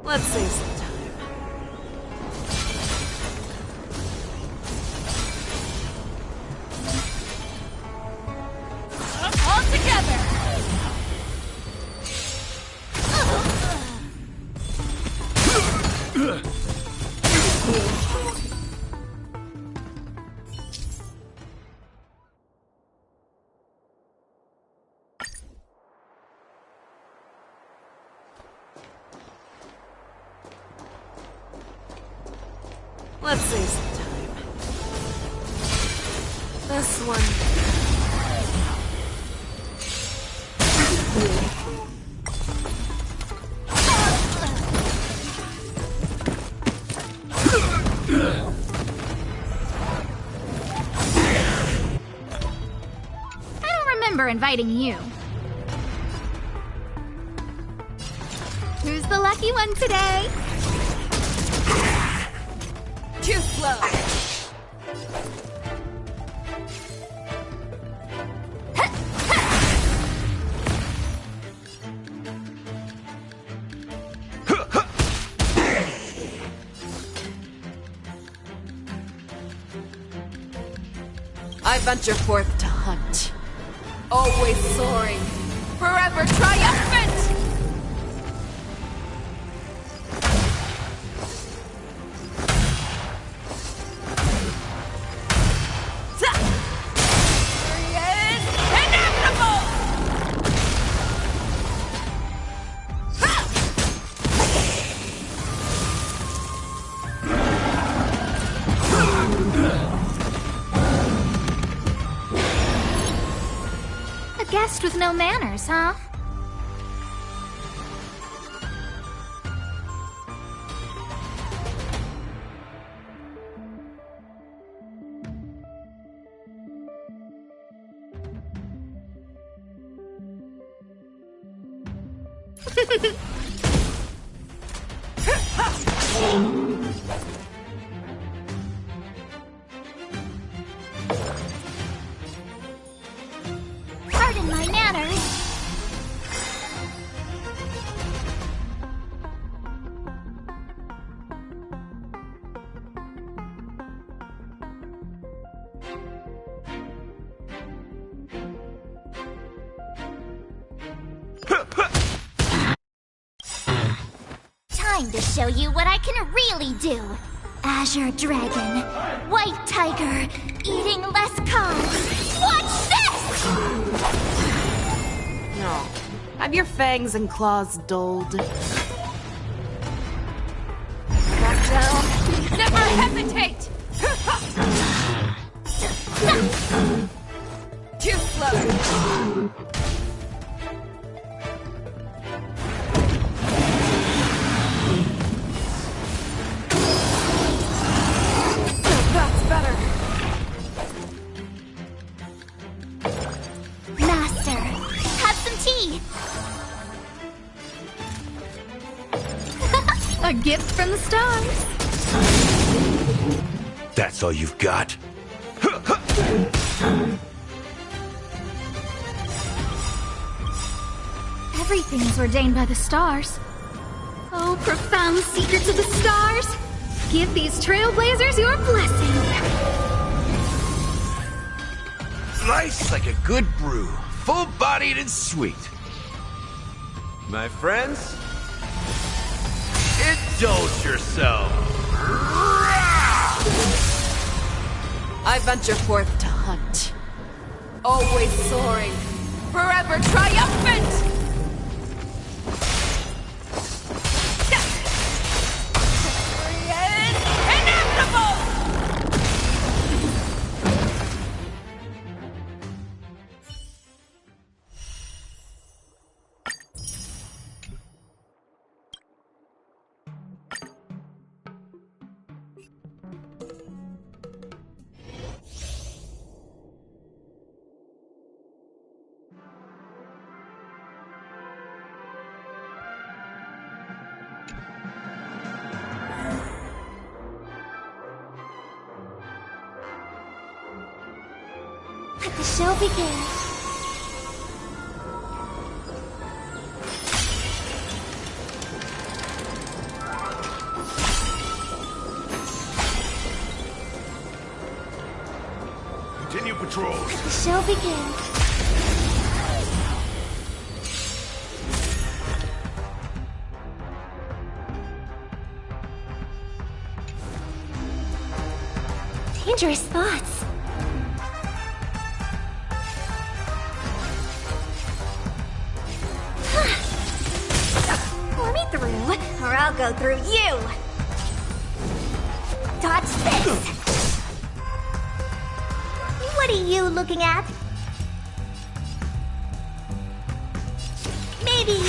Let's save some time. All together! Let's save some time. This one. I don't remember inviting you. Who's the lucky one today? Too slow. I venture forth to hunt. Always soaring. Forever triumphant! Guest with no manners, huh? Pardon my manners. time to show you what I can really do. Azure Dragon, White Tiger, eating less carbs. Watch this! No. Have your fangs and claws dulled. Back down. Never hesitate! Too slow. That's better. Master, have some tea. A gift from the stars. That's all you've got? Everything is ordained by the stars. Oh, profound secrets of the stars! Give these trailblazers your blessing! Nice like a good brew, full-bodied and sweet. My friends, indulge yourself. I venture forth to hunt. Always soaring, forever triumphant! Inevitable! Let the show begin. Continue patrol. Let the show begin. Dangerous thoughts. Pour me through, or I'll go through you. Dodge this. What are you looking at? Maybe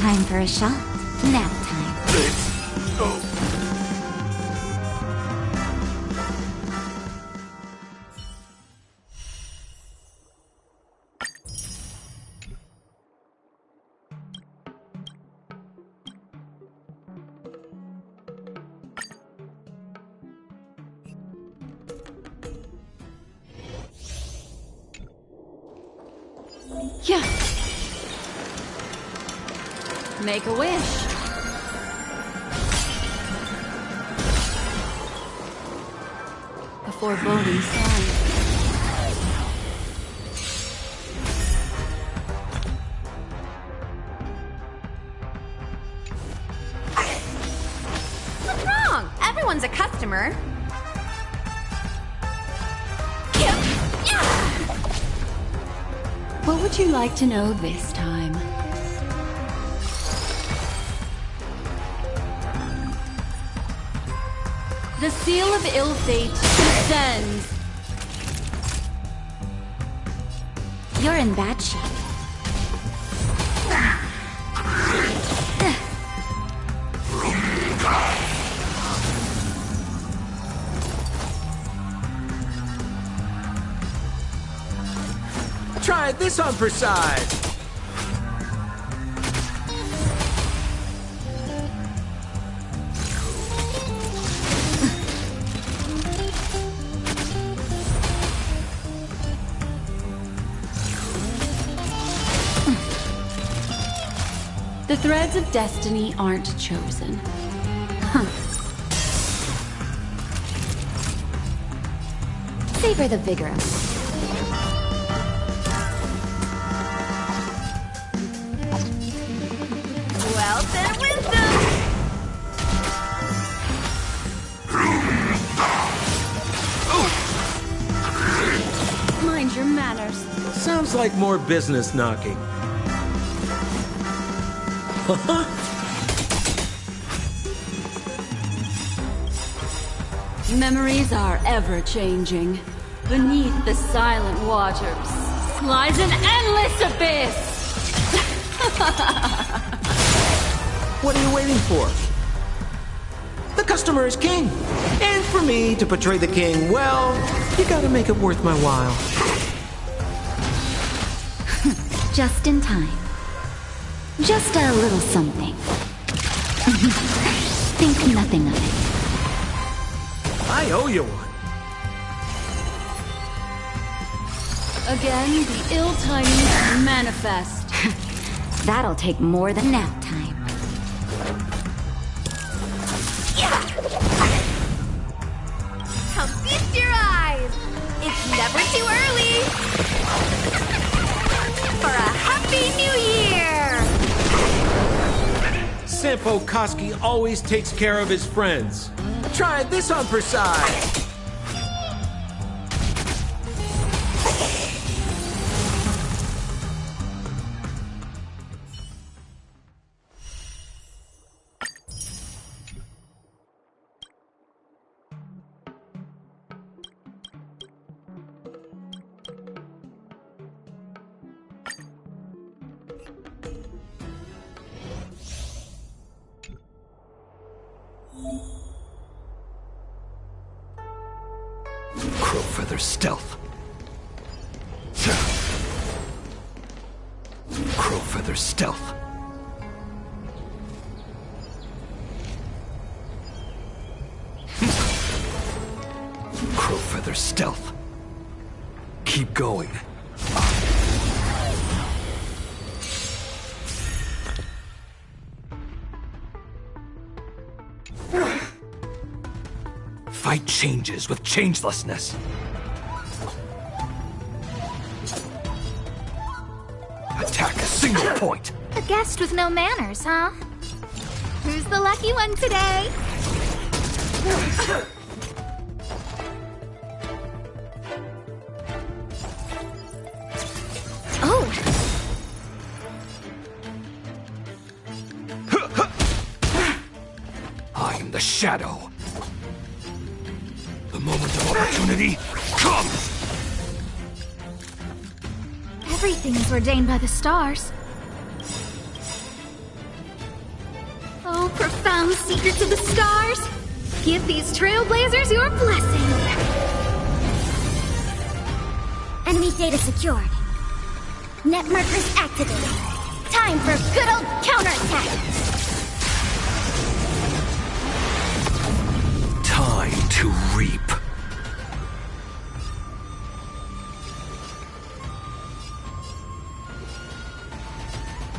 time for a shot. Nap time. Oh. Yeah. Make a wish. A foreboding sign. What's wrong? Everyone's a customer. What would you like to know this time? The seal of ill fate descends. You're in bad shape. Try this on for size. The threads of destiny aren't chosen. Savor the vigor of it. Wealth and wisdom. Mind your manners. Sounds like more business knocking. Memories are ever-changing. Beneath the silent waters lies an endless abyss! What are you waiting for? The customer is king. And for me to portray the king, well, you gotta make it worth my while. Just in time. Just a little something. Think nothing of it. I owe you one. Again, the ill-timed manifest. That'll take more than nap time. Come feast your eyes. It's never too early. For a happy new year. Sampo Koski always takes care of his friends. Try this on for size. Crowfeather stealth. Crowfeather stealth. Crowfeather stealth. Keep going. Fight changes with changelessness. Attack a single point. A guest with no manners, huh? Who's the lucky one today? Oh! I am the shadow. The moment of opportunity comes! Everything is ordained by the stars. profound secrets of the stars. Give these trailblazers your blessing. Enemy data secured. Net markers activated. Time for a good old counterattack. Time to reap.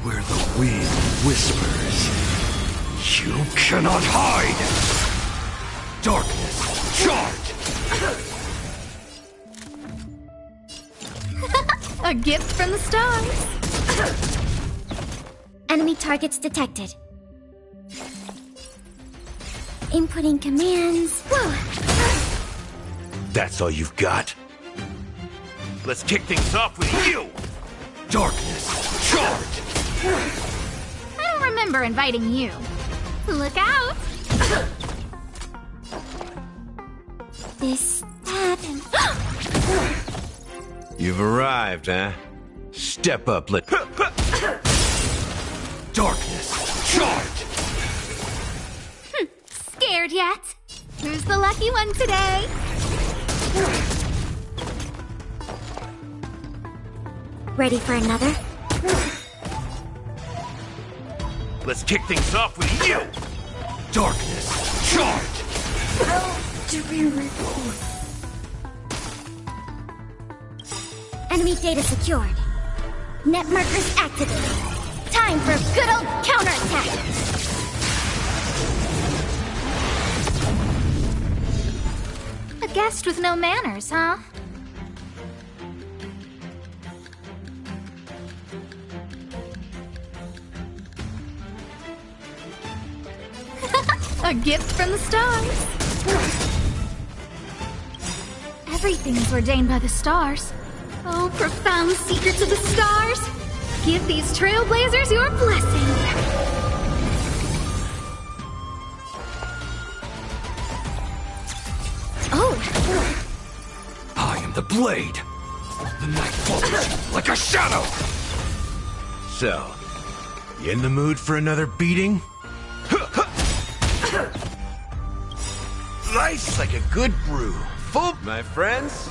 Where the wind whispers, you cannot hide! Darkness, charge! A gift from the stars. Enemy targets detected. Inputting commands. Whoa. That's all you've got? Let's kick things off with you! Darkness, charge! I don't remember inviting you. Look out! This happened. You've arrived, huh? Step up, Darkness, charge! Scared yet? Who's the lucky one today? Ready for another? Let's kick things off with you! Darkness, charge! Enemy data secured. Net markers activated. Time for a good old counterattack. A guest with no manners, huh? A gift from the stars. Everything's ordained by the stars. Oh, profound secrets of the stars. Give these trailblazers your blessing. Oh, I am the blade! The night follows like a shadow! So, you in the mood for another beating? Life's like a good brew. Full, my friends.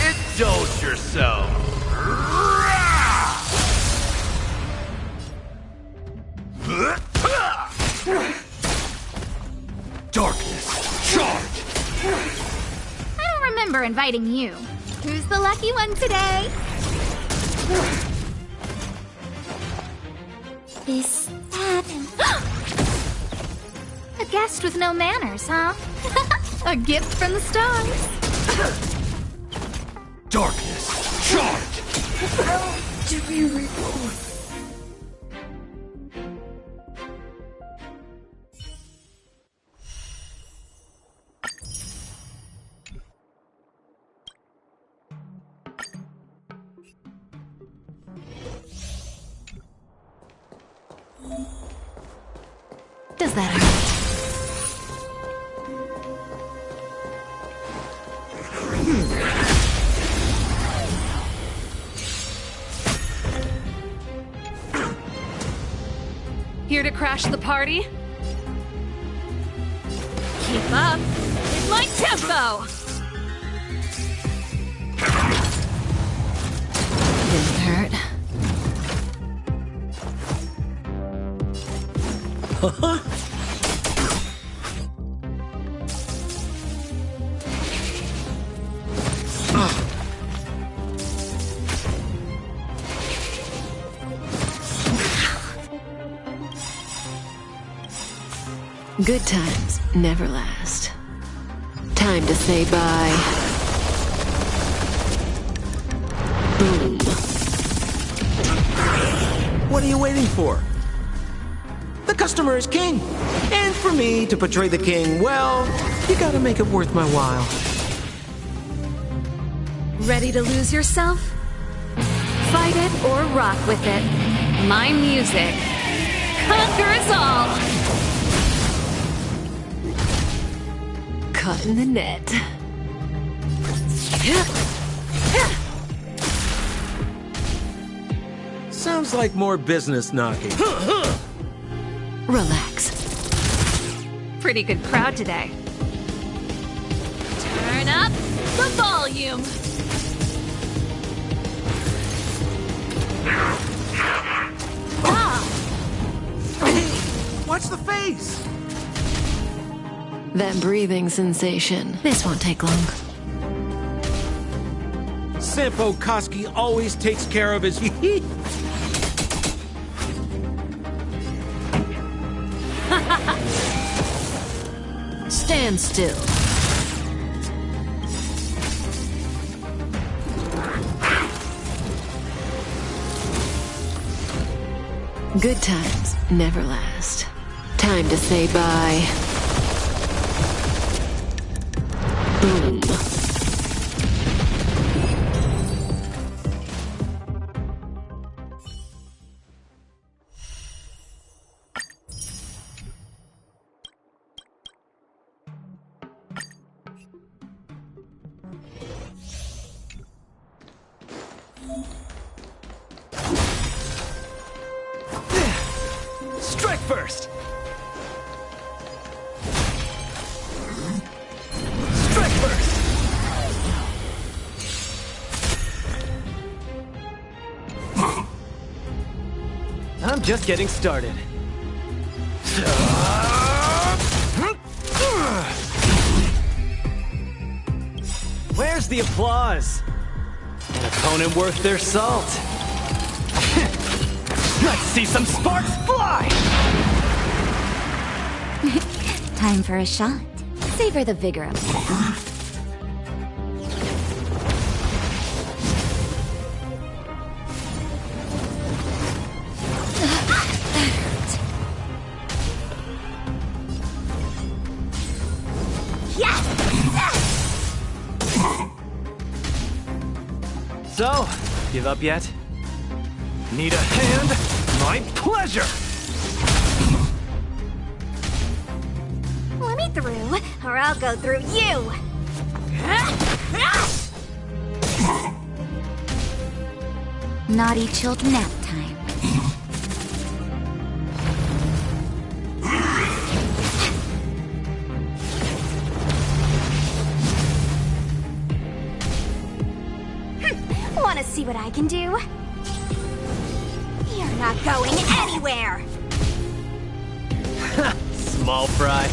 Indulge yourself. Darkness, charge! I don't remember inviting you. Who's the lucky one today? this happened. A guest with no manners, huh? A gift from the stars. Darkness, charge! Does that hurt? Here to crash the party? Keep up with my tempo! Didn't hurt. Good times never last. Time to say bye. Boom. What are you waiting for? The customer is king. And for me to portray the king, well, you gotta make it worth my while. Ready to lose yourself? Fight it or rock with it. My music conquers all. Caught in the net. Sounds like more business knocking. Relax. Pretty good crowd today. Turn up the volume. Hey, watch the face! That breathing sensation. This won't take long. Sampo Koski always takes care of his Stand still. Good times never last. Time to say bye. Boom. Strike first! Strike first! I'm just getting started. Where's the applause? An opponent worth their salt. Let's see some sparks fly! Time for a shot. Savor the vigor of it. So, give up yet? Need a hand? My pleasure! Let me through, or I'll go through you! Naughty children nap time. Wanna see what I can do? You're not going anywhere! Small fry.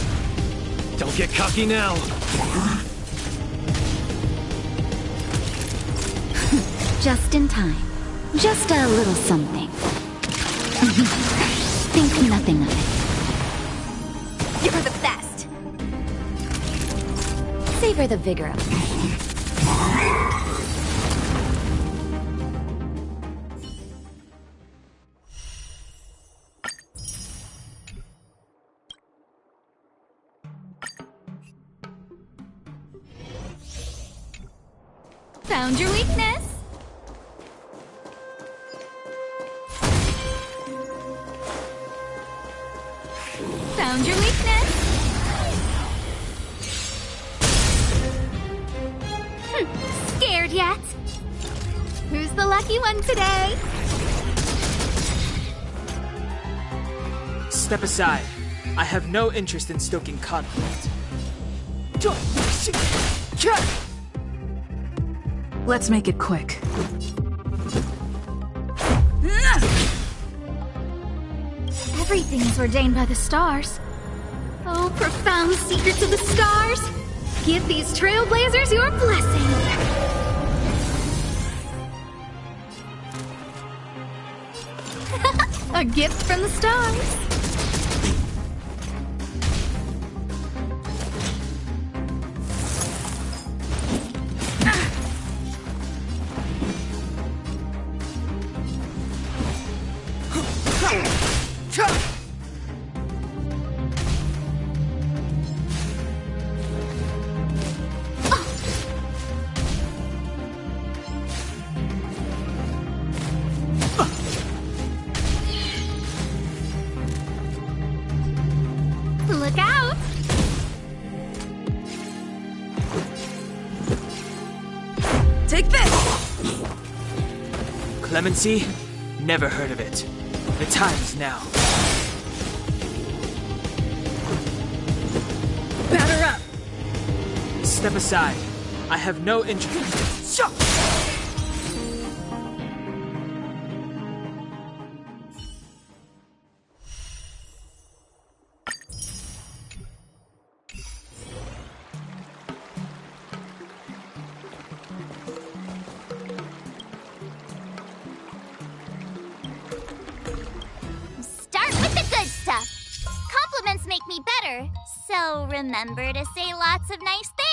Don't get cocky now. Just in time. Just a little something. Think nothing of it. You're the best! Savor the vigor of it. Found your weakness. Found your weakness. Scared yet? Who's the lucky one today? Step aside. I have no interest in stoking conflict. Let's make it quick. Everything's ordained by the stars. Oh, profound secrets of the stars! Give these trailblazers your blessing! A gift from the stars! Look out! Take this! Clemency? Never heard of it. The time is now. step aside. I have no interest. Shut! Start with the good stuff. Compliments make me better, so remember to say lots of nice things.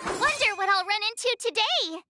Wonder what I'll run into today.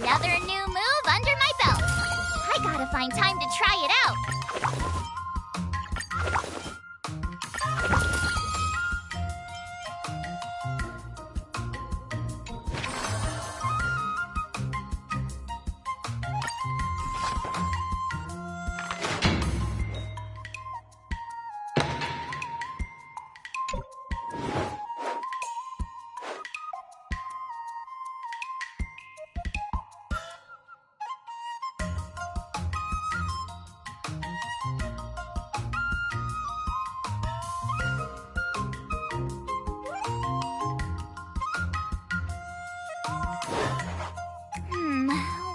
Another new move under my belt. I gotta find time to try it out.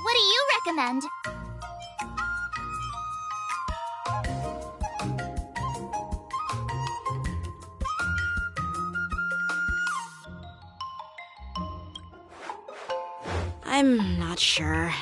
What do you recommend? I'm not sure.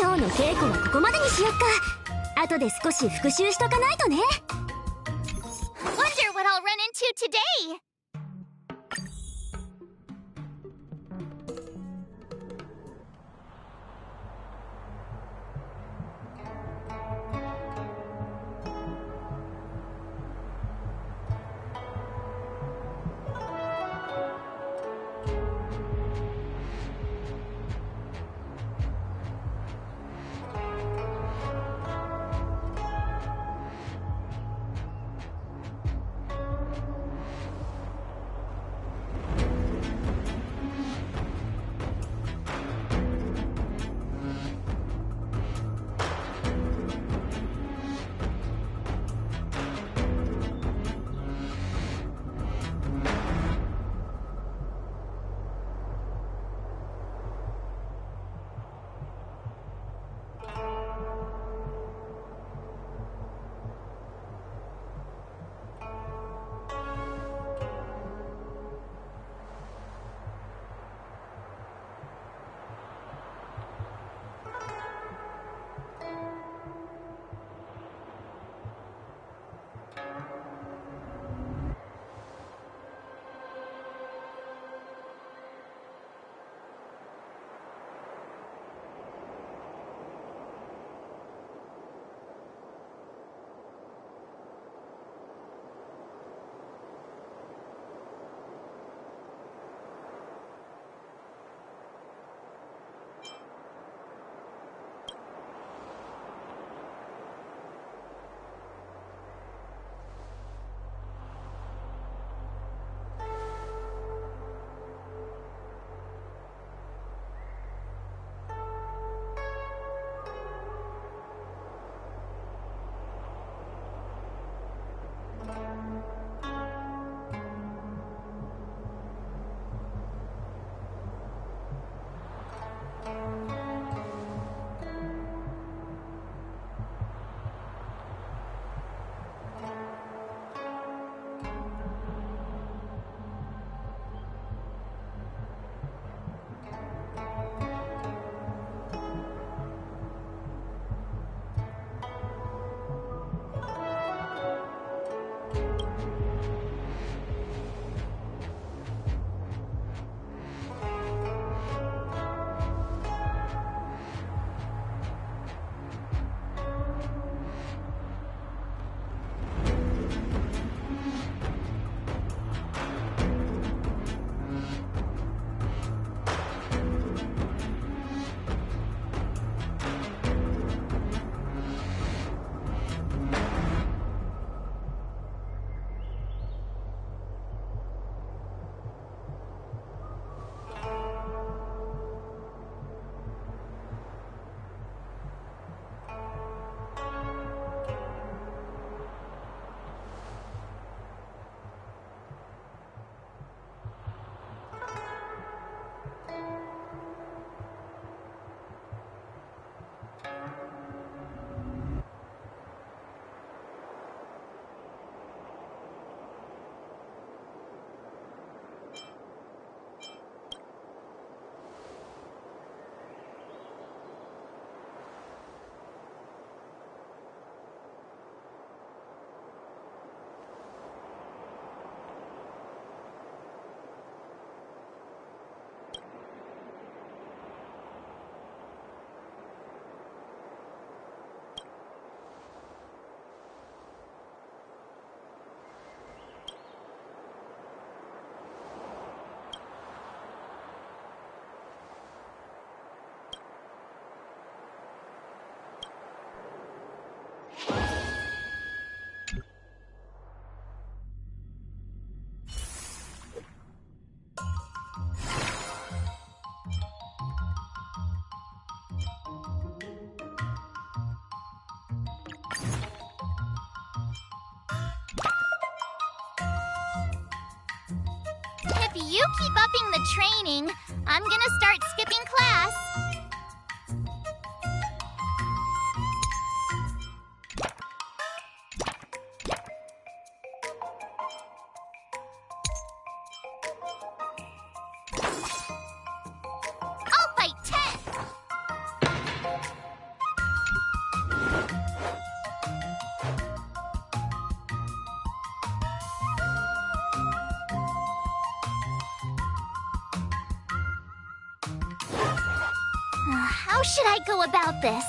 今日の稽古はここまでにしよっか。後で少し復習しとかないとね。Wonder what I'll run into today. you keep upping the training, I'm gonna start skipping class. I'll fight 10! How should I go about this?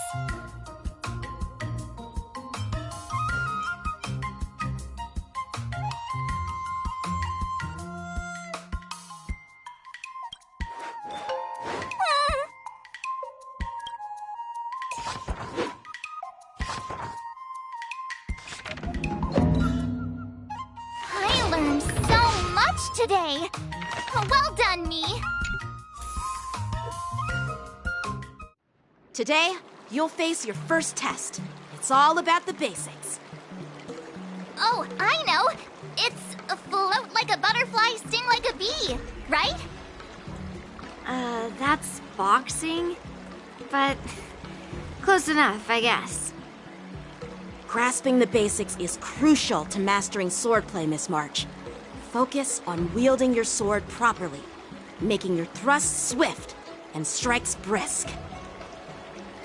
I learned so much today. Well done, me. Today, you'll face your first test. It's all about the basics. Oh, I know. It's float like a butterfly, sting like a bee, right? That's boxing? But close enough, I guess. Grasping the basics is crucial to mastering swordplay, Miss March. Focus on wielding your sword properly, making your thrusts swift and strikes brisk.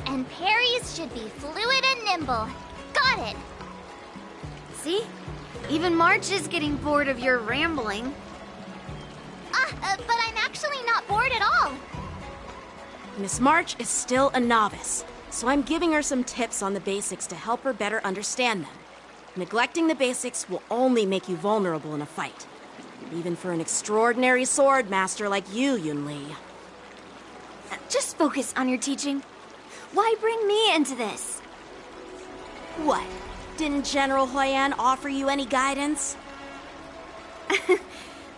And parries should be fluid and nimble. Got it. See? Even March is getting bored of your rambling. But I'm actually not bored at all. Miss March is still a novice, so I'm giving her some tips on the basics to help her better understand them. Neglecting the basics will only make you vulnerable in a fight. Even for an extraordinary sword master like you, Yunli. Just focus on your teaching. Why bring me into this? What? Didn't General Huyan offer you any guidance?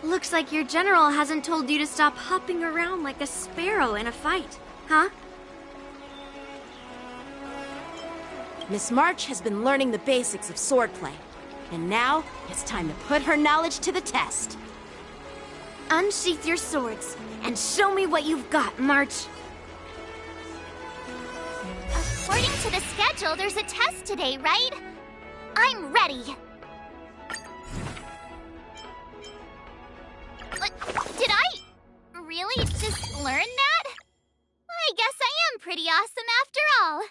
Looks like your general hasn't told you to stop hopping around like a sparrow in a fight, huh? Miss March has been learning the basics of swordplay, and now it's time to put her knowledge to the test. Unsheath your swords and show me what you've got, March. According to the schedule, there's a test today, right? I'm ready. Did I really just learn that? I guess I am pretty awesome after all.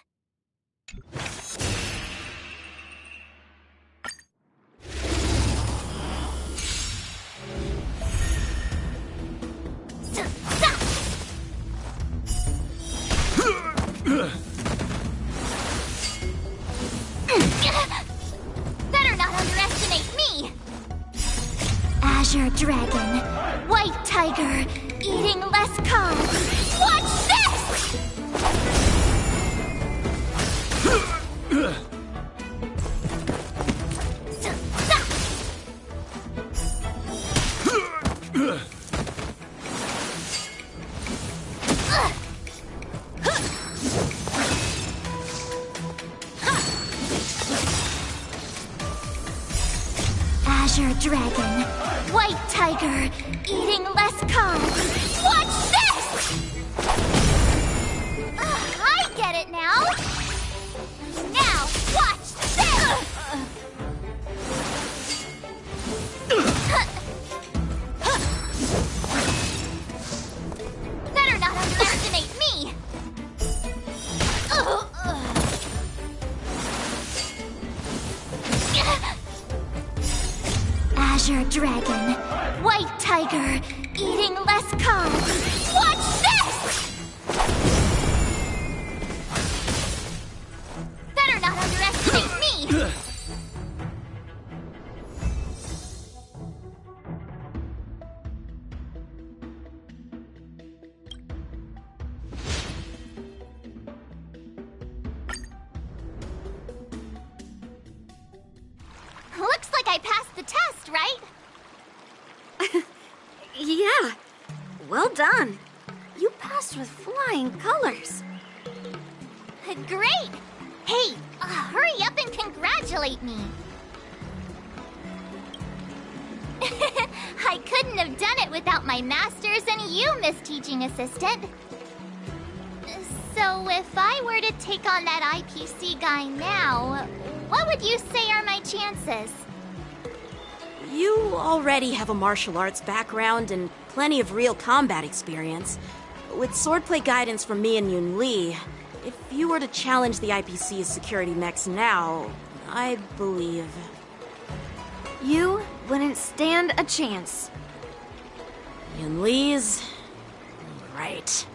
Better not underestimate me! Azure Dragon, White Tiger, eating less carbs. Watch this! Azure Dragon, White Tiger, eating less carbs. Watch this! I get it now! Now, watch this! Better not underestimate me! Azure Dragon, White Tiger, eating less carbs. Watch this! Better not underestimate me! Looks like I passed the test, right? Yeah. Well done. You passed with flying colors. Great! Hey, hurry up and congratulate me. I couldn't have done it without my masters and you, Miss Teaching Assistant. So if I were to take on that IPC guy now, what would you say are my chances? You already have a martial arts background and plenty of real combat experience. With swordplay guidance from me and Yun Li, if you were to challenge the IPC's security mechs now, I believe... You wouldn't stand a chance. Yun Li's... right.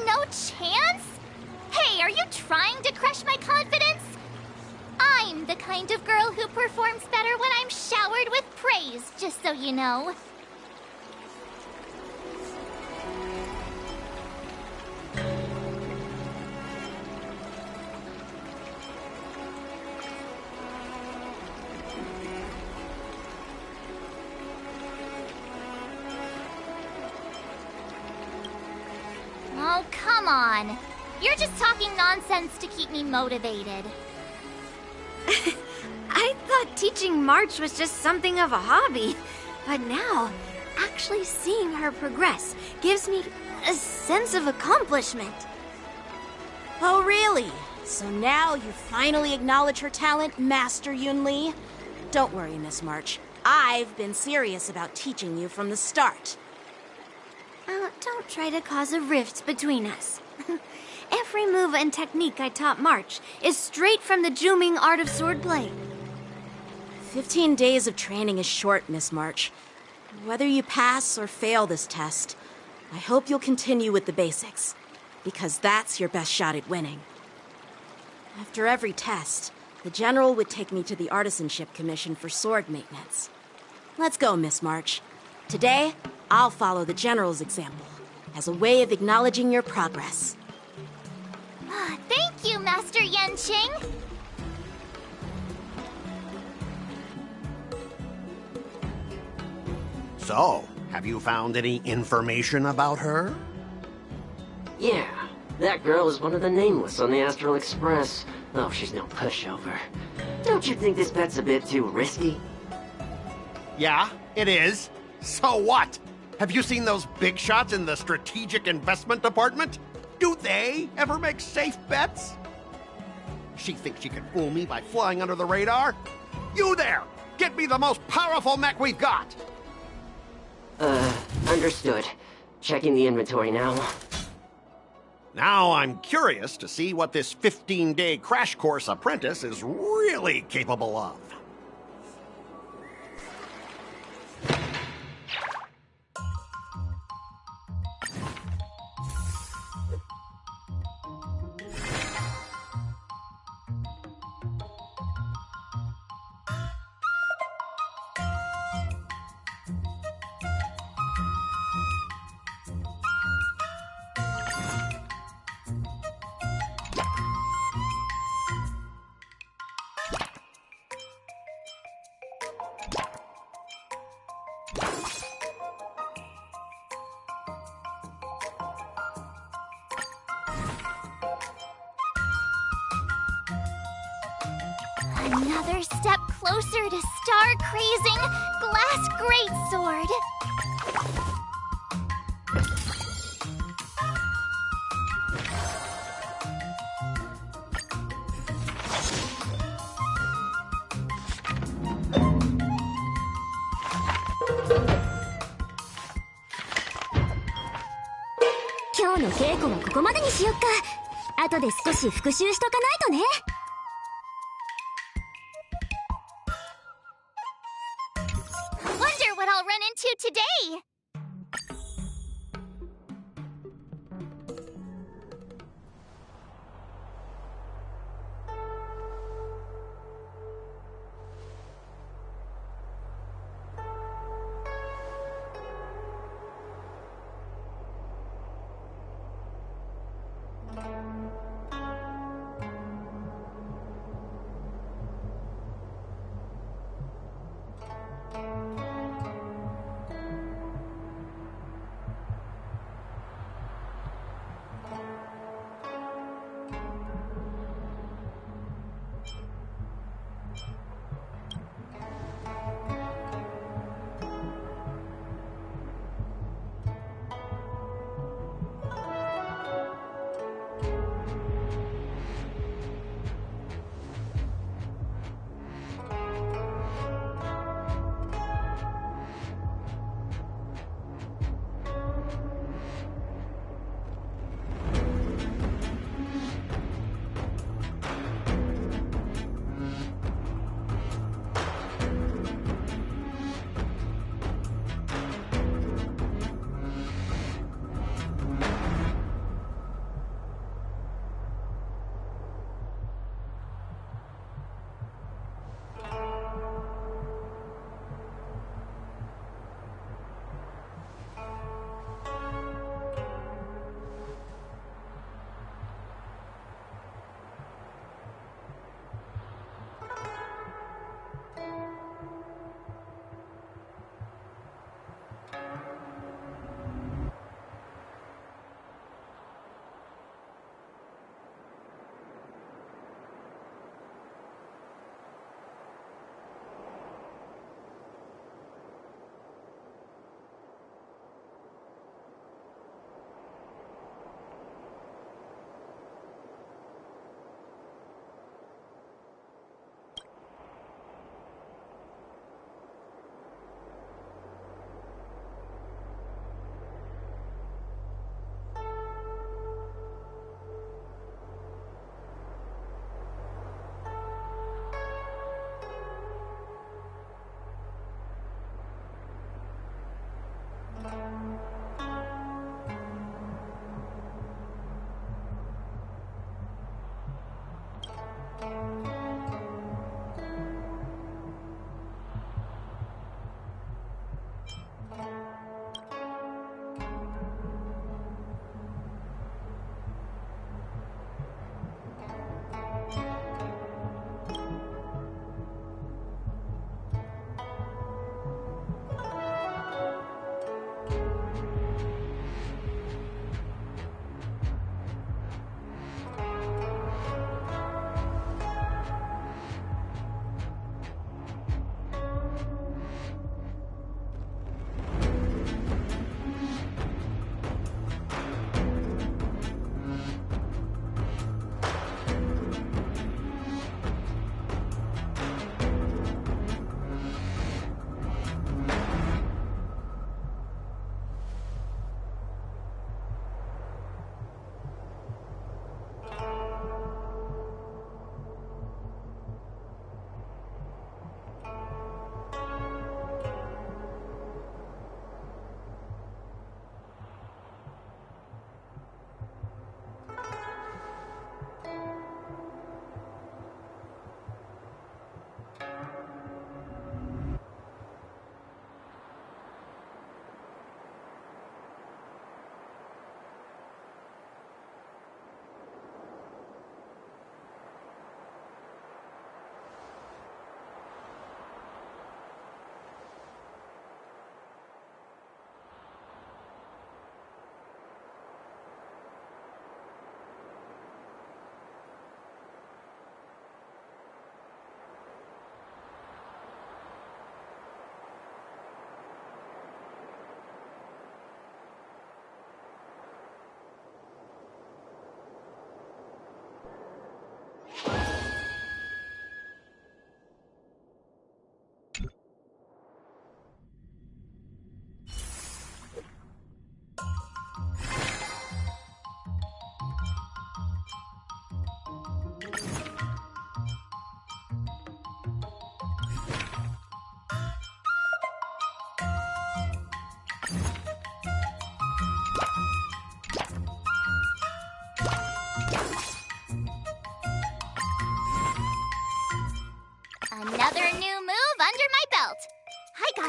No chance? Hey, are you trying to crush my confidence? I'm the kind of girl who performs better when I'm showered with praise, just so you know. Oh, come on. You're just talking nonsense to keep me motivated. I thought teaching March was just something of a hobby, but now, actually seeing her progress gives me a sense of accomplishment. Oh, really? So now you finally acknowledge her talent, Master Yun Li? Don't worry, Miss March. I've been serious about teaching you from the start. Don't try to cause a rift between us. Every move and technique I taught March is straight from the Juming art of swordplay. 15 days of training is short, Miss March. Whether you pass or fail this test, I hope you'll continue with the basics, because that's your best shot at winning. After every test, the General would take me to the Artisanship Commission for sword maintenance. Let's go, Miss March. Today, I'll follow the General's example as a way of acknowledging your progress. Thank you, Master Yanqing. So, have you found any information about her? Yeah, that girl is one of the nameless on the Astral Express. Oh, she's no pushover. Don't you think this bet's a bit too risky? Yeah, it is. So what? Have you seen those big shots in the Strategic Investment Department? Do they ever make safe bets? She thinks she can fool me by flying under the radar? You there! Get me the most powerful mech we've got! Understood. Checking the inventory now. Now I'm curious to see what this 15-day crash course apprentice is really capable of. Another step closer to star-crazing Glass Greatsword.今日の稽古はここまでにしよっか。後で少し復習しとかないとね。Wonder what I'll run into today.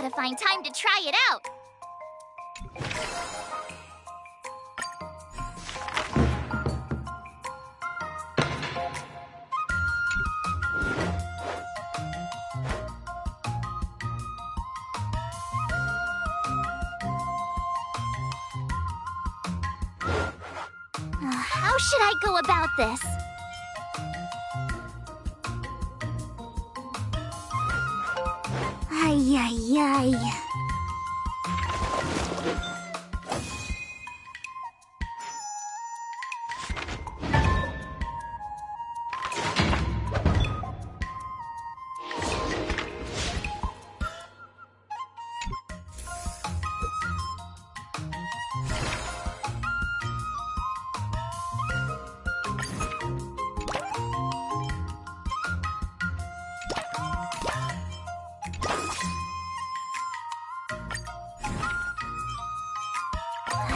to find time to try it out. How should I go about this? Ay, ay, ay.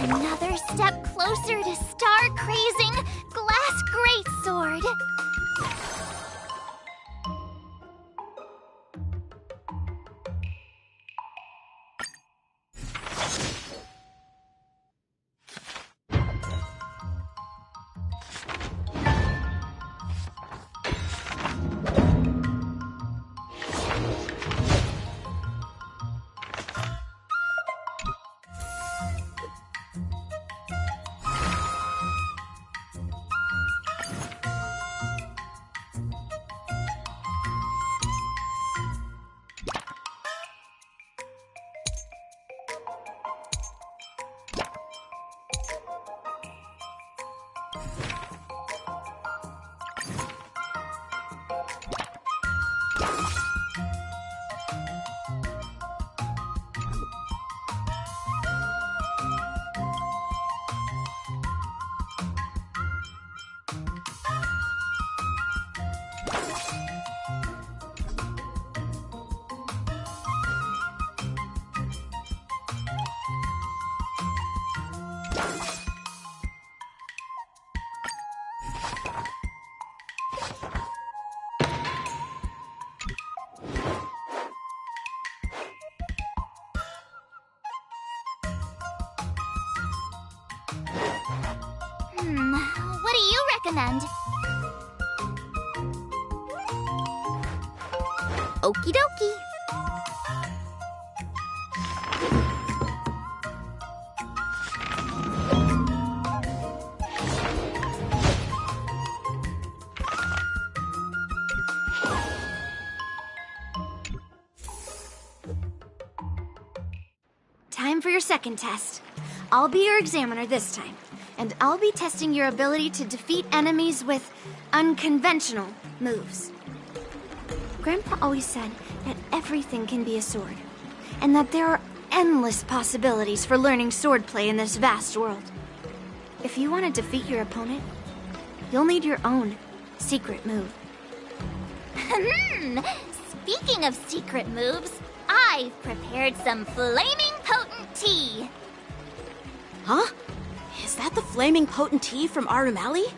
Another step closer to star-crazing Glass Greatsword. What do you recommend? Okie dokie. Time for your second test. I'll be your examiner this time, and I'll be testing your ability to defeat enemies with unconventional moves. Grandpa always said that everything can be a sword, and that there are endless possibilities for learning swordplay in this vast world. If you want to defeat your opponent, you'll need your own secret move. Speaking of secret moves, I've prepared some flaming potent tea. Huh? Is that the flaming potent tea from Arumali?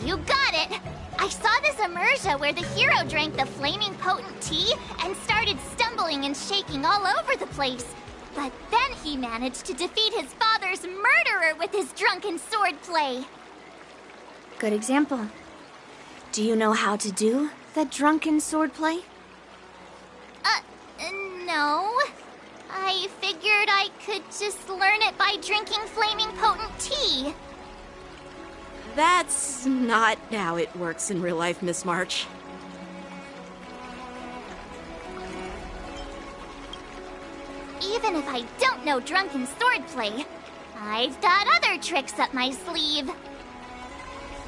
You got it! I saw this immersion where the hero drank the flaming potent tea and started stumbling and shaking all over the place. But then he managed to defeat his father's murderer with his drunken swordplay. Good example. Do you know how to do the drunken swordplay? No. I figured I could just learn it by drinking flaming potent tea. That's not how it works in real life, Miss March. Even if I don't know drunken swordplay, I've got other tricks up my sleeve.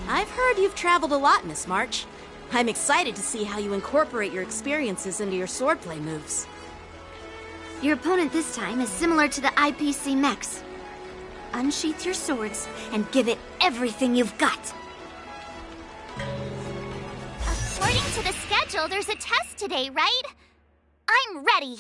I've heard you've traveled a lot, Miss March. I'm excited to see how you incorporate your experiences into your swordplay moves. Your opponent this time is similar to the IPC mechs. Unsheath your swords and give it everything you've got. According to the schedule, there's a test today, right? I'm ready.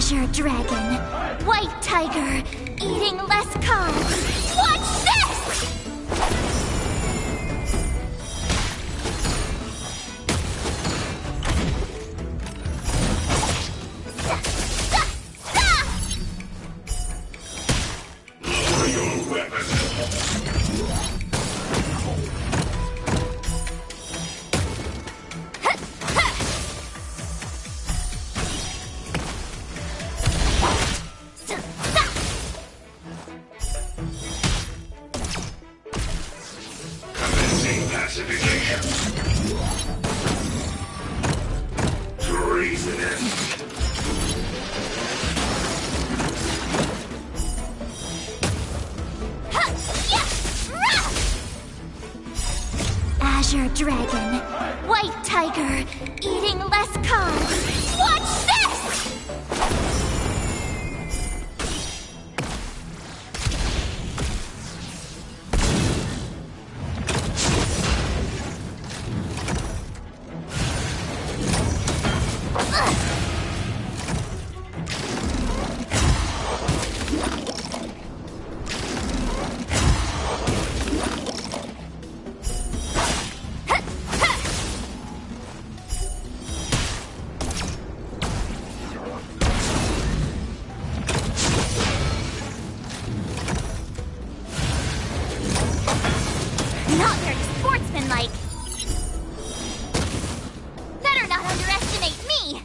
Azure Dragon, White Tiger, eating less carbs. Watch this! Azure Dragon, White Tiger, eating less carbs. Watch this! Not very sportsmanlike. Better not underestimate me.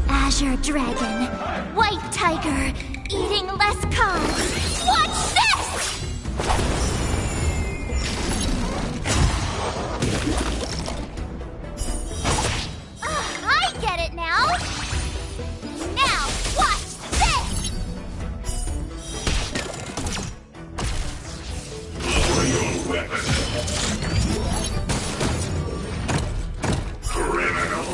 Azure Dragon, White Tiger, eating less carbs. Watch this! I get it now. Now, watch this! Lower your weapon. Criminal.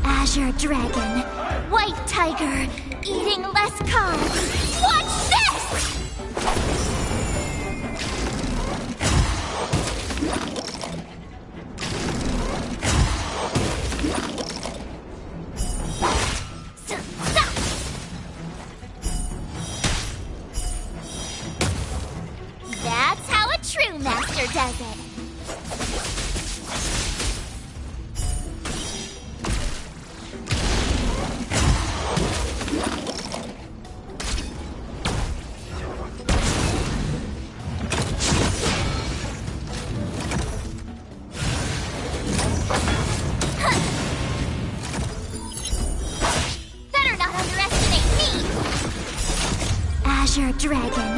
Azure Dragon, White Tiger, eating less carbs. Watch this! That's how a true master does it. Better not underestimate me! Azure Dragon,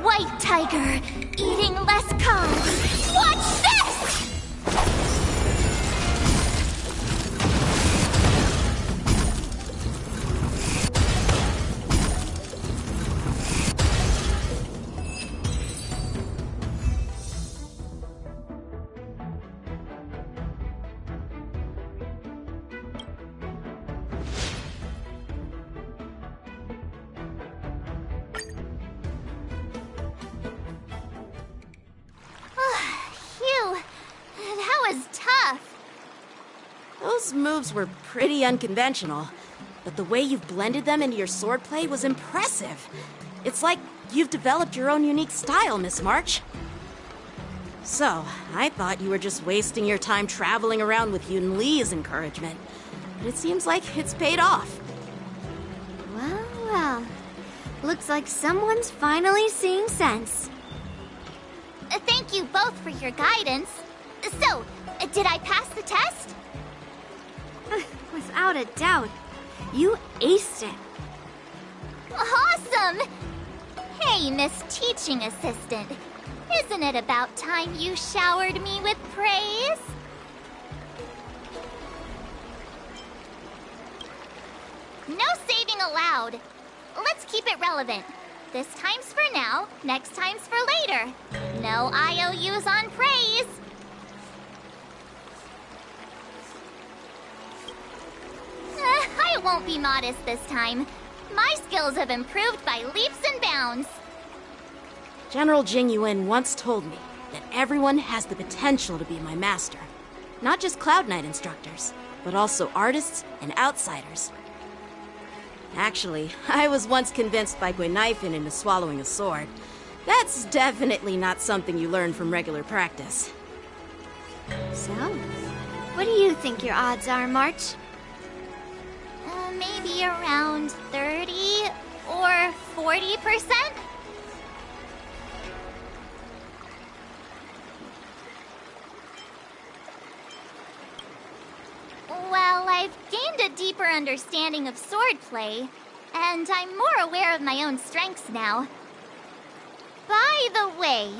White Tiger, eating less carbs. Watch this! Phew, that was tough. Those moves were pretty unconventional, but the way you've blended them into your swordplay was impressive. It's like you've developed your own unique style, Miss March. So, I thought you were just wasting your time traveling around with Yun Li's encouragement, but it seems like it's paid off. Well, well. Looks like someone's finally seeing sense. Thank you both for your guidance. So, did I pass the test? Without a doubt. You aced it. Awesome! Hey, Miss Teaching Assistant. Wasn't it about time you showered me with praise? No saving allowed. Let's keep it relevant. This time's for now, next time's for later. No IOUs on praise. I won't be modest this time. My skills have improved by leaps and bounds. General Jing Yuan once told me that everyone has the potential to be my master. Not just Cloud Knight instructors, but also artists and outsiders. Actually, I was once convinced by Guinaifen into swallowing a sword. That's definitely not something you learn from regular practice. So, what do you think your odds are, March? Maybe around 30 or 40%? Well, I've gained a deeper understanding of swordplay, and I'm more aware of my own strengths now. By the way,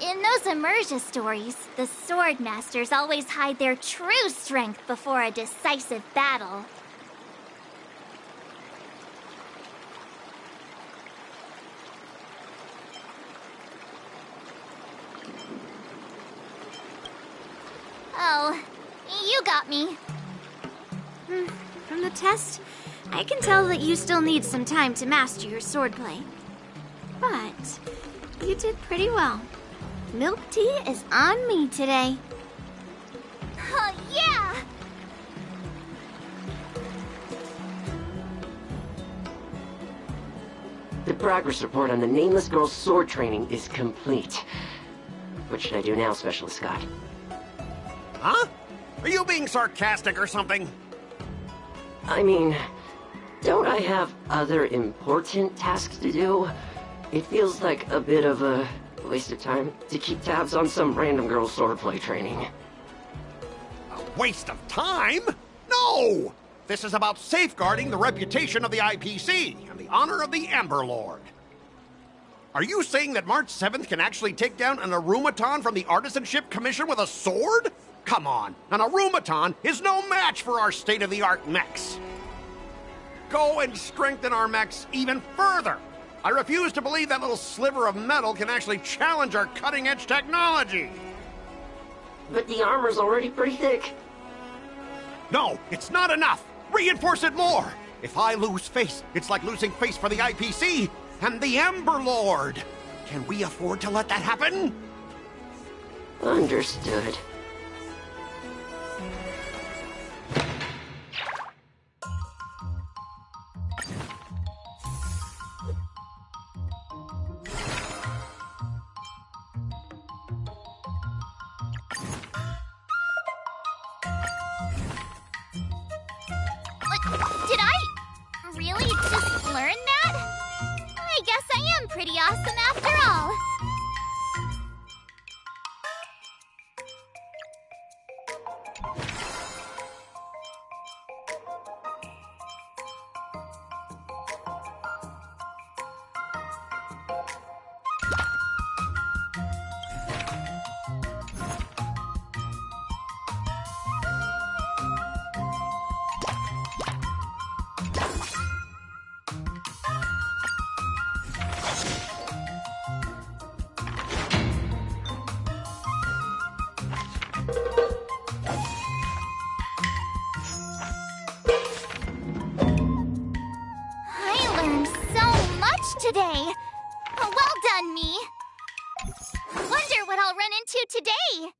in those Emergia stories, the sword masters always hide their true strength before a decisive battle. Oh, you got me. From the test, I can tell that you still need some time to master your swordplay. But you did pretty well. Milk tea is on me today. Oh, yeah! The progress report on the Nameless Girl's sword training is complete. What should I do now, Specialist Scott? Huh? Are you being sarcastic or something? I mean, don't I have other important tasks to do? It feels like a bit of a waste of time to keep tabs on some random girl's swordplay training. A waste of time? No! This is about safeguarding the reputation of the IPC and the honor of the Ember Lord. Are you saying that March 7th can actually take down an Arumaton from the Artisanship Commission with a sword? Come on, an Arumaton is no match for our state-of-the-art mechs. Go and strengthen our mechs even further. I refuse to believe that little sliver of metal can actually challenge our cutting-edge technology. But the armor's already pretty thick. No, it's not enough. Reinforce it more. If I lose face, it's like losing face for the IPC and the Ember Lord. Can we afford to let that happen? Understood. Did I really just learn that? I guess I am pretty awesome after all. Today. Well done, me. Wonder what I'll run into today.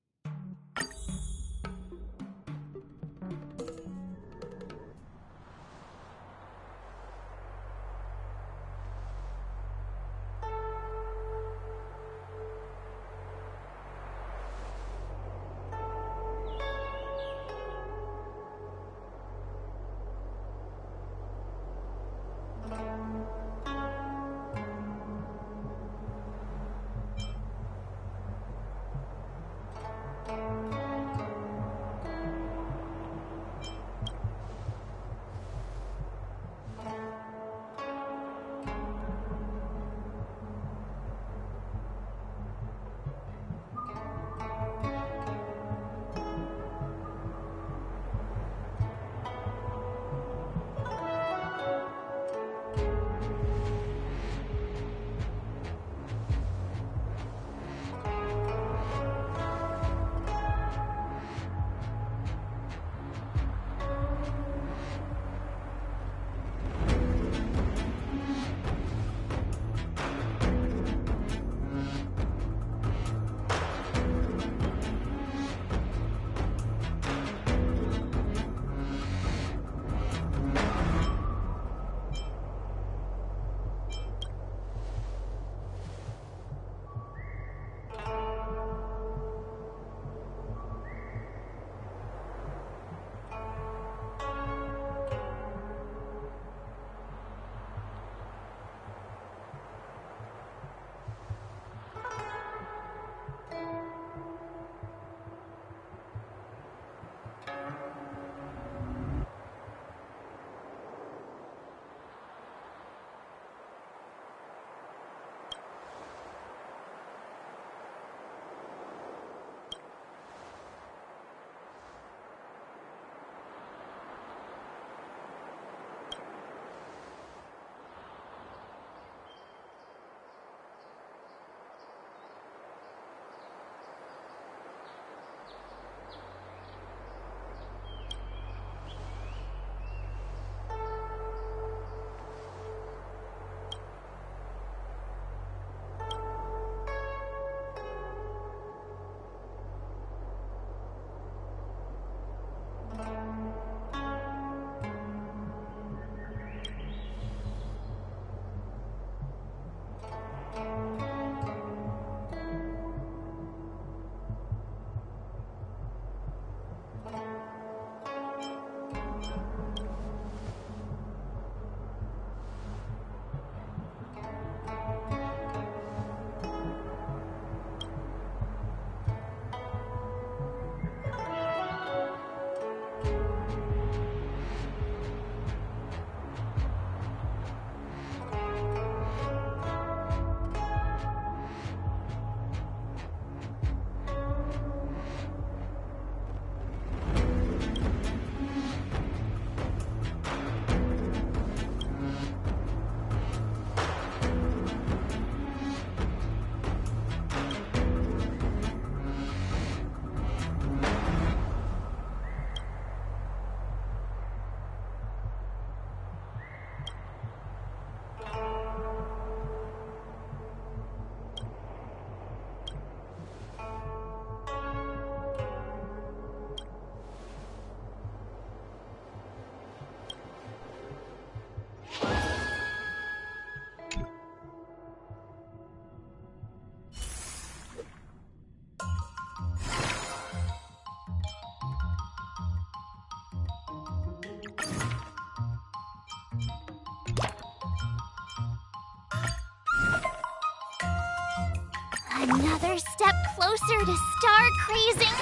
Another step closer to star crazing.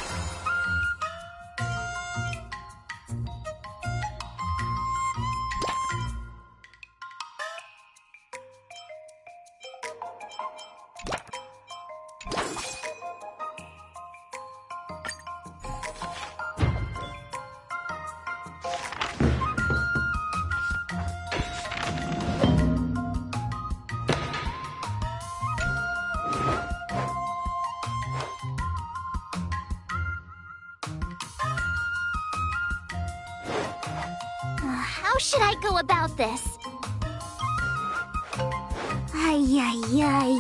How should I go about this? Ay, ay, ay.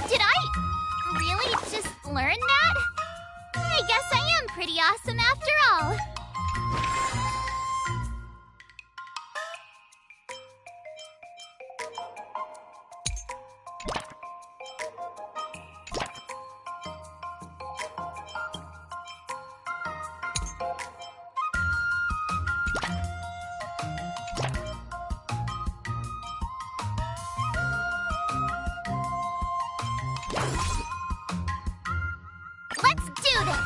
Did I really just learn that? I guess I am pretty awesome after all. Let's do this!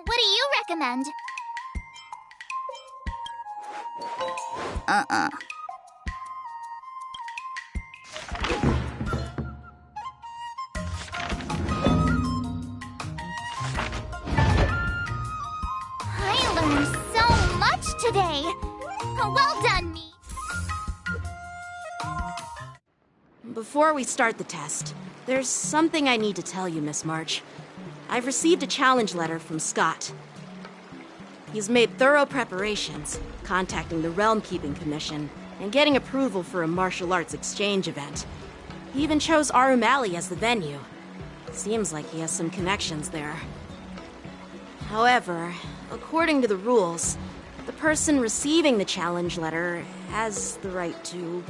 What do you recommend? I learned so much today. Well done, me. Before we start the test, there's something I need to tell you, Miss March. I've received a challenge letter from Scott. He's made thorough preparations, contacting the Realm Keeping Commission and getting approval for a martial arts exchange event. He even chose Arumali as the venue. Seems like he has some connections there. However, according to the rules, the person receiving the challenge letter has the right to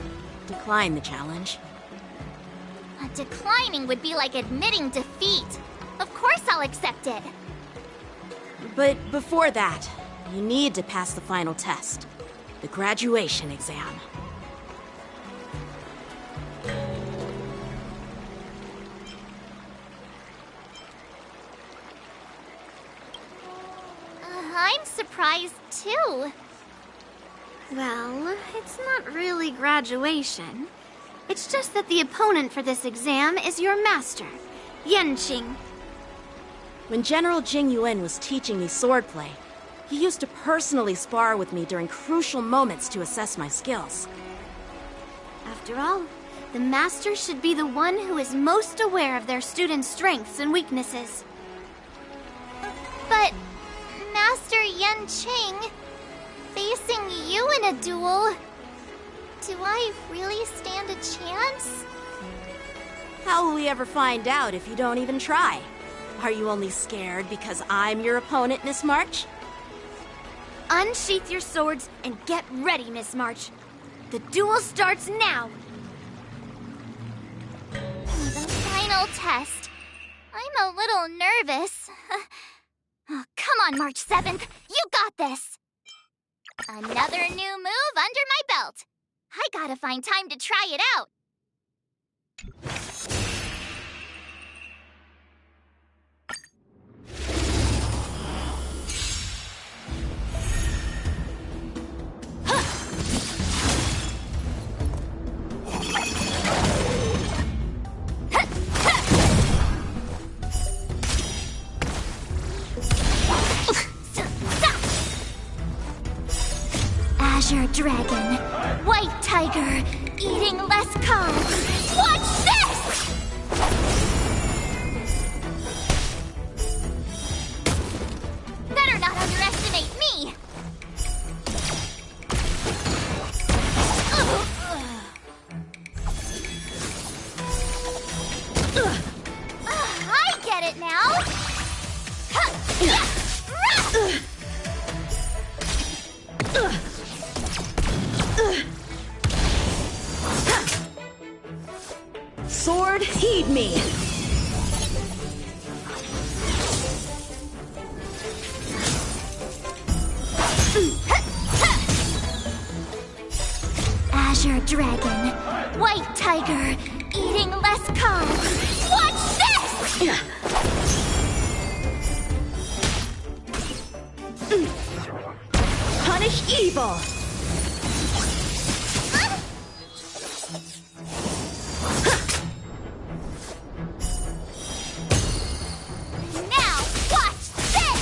decline the challenge. Declining would be like admitting defeat. Of course I'll accept it. But before that, you need to pass the final test, the graduation exam. I'm surprised too. Well, it's not really graduation. It's just that the opponent for this exam is your master, Yanqing. When General Jing Yuan was teaching me swordplay, he used to personally spar with me during crucial moments to assess my skills. After all, the master should be the one who is most aware of their students' strengths and weaknesses. But, Master Yanqing, facing you in a duel, do I really stand a chance? How will we ever find out if you don't even try? Are you only scared because I'm your opponent, Miss March? Unsheath your swords and get ready, Miss March. The duel starts now! The final test. I'm a little nervous. Oh, come on, March 7th. You got this! Another new move under my belt. I gotta find time to try it out. Dragon, White Tiger, eating less carbs. Watch this! Better not underestimate me! I get it now! Sword, heed me! Azure Dragon, White Tiger, eating less carbs. Watch this! Punish evil! Now, watch this!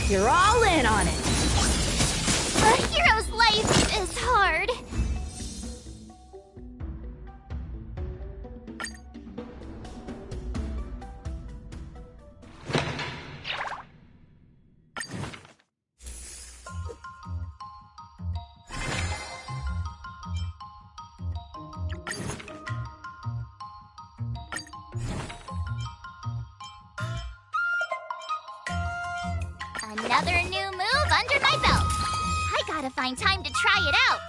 You're all in on it! A hero's life is hard. Another new move under my belt. I gotta find time to try it out.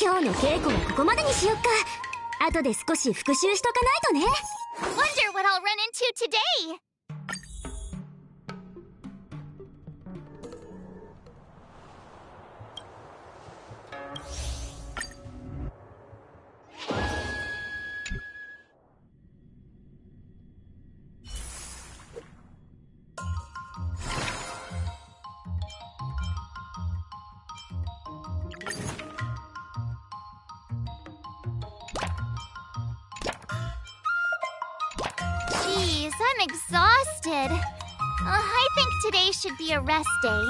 今日の稽古はここまでにしよっか。後で少し復習しとかないとね。 Wonder what I'll run into today. Jeez, I'm exhausted. I think today should be a rest day.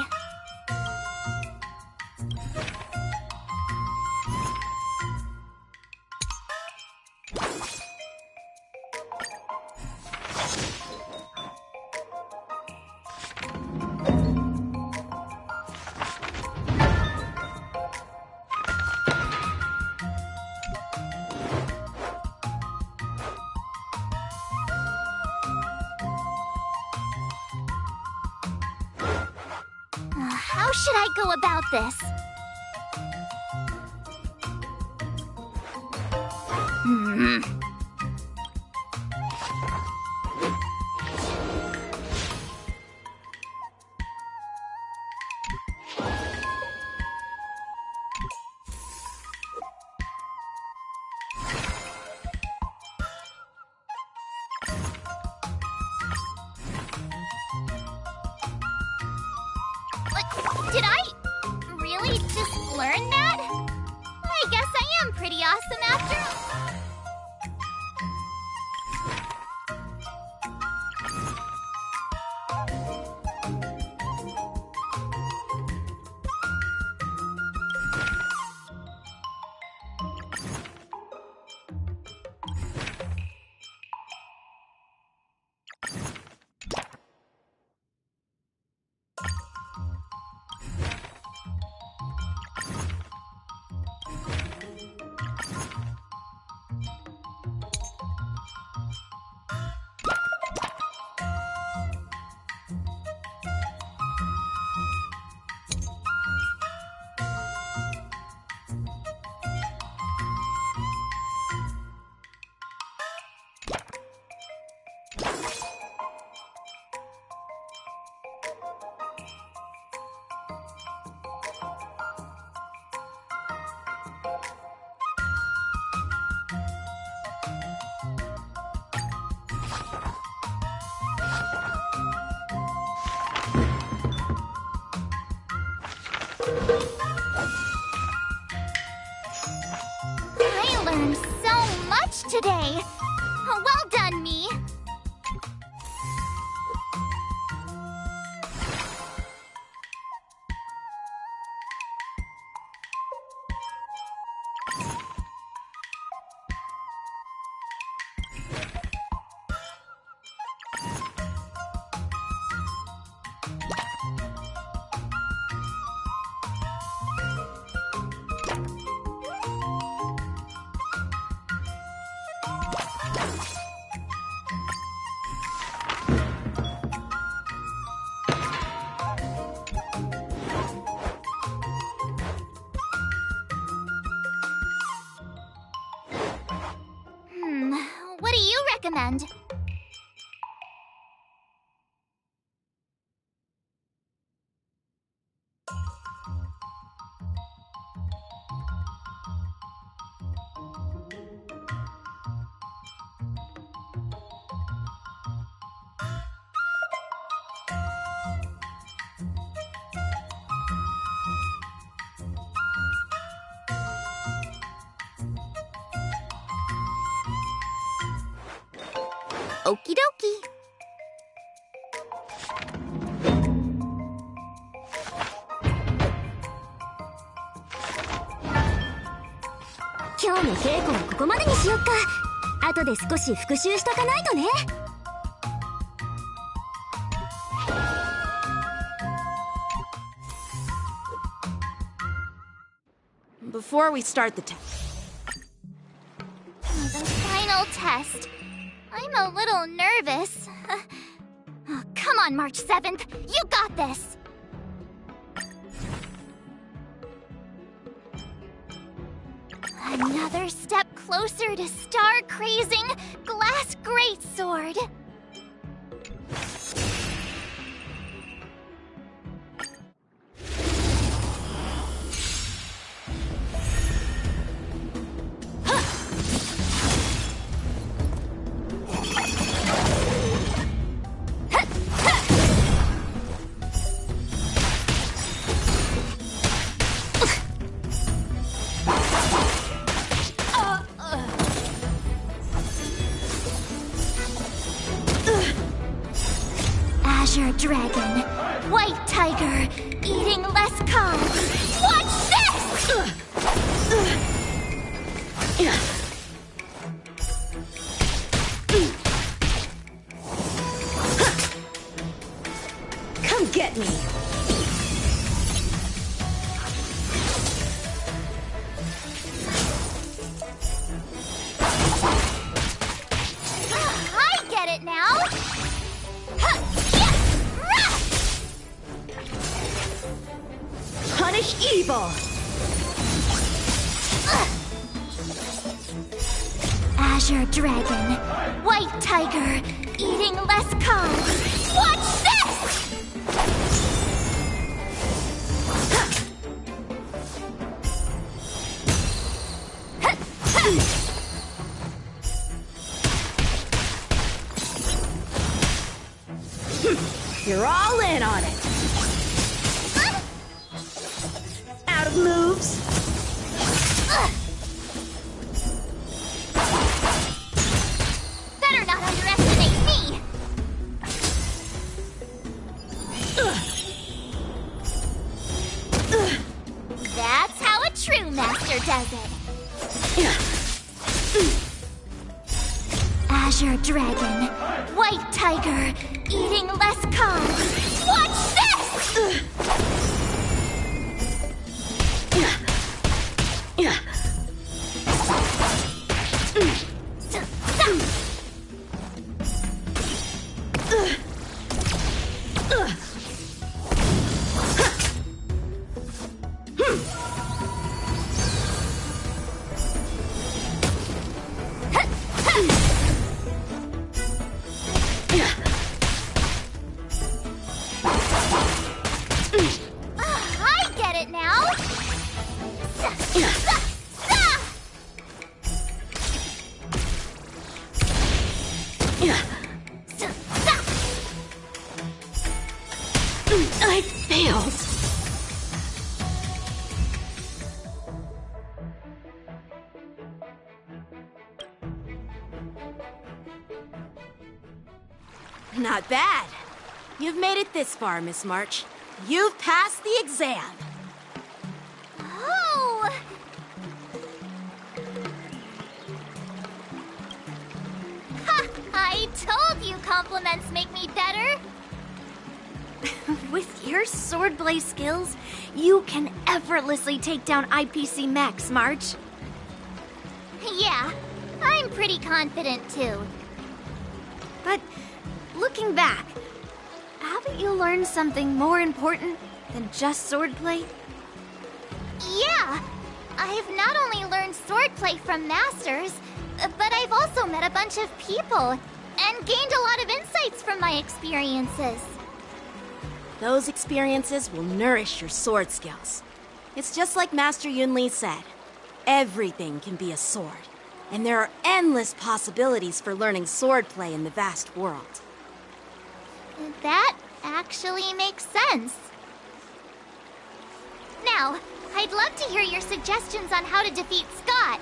How should I go about this? Did I really just learn that? I guess I am pretty awesome after all. much today. Well done, me. What do you recommend? Okie dokie. 今日の稽古はここまでにしよっか。後で少し復習しとかないとね。Before we start the test. The final test. I'm a little nervous. Oh, come on, March 7th. You got this. Another step closer to star-crazing Glass Greatsword. Azure Dragon, White Tiger, eating less carbs. Watch this! Come get me! I get it now! Punish evil! Azure Dragon, White Tiger, eating less carbs. Watch this! You're all in on it! Out of moves! Better not underestimate me! That's how a true master does it. Azure Dragon, White Tiger, eating less carbs. Watch this! Not bad. You've made it this far, Miss March. You've passed the exam. Oh! Ha! I told you compliments make me better. With your swordplay skills, you can effortlessly take down IPC mechs, March. Yeah, I'm pretty confident too. But looking back, haven't you learned something more important than just swordplay? Yeah! I've not only learned swordplay from masters, but I've also met a bunch of people and gained a lot of insights from my experiences. Those experiences will nourish your sword skills. It's just like Master Yun-Li said. Everything can be a sword, and there are endless possibilities for learning swordplay in the vast world. That actually makes sense. Now, I'd love to hear your suggestions on how to defeat Scott.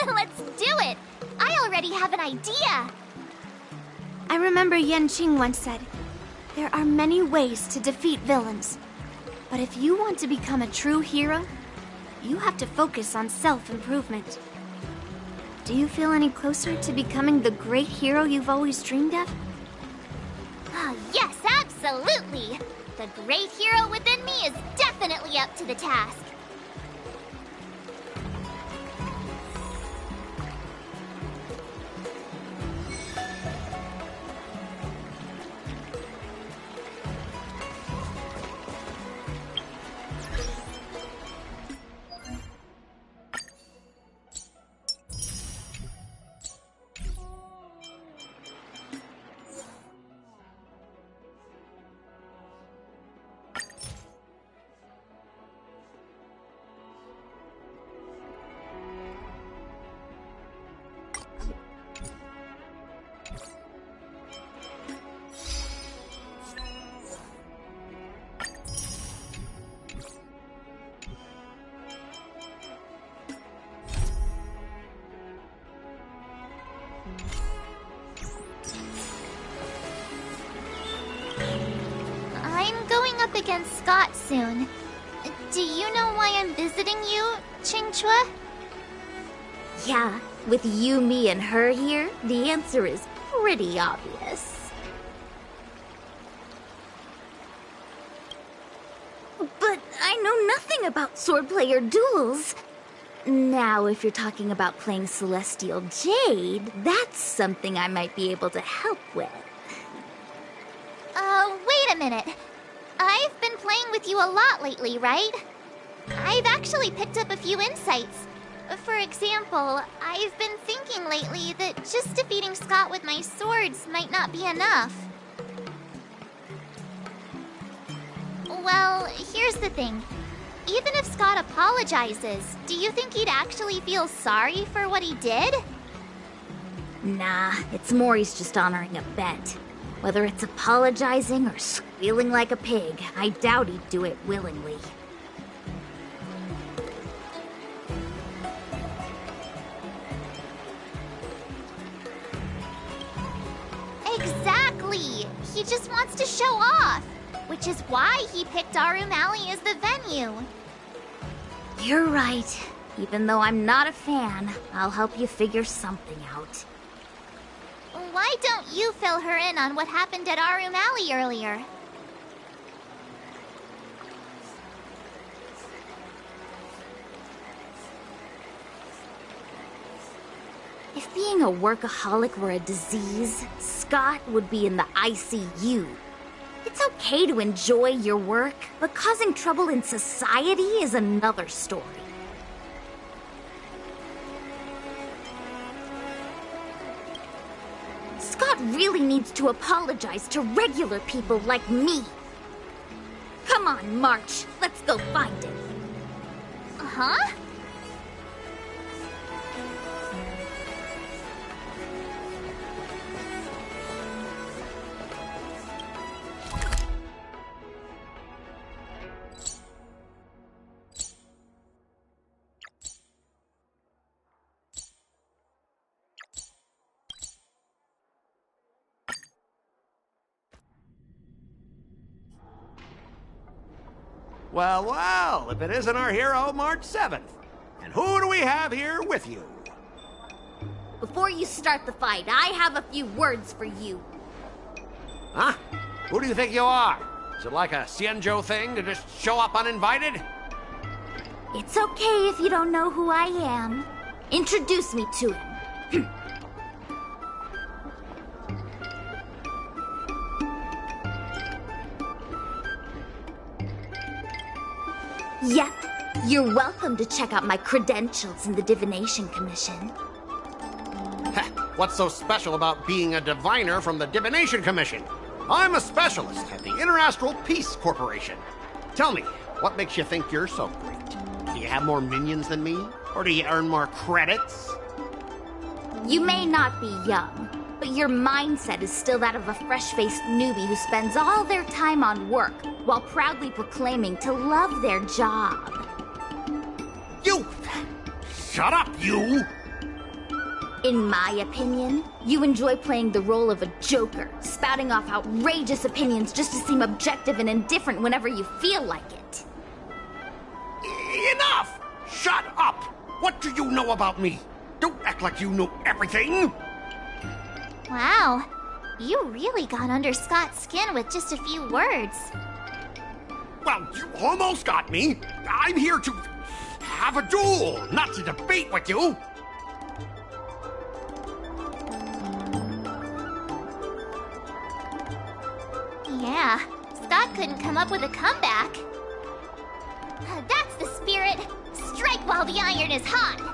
Let's do it! I already have an idea! I remember Yan Qing once said, there are many ways to defeat villains. But if you want to become a true hero, you have to focus on self-improvement. Do you feel any closer to becoming the great hero you've always dreamed of? Oh, yes, absolutely! The great hero within me is definitely up to the task. I'm going up against Scott soon. Do you know why I'm visiting you, Qingchua? Yeah, with you, me, and her here, the answer is pretty obvious. But I know nothing about swordplay or duels. Now, if you're talking about playing Celestial Jade, that's something I might be able to help with. Wait a minute. I've been playing with you a lot lately, right? I've actually picked up a few insights. For example, I've been thinking lately that just defeating Scott with my swords might not be enough. Well, here's the thing. Even if Scott apologizes, do you think he'd actually feel sorry for what he did? Nah, it's more he's just honoring a bet. Whether it's apologizing or squealing like a pig, I doubt he'd do it willingly. Exactly! He just wants to show off, which is why he picked Arum Alley as the venue. You're right. Even though I'm not a fan, I'll help you figure something out. Why don't you fill her in on what happened at Arum Alley earlier? If being a workaholic were a disease, Scott would be in the ICU. It's okay to enjoy your work, but causing trouble in society is another story. Scott really needs to apologize to regular people like me. Come on, March. Let's go find him. Huh? Well, well, if it isn't our hero, March 7th. And who do we have here with you? Before you start the fight, I have a few words for you. Huh? Who do you think you are? Is it like a Xianzhou thing to just show up uninvited? It's okay if you don't know who I am. Introduce me to him. Yep, you're welcome to check out my credentials in the Divination Commission. What's so special about being a diviner from the Divination Commission? I'm a specialist at the Interastral Peace Corporation. Tell me, what makes you think you're so great? Do you have more minions than me? Or do you earn more credits? You may not be young, but your mindset is still that of a fresh-faced newbie who spends all their time on work while proudly proclaiming to love their job. You! Shut up, you! In my opinion, you enjoy playing the role of a joker, spouting off outrageous opinions just to seem objective and indifferent whenever you feel like it. Enough! Shut up! What do you know about me? Don't act like you know everything! Wow, you really got under Scott's skin with just a few words. Well, you almost got me. I'm here to have a duel, not to debate with you. Yeah, Scott couldn't come up with a comeback. That's the spirit. Strike while the iron is hot.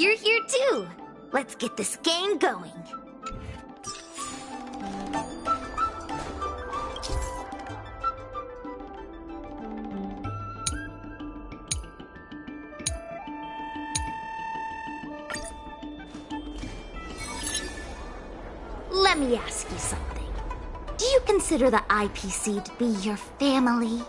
you're here too. Let's get this game going. Let me ask you something. Do you consider the IPC to be your family?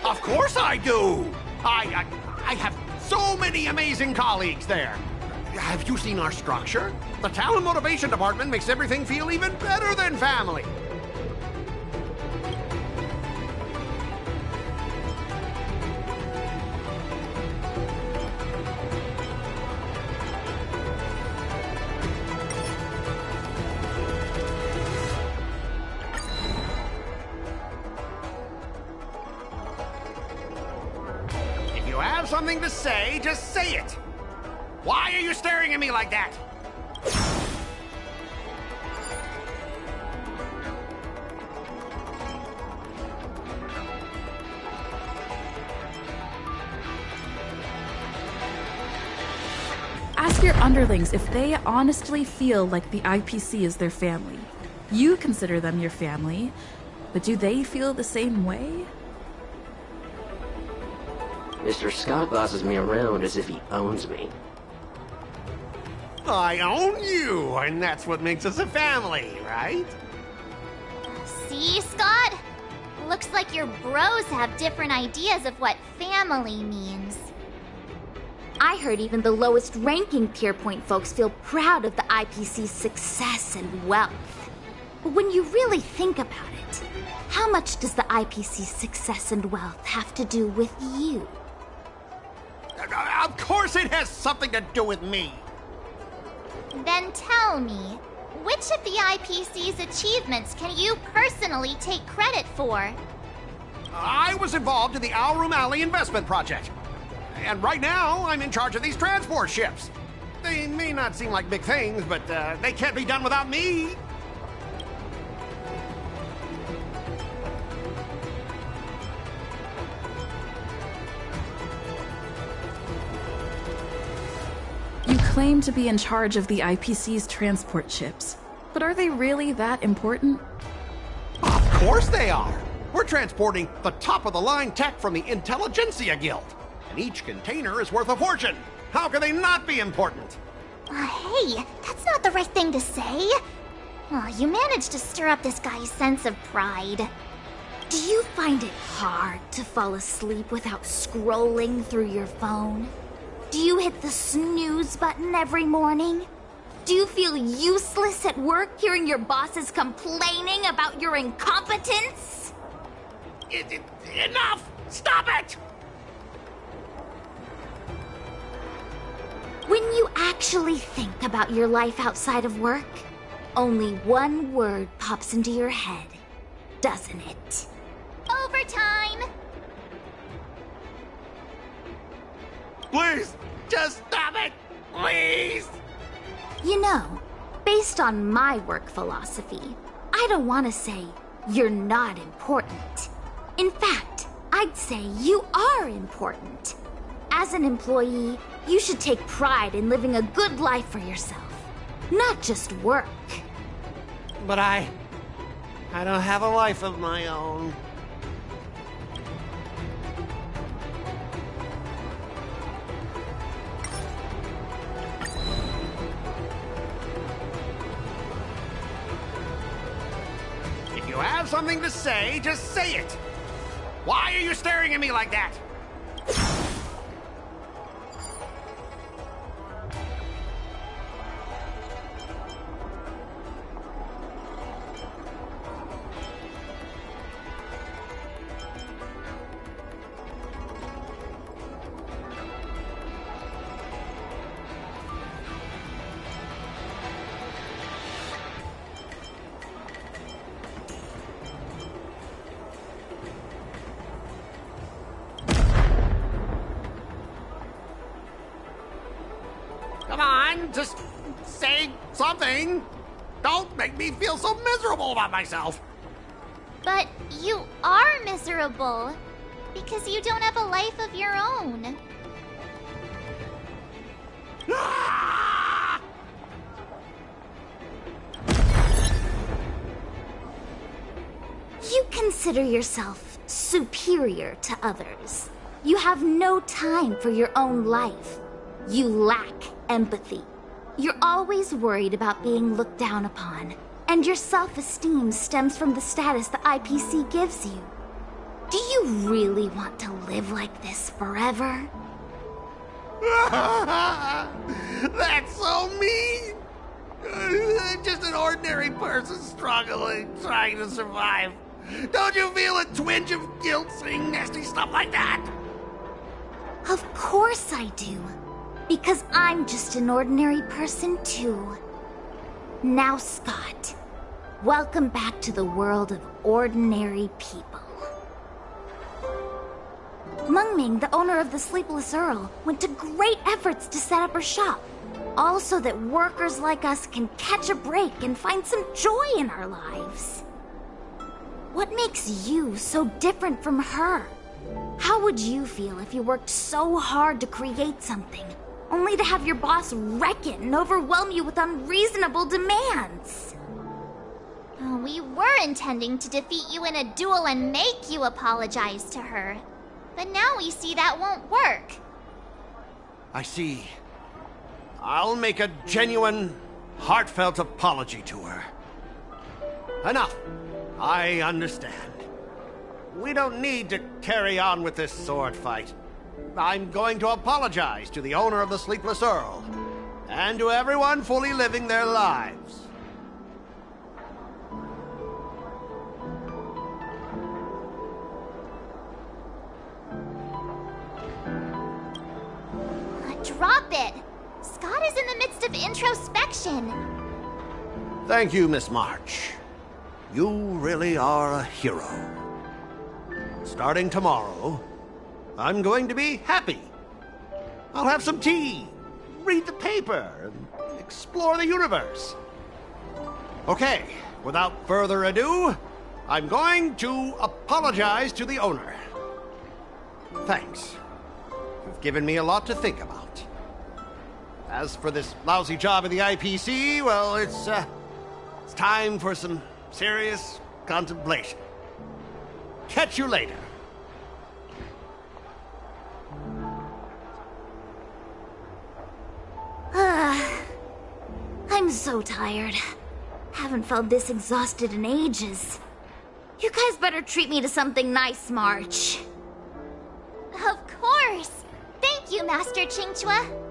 Of course I do! I have so many amazing colleagues there. Have you seen our structure? The Talent Motivation Department makes everything feel even better than family. Something to say, just say it. Why are you staring at me like that? Ask your underlings if they honestly feel like the IPC is their family. You consider them your family, but do they feel the same way? Mr. Scott bosses me around as if he owns me. I own you, and that's what makes us a family, right? See, Scott? Looks like your bros have different ideas of what family means. I heard even the lowest ranking Pierpoint folks feel proud of the IPC's success and wealth. But when you really think about it, how much does the IPC's success and wealth have to do with you? Of course it has something to do with me. Then tell me, which of the IPC's achievements can you personally take credit for? I was involved in the Alrum Alley investment project. And right now, I'm in charge of these transport ships. They may not seem like big things, but they can't be done without me. You claim to be in charge of the IPC's transport ships, but are they really that important? Of course they are! We're transporting the top-of-the-line tech from the Intelligentsia Guild, and each container is worth a fortune. How can they not be important? Hey, that's not the right thing to say. Oh, you managed to stir up this guy's sense of pride. Do you find it hard to fall asleep without scrolling through your phone? Do you hit the snooze button every morning? Do you feel useless at work hearing your bosses complaining about your incompetence? Enough! Stop it! When you actually think about your life outside of work, only one word pops into your head, doesn't it? Overtime! Please, just stop it! Please! You know, based on my work philosophy, I don't want to say you're not important. In fact, I'd say you are important. As an employee, you should take pride in living a good life for yourself, not just work. But I don't have a life of my own. If you have something to say, just say it. Why are you staring at me like that? Come on, just say something. Don't make me feel so miserable about myself. But you are miserable because you don't have a life of your own. You consider yourself superior to others. You have no time for your own life. You lack empathy. You're always worried about being looked down upon, and your self-esteem stems from the status the IPC gives you. Do you really want to live like this forever? That's so mean! Just an ordinary person struggling, trying to survive. Don't you feel a twinge of guilt seeing nasty stuff like that? Of course I do. Because I'm just an ordinary person too. Now, Scott, welcome back to the world of ordinary people. Mengming, the owner of the Sleepless Earl, went to great efforts to set up her shop. All so that workers like us can catch a break and find some joy in our lives. What makes you so different from her? How would you feel if you worked so hard to create something, only to have your boss wreck it and overwhelm you with unreasonable demands? Oh, we were intending to defeat you in a duel and make you apologize to her. But now we see that won't work. I see. I'll make a genuine, heartfelt apology to her. Enough. I understand. We don't need to carry on with this sword fight. I'm going to apologize to the owner of the Sleepless Earl, and to everyone fully living their lives. Drop it! Scott is in the midst of introspection. Thank you, Miss March. You really are a hero. Starting tomorrow, I'm going to be happy. I'll have some tea, read the paper, and explore the universe. Okay, without further ado, I'm going to apologize to the owner. Thanks. You've given me a lot to think about. As for this lousy job at the IPC, well, it's time for some serious contemplation. Catch you later. I'm so tired. Haven't felt this exhausted in ages. You guys better treat me to something nice, March. Of course! Thank you, Master Qingchua.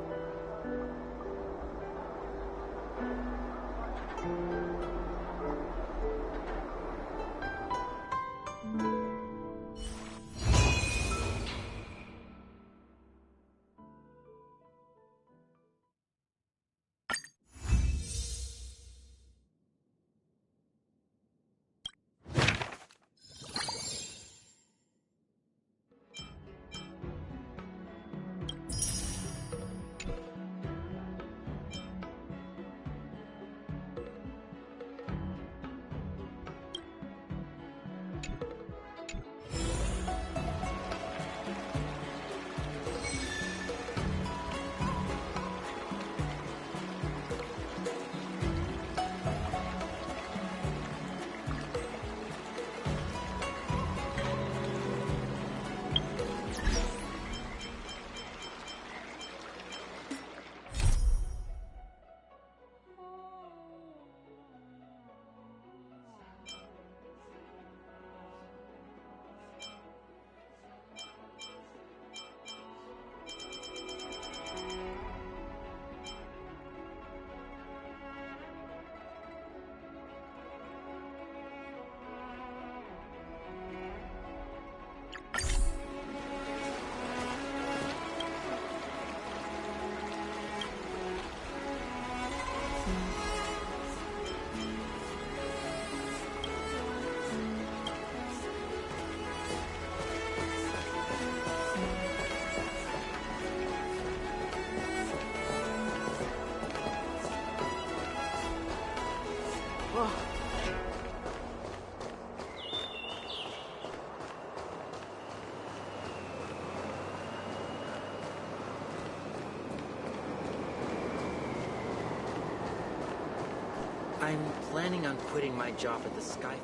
I'm planning on quitting my job at the Skyfaring.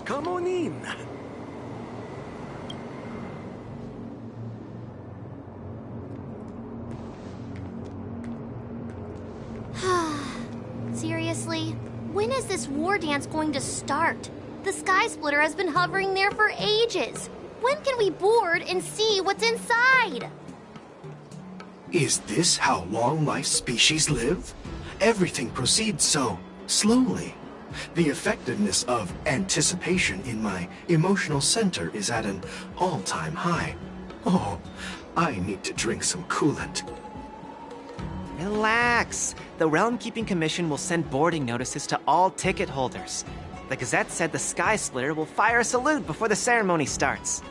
Come on in. Seriously? When is this war dance going to start? The Sky Splitter has been hovering there for ages. When can we board and see what's inside? Is this how long life species live? Everything proceeds so slowly. The effectiveness of anticipation in my emotional center is at an all-time high. Oh, I need to drink some coolant. Relax. The Realm Keeping Commission will send boarding notices to all ticket holders. The Gazette said the Sky Splitter will fire a salute before the ceremony starts.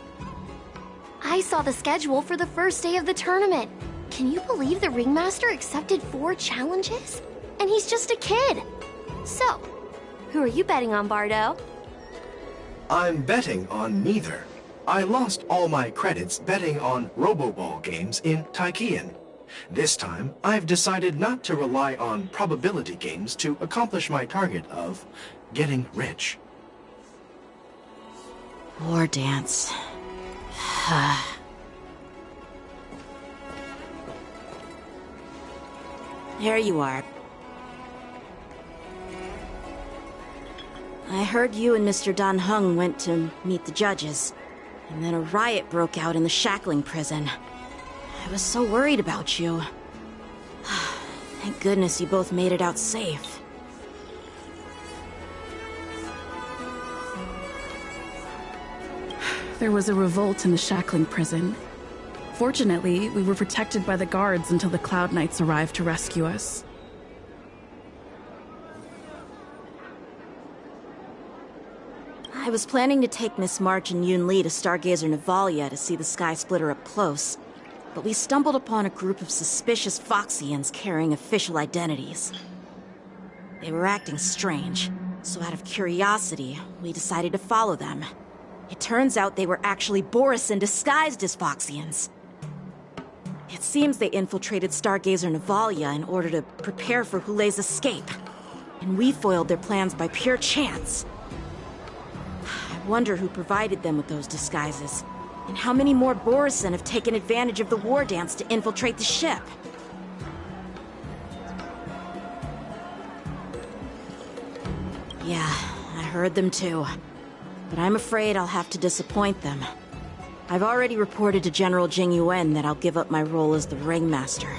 I saw the schedule for the first day of the tournament. Can you believe the Ringmaster accepted 4 challenges? And he's just a kid. So, who are you betting on, Bardo? I'm betting on neither. I lost all my credits betting on Roboball games in Tychean. This time, I've decided not to rely on probability games to accomplish my target of getting rich. War dance. There you are. I heard you and Mr. Dan Heng went to meet the judges, and then a riot broke out in the shackling prison. I was so worried about you. Thank goodness you both made it out safe. There was a revolt in the shackling prison. Fortunately, we were protected by the guards until the Cloud Knights arrived to rescue us. I was planning to take Miss March and Yun Li to Stargazer Navalia to see the Sky Splitter up close, but we stumbled upon a group of suspicious Foxians carrying official identities. They were acting strange, so out of curiosity, we decided to follow them. It turns out they were actually Borisin disguised as Foxians. It seems they infiltrated Stargazer Navalia in order to prepare for Hulei's escape, and we foiled their plans by pure chance. I wonder who provided them with those disguises, and how many more Borisin have taken advantage of the war dance to infiltrate the ship. Yeah, I heard them too. But I'm afraid I'll have to disappoint them. I've already reported to General Jing Yuan that I'll give up my role as the Ringmaster.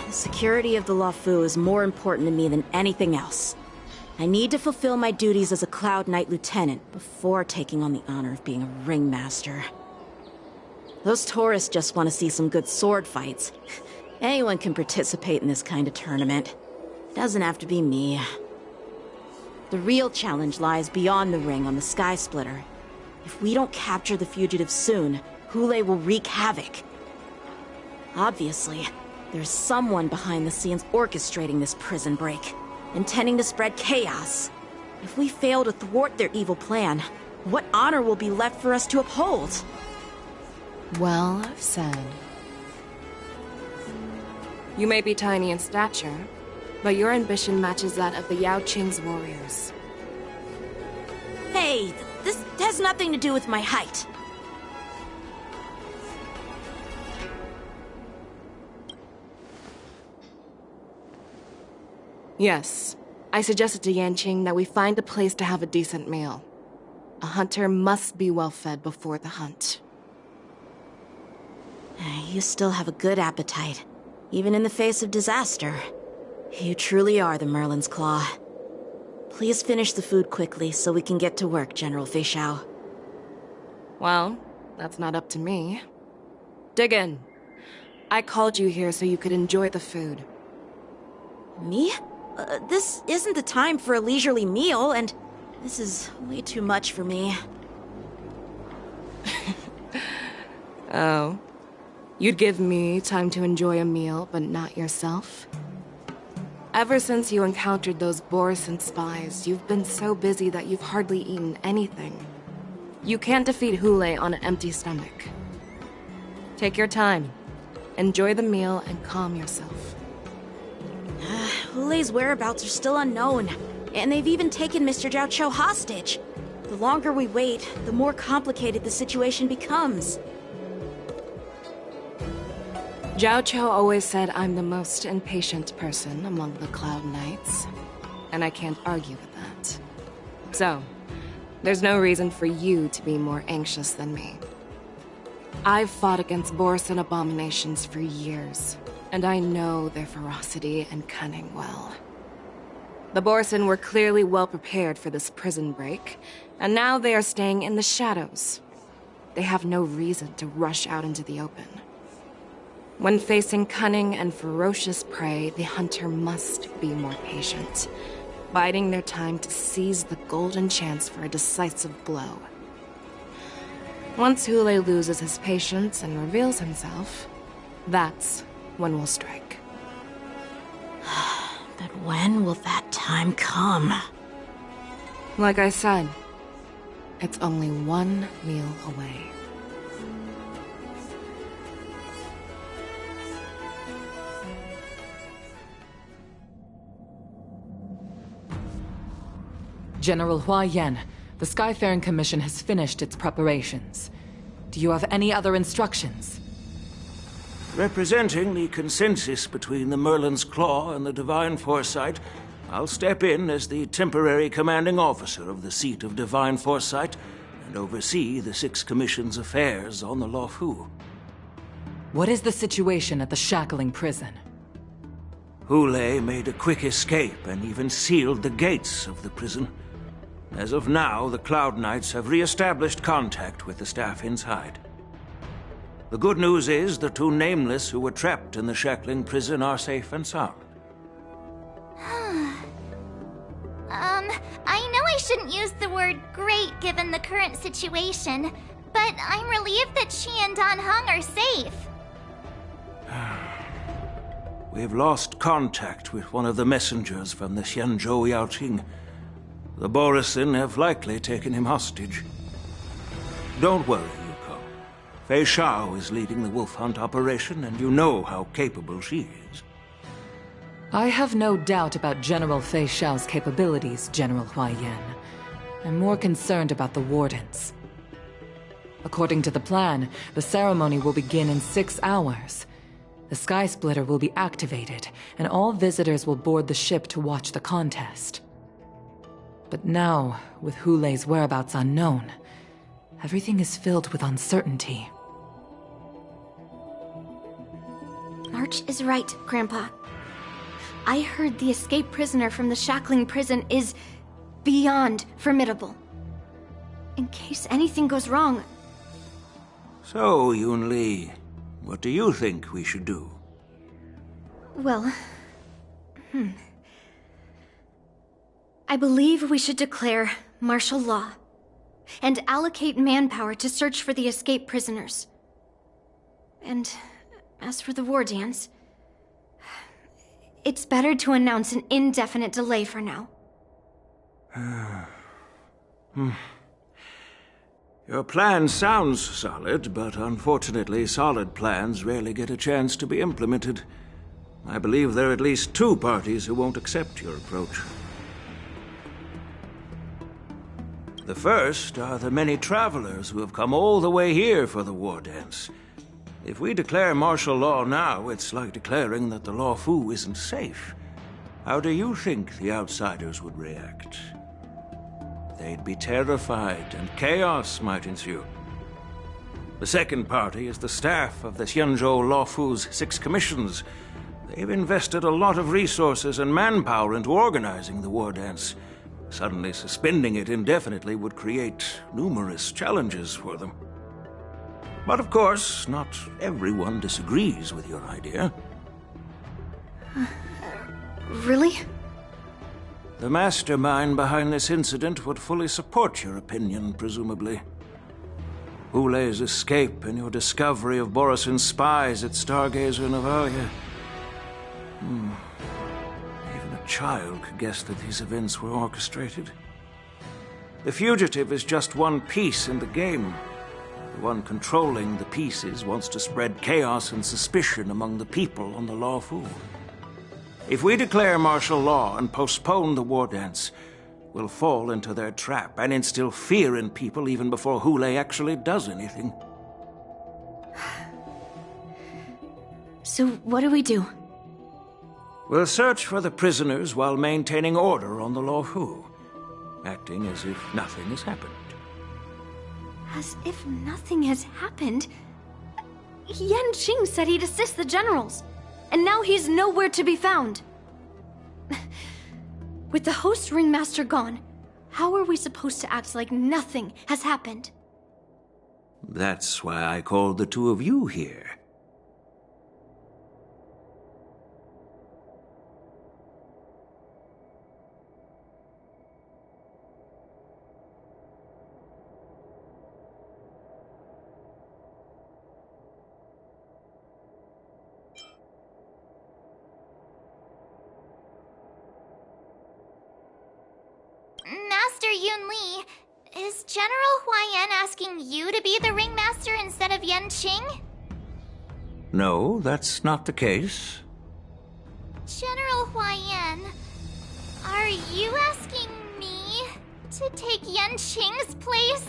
The security of the Luofu is more important to me than anything else. I need to fulfill my duties as a Cloud Knight Lieutenant before taking on the honor of being a Ringmaster. Those tourists just want to see some good sword fights. Anyone can participate in this kind of tournament. Doesn't have to be me. The real challenge lies beyond the ring on the Sky Splitter. If we don't capture the fugitives soon, Hulei will wreak havoc. Obviously, there's someone behind the scenes orchestrating this prison break, intending to spread chaos. If we fail to thwart their evil plan, what honor will be left for us to uphold? Well said. You may be tiny in stature, but your ambition matches that of the Yao Qing's warriors. Hey, this has nothing to do with my height. Yes, I suggested to Yanqing that we find a place to have a decent meal. A hunter must be well fed before the hunt. You still have a good appetite, even in the face of disaster. You truly are the Merlin's Claw. Please finish the food quickly so we can get to work, General Fei Xiao. Well, that's not up to me. Dig in. I called you here so you could enjoy the food. Me? This isn't the time for a leisurely meal, and this is way too much for me. Oh. You'd give me time to enjoy a meal, but not yourself? Ever since you encountered those Borisin spies, you've been so busy that you've hardly eaten anything. You can't defeat Hule on an empty stomach. Take your time. Enjoy the meal and calm yourself. Hule's whereabouts are still unknown, and they've even taken Mr. Jiao Cho hostage. The longer we wait, the more complicated the situation becomes. Jiao Cho always said I'm the most impatient person among the Cloud Knights, and I can't argue with that. So, there's no reason for you to be more anxious than me. I've fought against Borisin abominations for years, and I know their ferocity and cunning well. The Borisin were clearly well prepared for this prison break, and now they are staying in the shadows. They have no reason to rush out into the open. When facing cunning and ferocious prey, the hunter must be more patient, biding their time to seize the golden chance for a decisive blow. Once Hule loses his patience and reveals himself, that's when we'll strike. But when will that time come? Like I said, it's only one meal away. General Hua Yan, the Skyfaring Commission has finished its preparations. Do you have any other instructions? Representing the consensus between the Merlin's Claw and the Divine Foresight, I'll step in as the temporary commanding officer of the seat of Divine Foresight and oversee the 6 Commission's affairs on the Luofu. What is the situation at the Shackling prison? Hule made a quick escape and even sealed the gates of the prison. As of now, the Cloud Knights have re-established contact with the staff inside. The good news is the 2 Nameless who were trapped in the Shackling prison are safe and sound. I know I shouldn't use the word great given the current situation, but I'm relieved that she and Dan Heng are safe. We've lost contact with one of the messengers from the Xianzhou Yaoqing. The Borisin have likely taken him hostage. Don't worry, Yuko. Fei Shao is leading the wolf hunt operation, and you know how capable she is. I have no doubt about General Fei Shao's capabilities, General Hua Yan. I'm more concerned about the Wardens. According to the plan, the ceremony will begin in 6 hours. The Sky Splitter will be activated, and all visitors will board the ship to watch the contest. But now, with Hule's whereabouts unknown, everything is filled with uncertainty. March is right, Grandpa. I heard the escaped prisoner from the Shackling prison is beyond formidable. In case anything goes wrong... So, Yun-Li, what do you think we should do? Well... I believe we should declare martial law and allocate manpower to search for the escaped prisoners. And as for the war dance, it's better to announce an indefinite delay for now. Your plan sounds solid, but unfortunately solid plans rarely get a chance to be implemented. I believe there are at least 2 parties who won't accept your approach. The first are the many travelers who have come all the way here for the war dance. If we declare martial law now, it's like declaring that the Luofu isn't safe. How do you think the outsiders would react? They'd be terrified, and chaos might ensue. The second party is the staff of the Xianzhou Luofu's 6 commissions. They've invested a lot of resources and manpower into organizing the war dance. Suddenly suspending it indefinitely would create numerous challenges for them. But of course, not everyone disagrees with your idea. Really? The mastermind behind this incident would fully support your opinion, presumably. Hule's escape and your discovery of Borisin's spies at Stargazer Navalia. Even a child could guess that these events were orchestrated. The fugitive is just one piece in the game. The one controlling the pieces wants to spread chaos and suspicion among the people on the Luofu. If we declare martial law and postpone the war dance, we'll fall into their trap and instill fear in people even before Hule actually does anything. So what do we do? We'll search for the prisoners while maintaining order on the Luofu, acting as if nothing has happened. As if nothing has happened? Yanqing said he'd assist the generals, and now he's nowhere to be found. With the host ringmaster gone, how are we supposed to act like nothing has happened? That's why I called the two of you here. Master Yunli, is General Huaiyan asking you to be the ringmaster instead of Yanqing? No, that's not the case. General Huaiyan, are you asking me to take Yanqing's place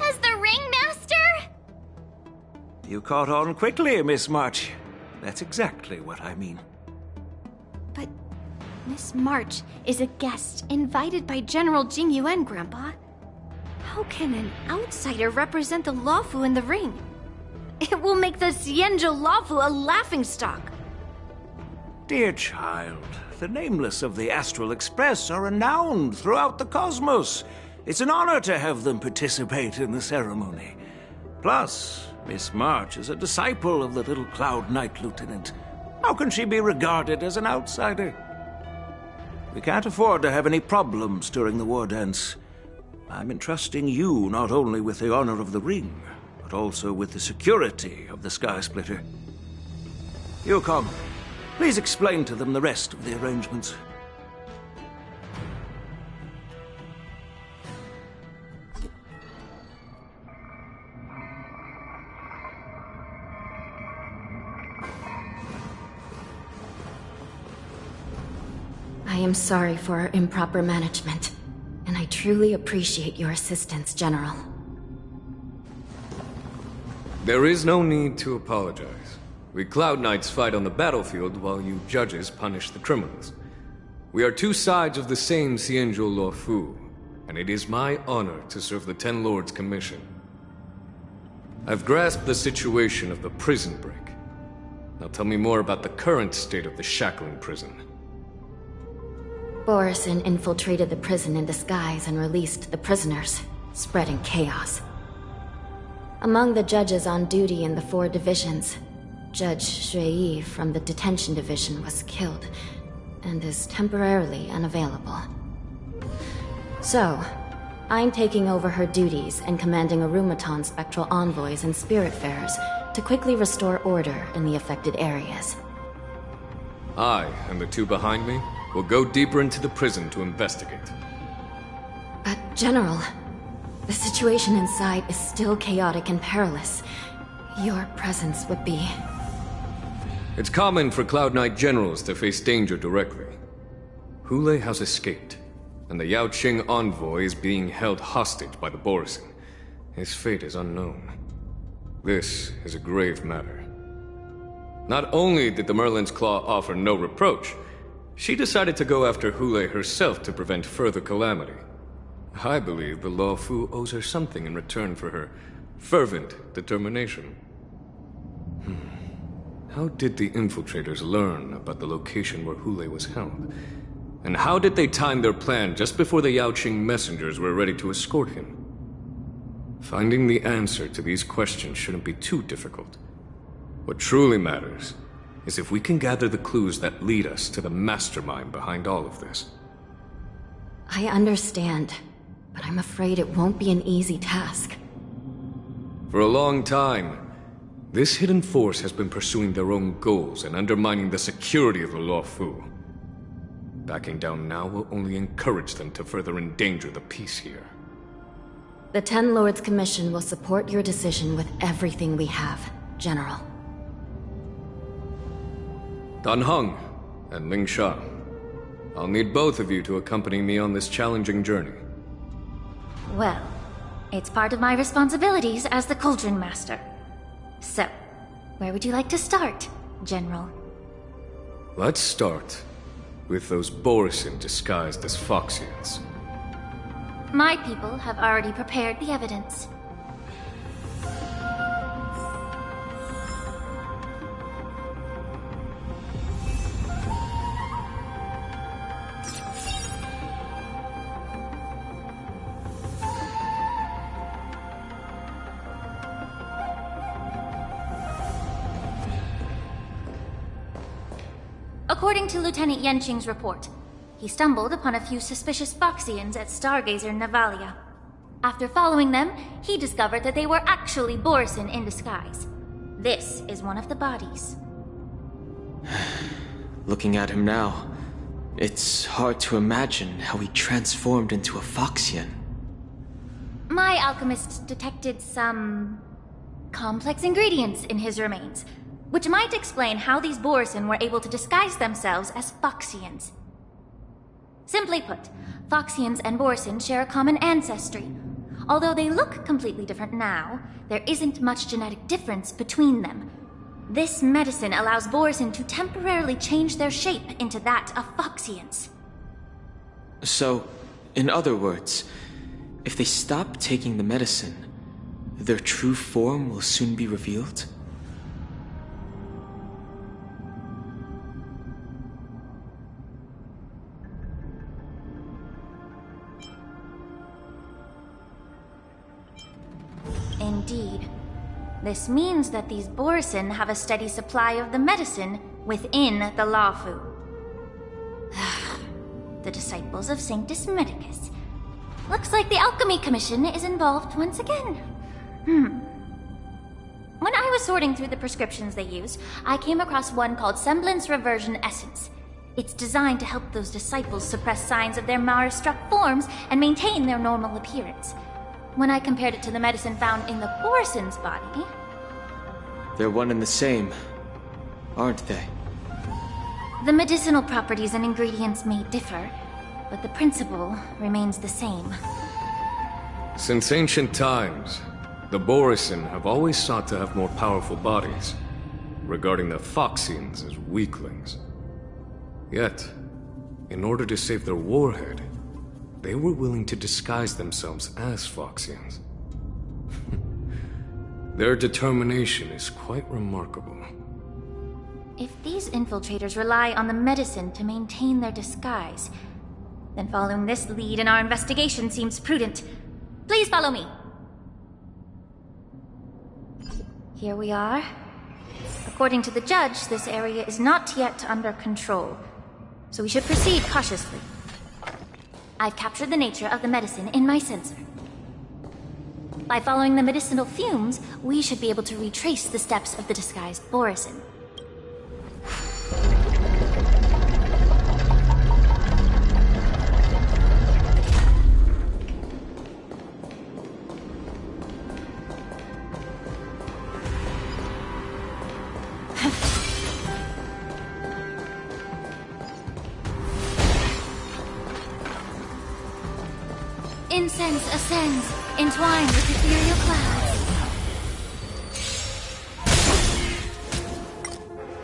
as the ringmaster? You caught on quickly, Miss March. That's exactly what I mean. But Miss March is a guest invited by General Jing Yuan, Grandpa. How can an outsider represent the Luofu in the ring? It will make the Xianzhou Luofu a laughingstock. Dear child, the nameless of the Astral Express are renowned throughout the cosmos. It's an honor to have them participate in the ceremony. Plus, Miss March is a disciple of the little Cloud Knight Lieutenant. How can she be regarded as an outsider? We can't afford to have any problems during the war dance. I'm entrusting you not only with the honor of the ring, but also with the security of the Sky Splitter. Yukong, please explain to them the rest of the arrangements. I am sorry for our improper management, and I truly appreciate your assistance, General. There is no need to apologize. We Cloud Knights fight on the battlefield while you judges punish the criminals. We are two sides of the same Xianzhou Luofu, and it is my honor to serve the Ten Lords' commission. I've grasped the situation of the prison break. Now tell me more about the current state of the Shackling prison. Borisin infiltrated the prison in disguise and released the prisoners, spreading chaos. Among the judges on duty in the 4 divisions, Judge Xue from the detention division was killed and is temporarily unavailable. So, I'm taking over her duties and commanding Arumaton spectral envoys and spiritfarers to quickly restore order in the affected areas. I and the two behind me will go deeper into the prison to investigate. But, General, the situation inside is still chaotic and perilous. Your presence would be... It's common for Cloud Knight generals to face danger directly. Hule has escaped, and the Yaoqing envoy is being held hostage by the Borisin. His fate is unknown. This is a grave matter. Not only did the Merlin's Claw offer no reproach, she decided to go after Hule herself to prevent further calamity. I believe the Luofu owes her something in return for her fervent determination. How did the infiltrators learn about the location where Hule was held? And how did they time their plan just before the Yaoqing messengers were ready to escort him? Finding the answer to these questions shouldn't be too difficult. What truly matters is if we can gather the clues that lead us to the mastermind behind all of this. I understand, but I'm afraid it won't be an easy task. For a long time, this hidden force has been pursuing their own goals and undermining the security of the Luofu. Backing down now will only encourage them to further endanger the peace here. The Ten Lords Commission will support your decision with everything we have, General. Dan Heng and Ling Sha. I'll need both of you to accompany me on this challenging journey. Well, it's part of my responsibilities as the Cauldron Master. So, where would you like to start, General? Let's start with those Borisin disguised as Foxians. My people have already prepared the evidence. According to Lieutenant Yenqing's report, he stumbled upon a few suspicious Foxians at Stargazer Navalia. After following them, he discovered that they were actually Borisin in disguise. This is one of the bodies. Looking at him now, it's hard to imagine how he transformed into a Foxian. My alchemist detected some complex ingredients in his remains, which might explain how these Borisin were able to disguise themselves as Foxians. Simply put, Foxians and Borisin share a common ancestry. Although they look completely different now, there isn't much genetic difference between them. This medicine allows Borisin to temporarily change their shape into that of Foxians. So, in other words, if they stop taking the medicine, their true form will soon be revealed? Indeed. This means that these Borisin have a steady supply of the medicine within the Luofu. The disciples of Sanctus Medicus. Looks like the Alchemy Commission is involved once again. When I was sorting through the prescriptions they used, I came across one called Semblance Reversion Essence. It's designed to help those disciples suppress signs of their Mara-struck forms and maintain their normal appearance. When I compared it to the medicine found in the Borisin's body... They're one and the same, aren't they? The medicinal properties and ingredients may differ, but the principle remains the same. Since ancient times, the Borisin have always sought to have more powerful bodies, regarding the Foxians as weaklings. Yet, in order to save their warhead, they were willing to disguise themselves as Foxians. Their determination is quite remarkable. If these infiltrators rely on the medicine to maintain their disguise, then following this lead in our investigation seems prudent. Please follow me. Here we are. According to the judge, this area is not yet under control, so we should proceed cautiously. I've captured the nature of the medicine in my sensor. By following the medicinal fumes, we should be able to retrace the steps of the disguised Borisin. Incense ascends, entwined with ethereal clouds.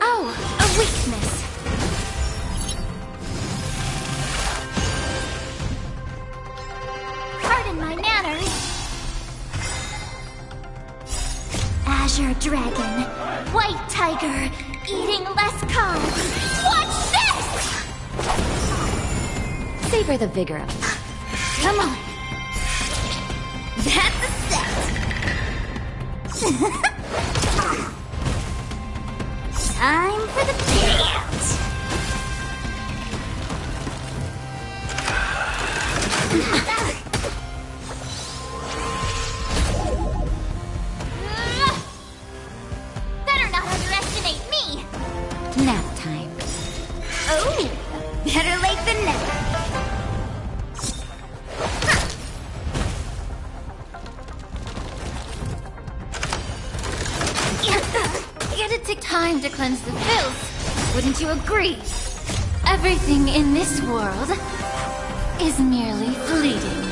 Oh, a weakness. Pardon my manners. Azure Dragon, White Tiger, eating less carbs. Watch this! Savor the vigor of it. Come on. That's a set. Time for the payout. Better not underestimate me. Nap time. Oh, better late than never. cleanse the filth. Wouldn't you agree? Everything in this world is merely fleeting.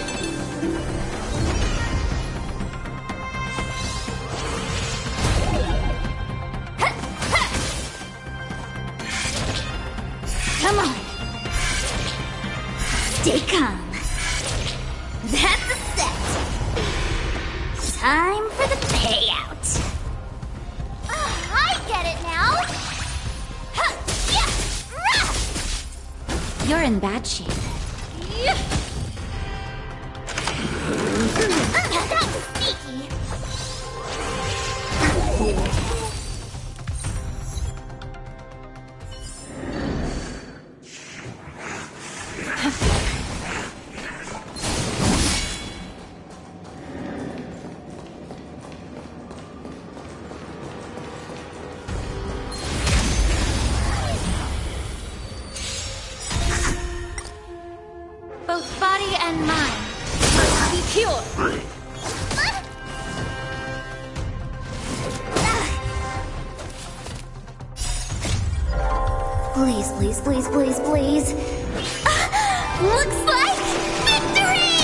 Come on. Stay calm. That's a set. Time for the payout. I get it now. You're in bad shape. That was sneaky. Both body and mind must be pure. Please, please, please, please, please. Looks like victory!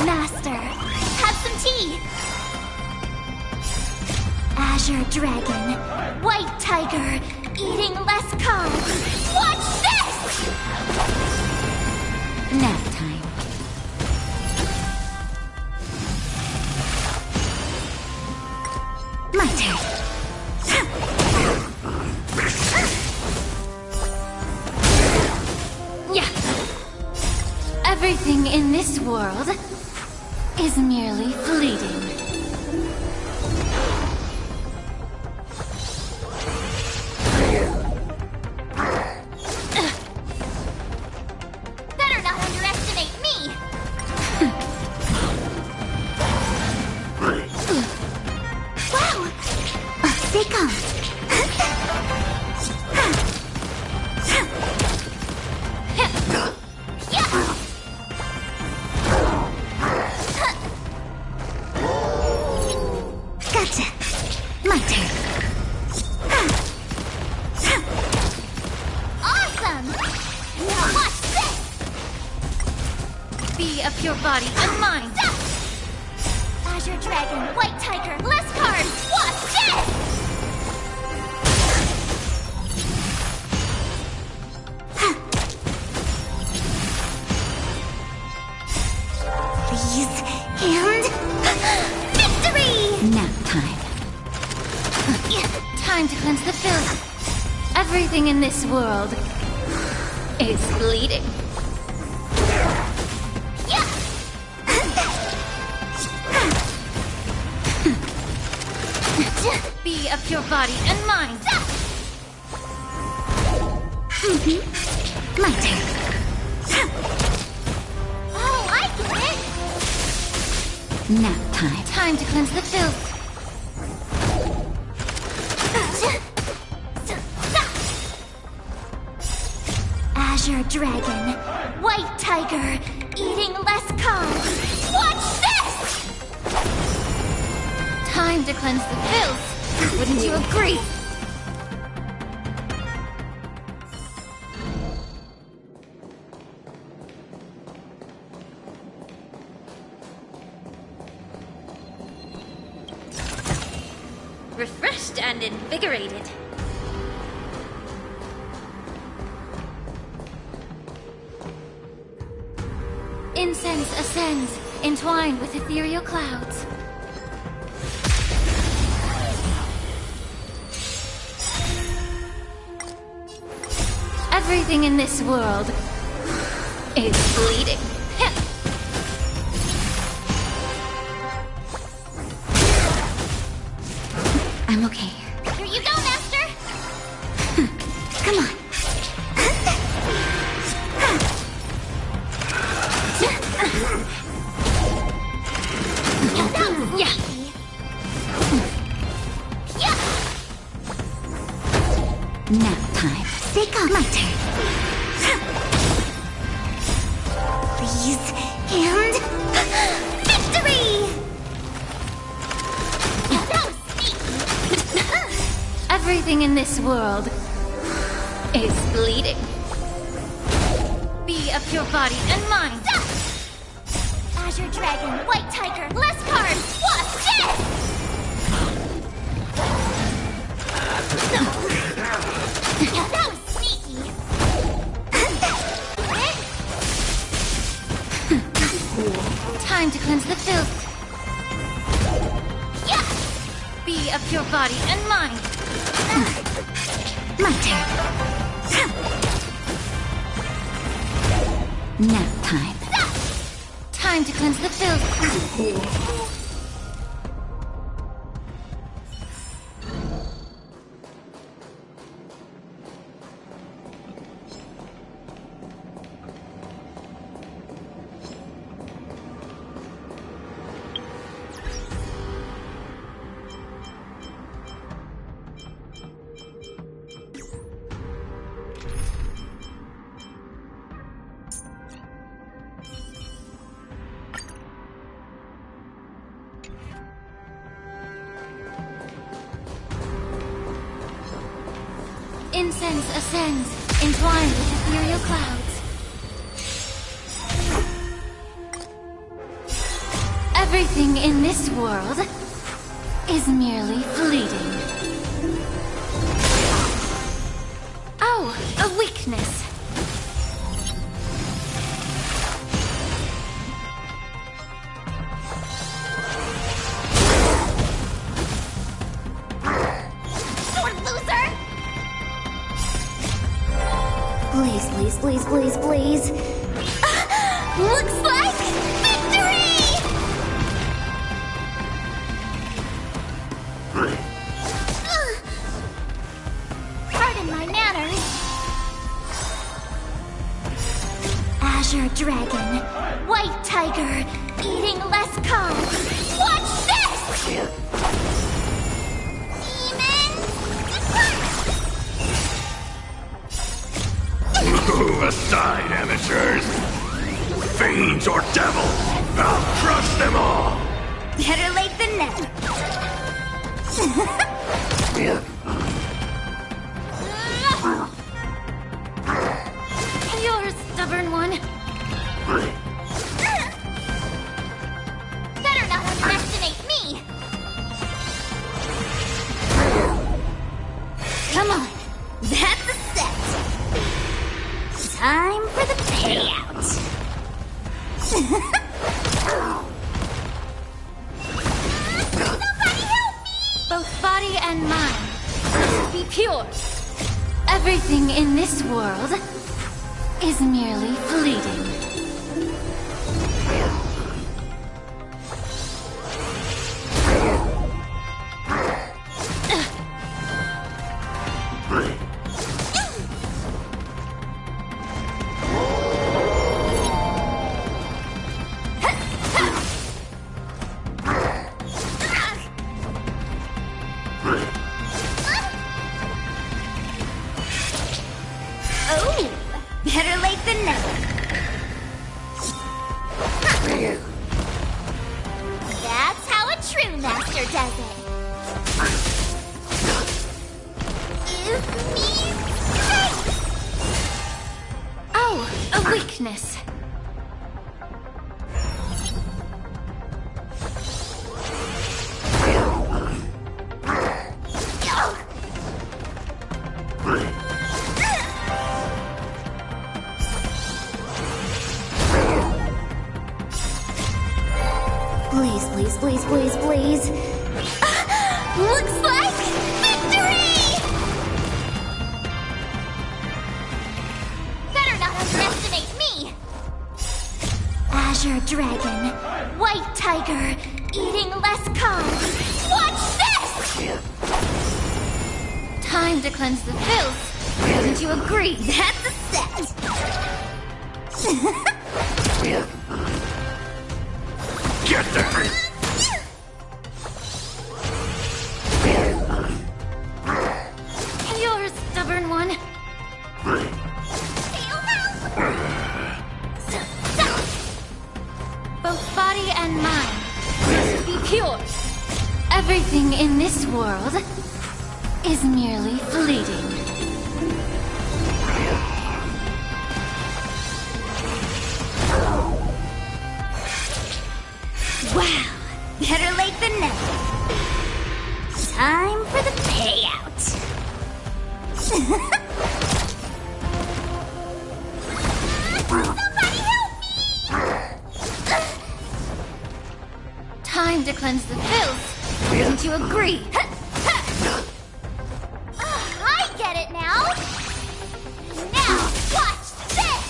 Master, have some tea. Azure Dragon, White Tiger, eating less carbs. Watch this! Nap time. My turn. Yeah. Everything in this world is merely fleeting. Better not underestimate me. Wow! Stay calm. Gotcha. My turn. Awesome! Now watch this! Be of your body and mind. Azure Dragon, White Tiger, less carbs. Watch this! Please, and victory! Nap time. Time to cleanse the filth. Everything in this world is bleeding. Be of your body and mind. My turn. Oh, I get it! Nap time. Time to cleanse the filth. Azure Dragon, White Tiger, eating less carbs. Watch this! Time to cleanse the filth. Wouldn't you agree? Refreshed and invigorated. Incense ascends, entwined with ethereal clouds. Everything in this world is bleeding. I'm okay. Here you go, Master! Come on. Yeah. Nap time. Stay calm. My turn. Please, and victory! That was Everything in this world is bleeding. Be of your body and mind. Stop! Azure Dragon, White Tiger, less cards! What's this? That was sneaky. Time to cleanse the filth. Yeah! Be of your body and mind. My turn. Nap time. Time to cleanse the filth. Incense ascends, entwined with ethereal clouds. Everything in this world is merely fleeting. Oh, a weakness. Please, please, please, please, please. Looks like victory! Pardon my manners. Azure Dragon, White Tiger, eating less cards. Watch this! Move aside, amateurs! Fiends or devils! I'll crush them all! Better late than never. You're a stubborn one. Better not underestimate me! Come on. That's a set. Time for the payout. Both body and mind. Be pure. Everything in this world is merely fleeting. Oh, better late than never. That's how a true master does it. Give me strength! Oh, a weakness. Please, please, please, please, please. Looks like victory! Better not underestimate me! Azure Dragon, White Tiger, eating less cards. Watch this! Time to cleanse the filth. Wouldn't you agree? That's a set. Get there! You're a stubborn one. Both body and mind. Be pure. Everything in this world is merely fleeting. Wow, better late than never. Time for the payout. Somebody help me! Time to cleanse the filth. Wouldn't you agree? I get it now! Now, watch this!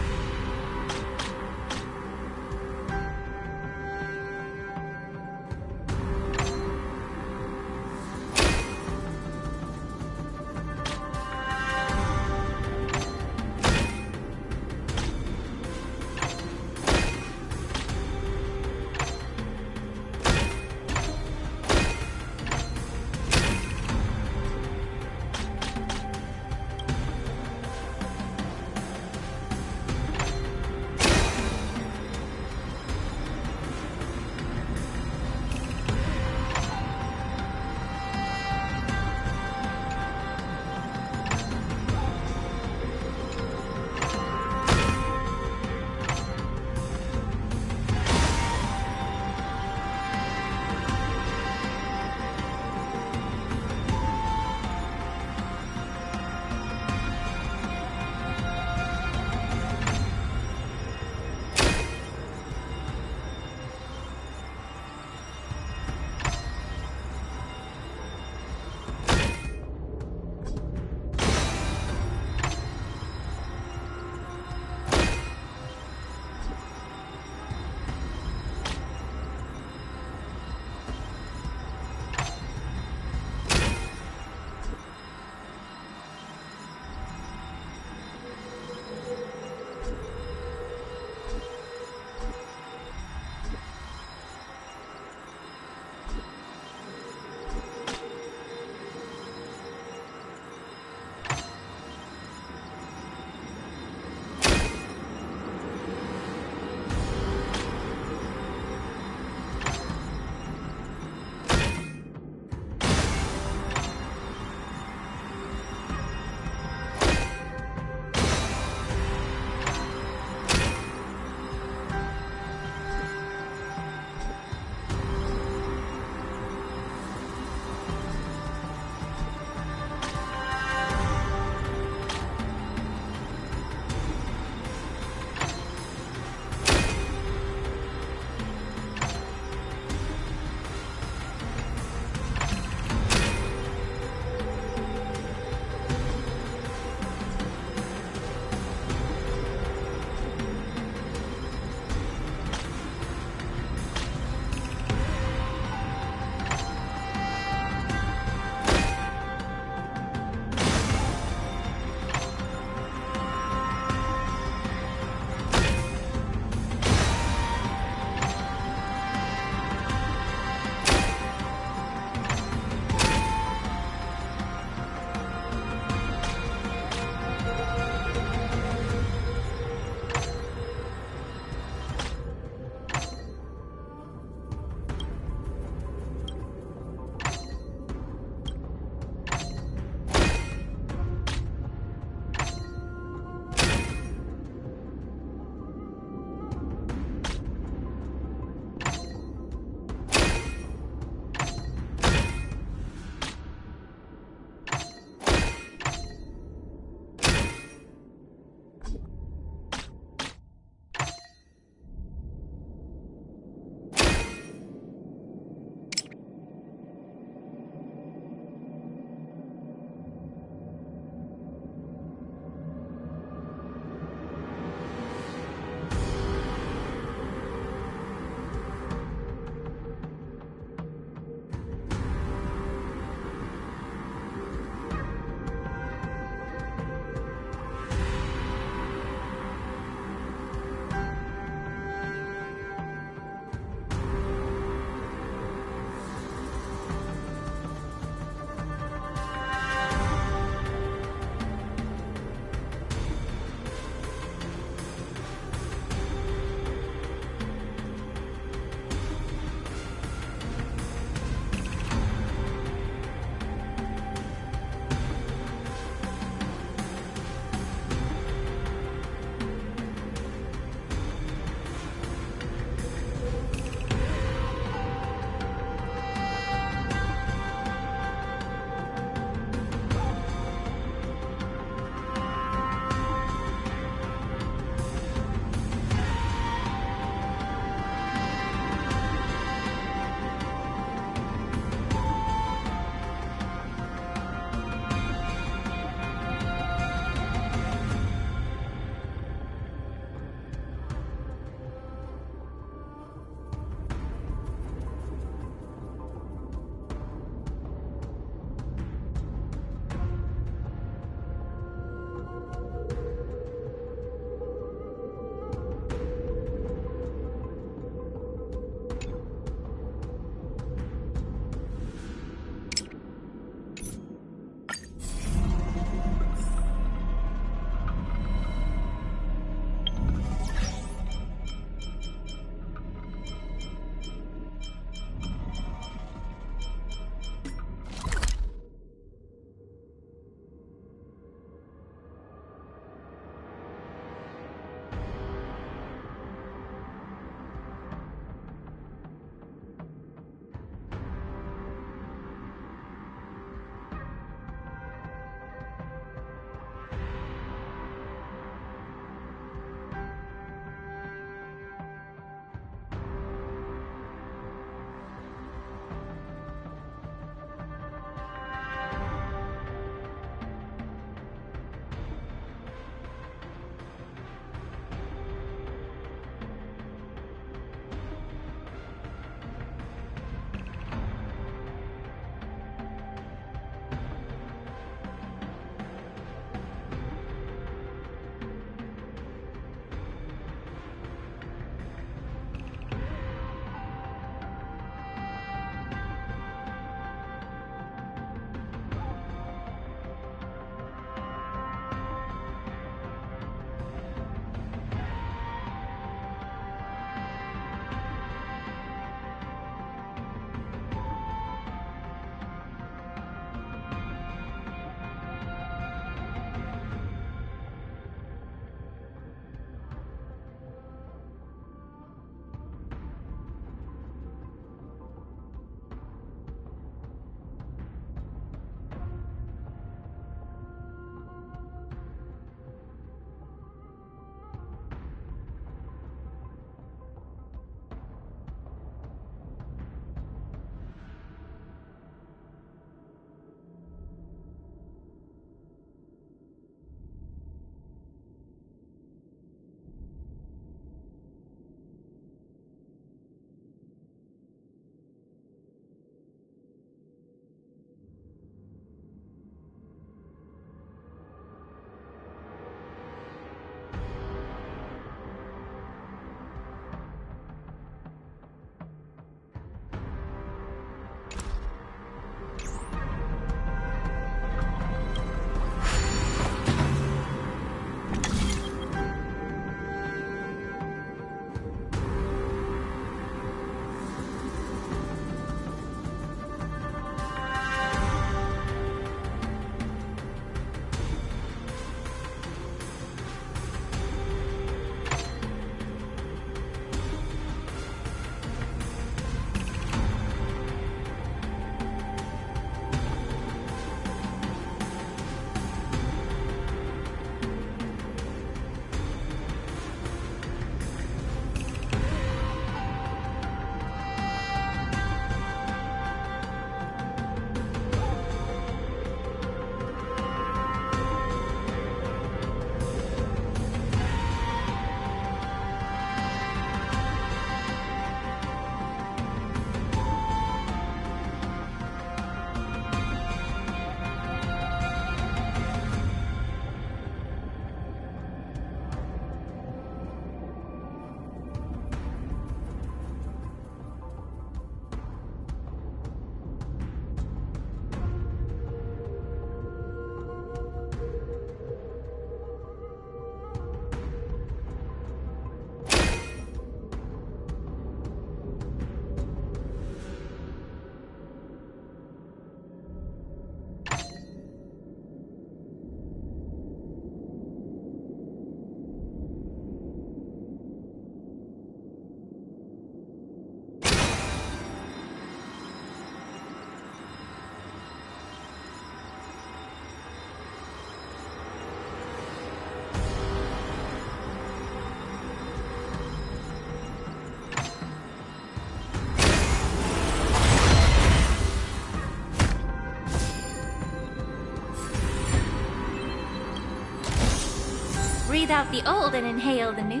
breathe out the old and inhale the new.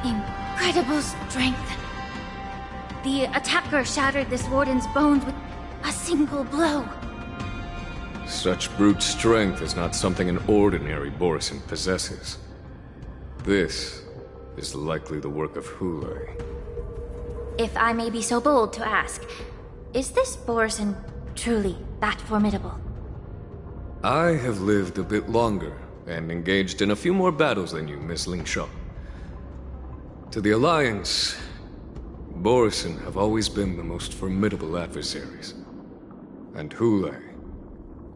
Incredible strength. The attacker shattered this warden's bones with a single blow. Such brute strength is not something an ordinary Borisin possesses. This is likely the work of Hoolay. If I may be so bold to ask, is this Borisin truly that formidable? I have lived a bit longer and engaged in a few more battles than you, Miss Lingshaw. To the Alliance, Borisin have always been the most formidable adversaries. And Hoolay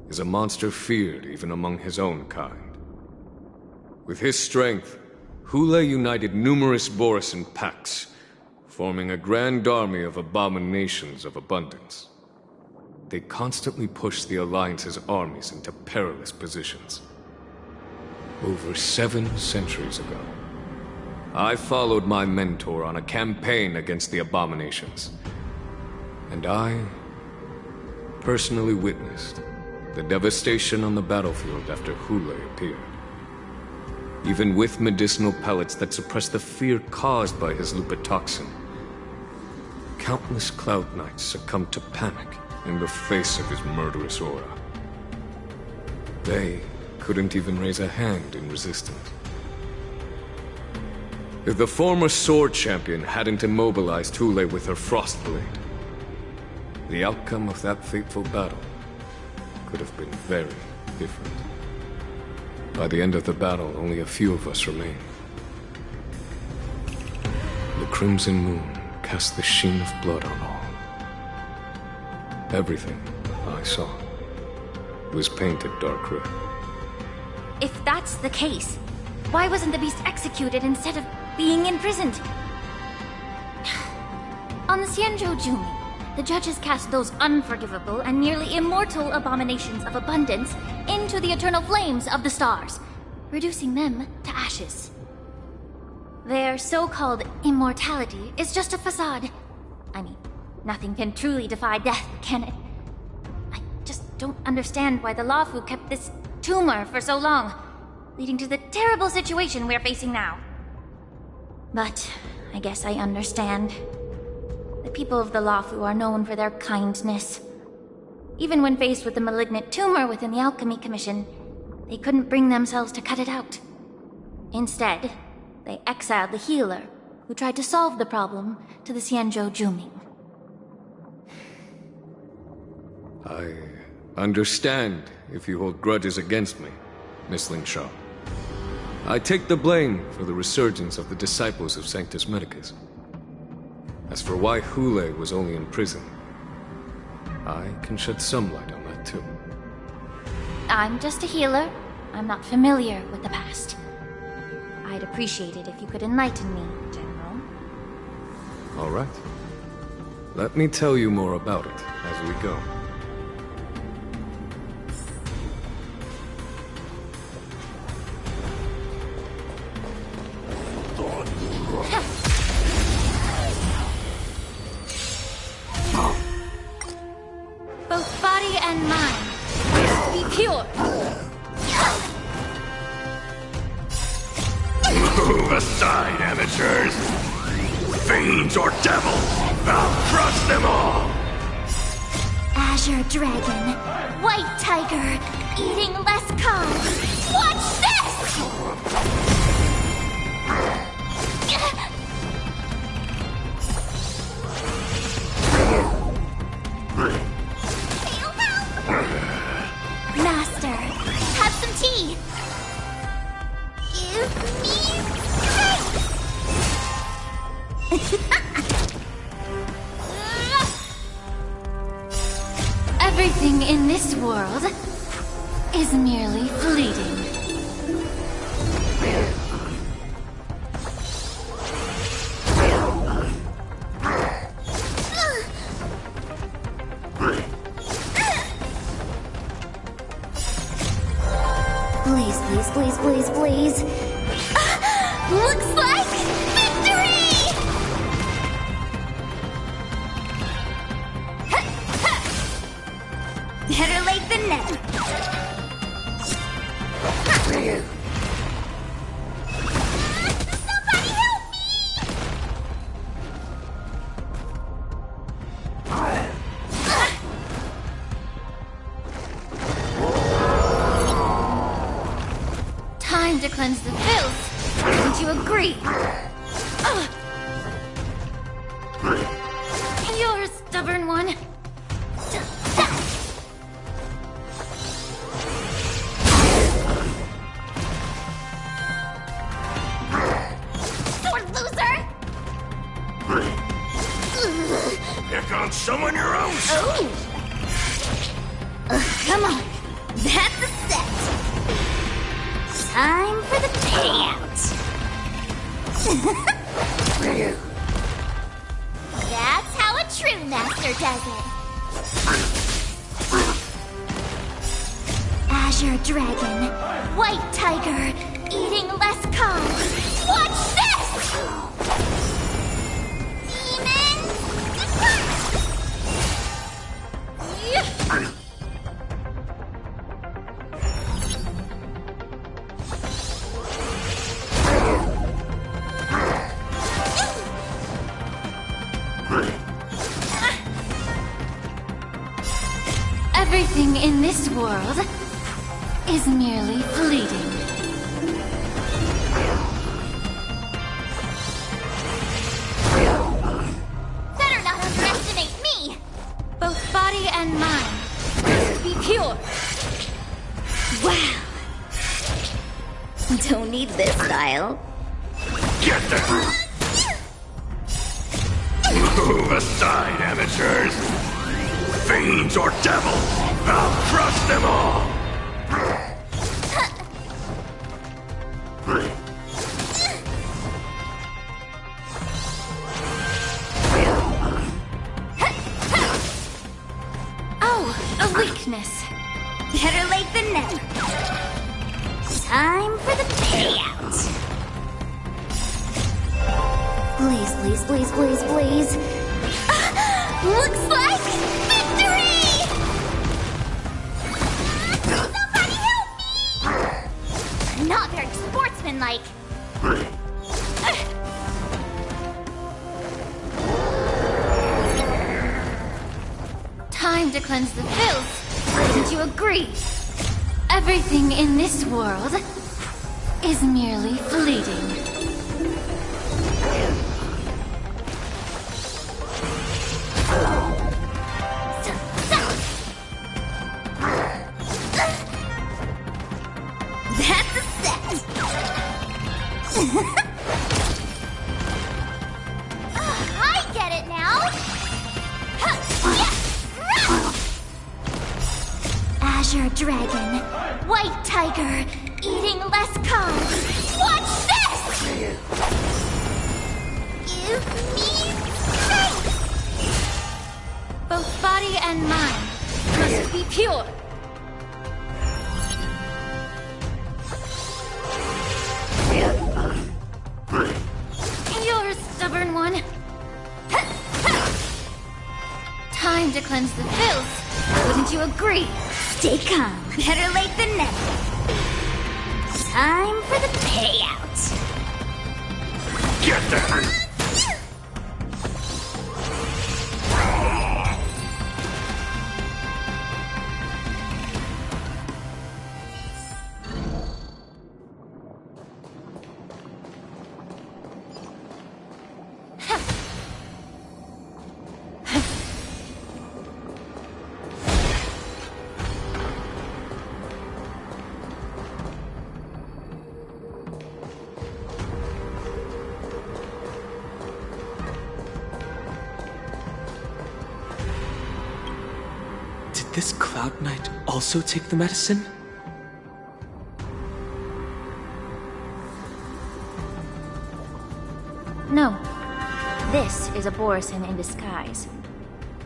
is a monster feared even among his own kind. With his strength, Hoolay united numerous Borisin pacts, forming a grand army of abominations of abundance. They constantly push the Alliance's armies into perilous positions. Over 7 centuries ago, I followed my mentor on a campaign against the abominations. And I personally witnessed the devastation on the battlefield after Hoolay appeared. Even with medicinal pellets that suppressed the fear caused by his lupitoxin, countless Cloud Knights succumbed to panic in the face of his murderous aura. They couldn't even raise a hand in resistance. If the former Sword Champion hadn't immobilized Hoolay with her Frostblade, the outcome of that fateful battle could have been very different. By the end of the battle, only a few of us remained. The Crimson Moon cast the sheen of blood on all. Everything I saw was painted dark red. If that's the case, why wasn't the beast executed instead of being imprisoned? On the Xianzhou Jumi, the judges cast those unforgivable and nearly immortal abominations of abundance into the eternal flames of the stars, reducing them to ashes. Their so-called immortality is just a facade. I mean, nothing can truly defy death, can it? I just don't understand why the Luofu kept this tumor for so long, leading to the terrible situation we're facing now. But I guess I understand. The people of the Luofu are known for their kindness. Even when faced with the malignant tumor within the Alchemy Commission, they couldn't bring themselves to cut it out. Instead, they exiled the healer, who tried to solve the problem, to the Xianzhou Jumi. I understand if you hold grudges against me, Miss Lingshaw. I take the blame for the resurgence of the disciples of Sanctus Medicus. As for why Hoolay was only in prison, I can shed some light on that too. I'm just a healer. I'm not familiar with the past. I'd appreciate it if you could enlighten me, General. All right. Let me tell you more about it as we go. Both body and mind must be pure. Move aside, amateurs! Fiends or devils, I'll crush them all! Azure Dragon, White Tiger, eating less carbs. Watch this! Master, have some tea. Give me strength! Everything in this world is merely fleeting. Please, please, please, please, please. Looks like victory! Better late than never. Somebody help me! Time to cleanse the filth. Wouldn't you agree? You're a stubborn one. Sore loser! Pick on someone your own. Come on. That's a set. Time for the payout. That's how a true master does it. Azure Dragon, White Tiger, eating less carbs. Watch this! Demon, Everything in this world is merely fleeting. better not underestimate me! Both body and mind must be pure. Wow. Don't need this style. Get them! Move aside, amateurs! Fiends or devils, I'll crush them all! Oh, a weakness. Better late than never. Time for the payout. Please, please, please, please, please. Looks like victory! Somebody help me! Not very sportsmanlike. Time to cleanse the filth. Wouldn't you agree? Everything in this world is merely fleeting. That's a set. I get it now! Azure Dragon, White Tiger, eating less carbs. Watch this! Give me strength! Both body and mind must be pure. You're a stubborn one. Time to cleanse the filth. Wouldn't you agree? Stay calm. Better late than never. Time for the payout. Get them! this Cloud Knight also take the medicine? No. This is a Borisin in disguise.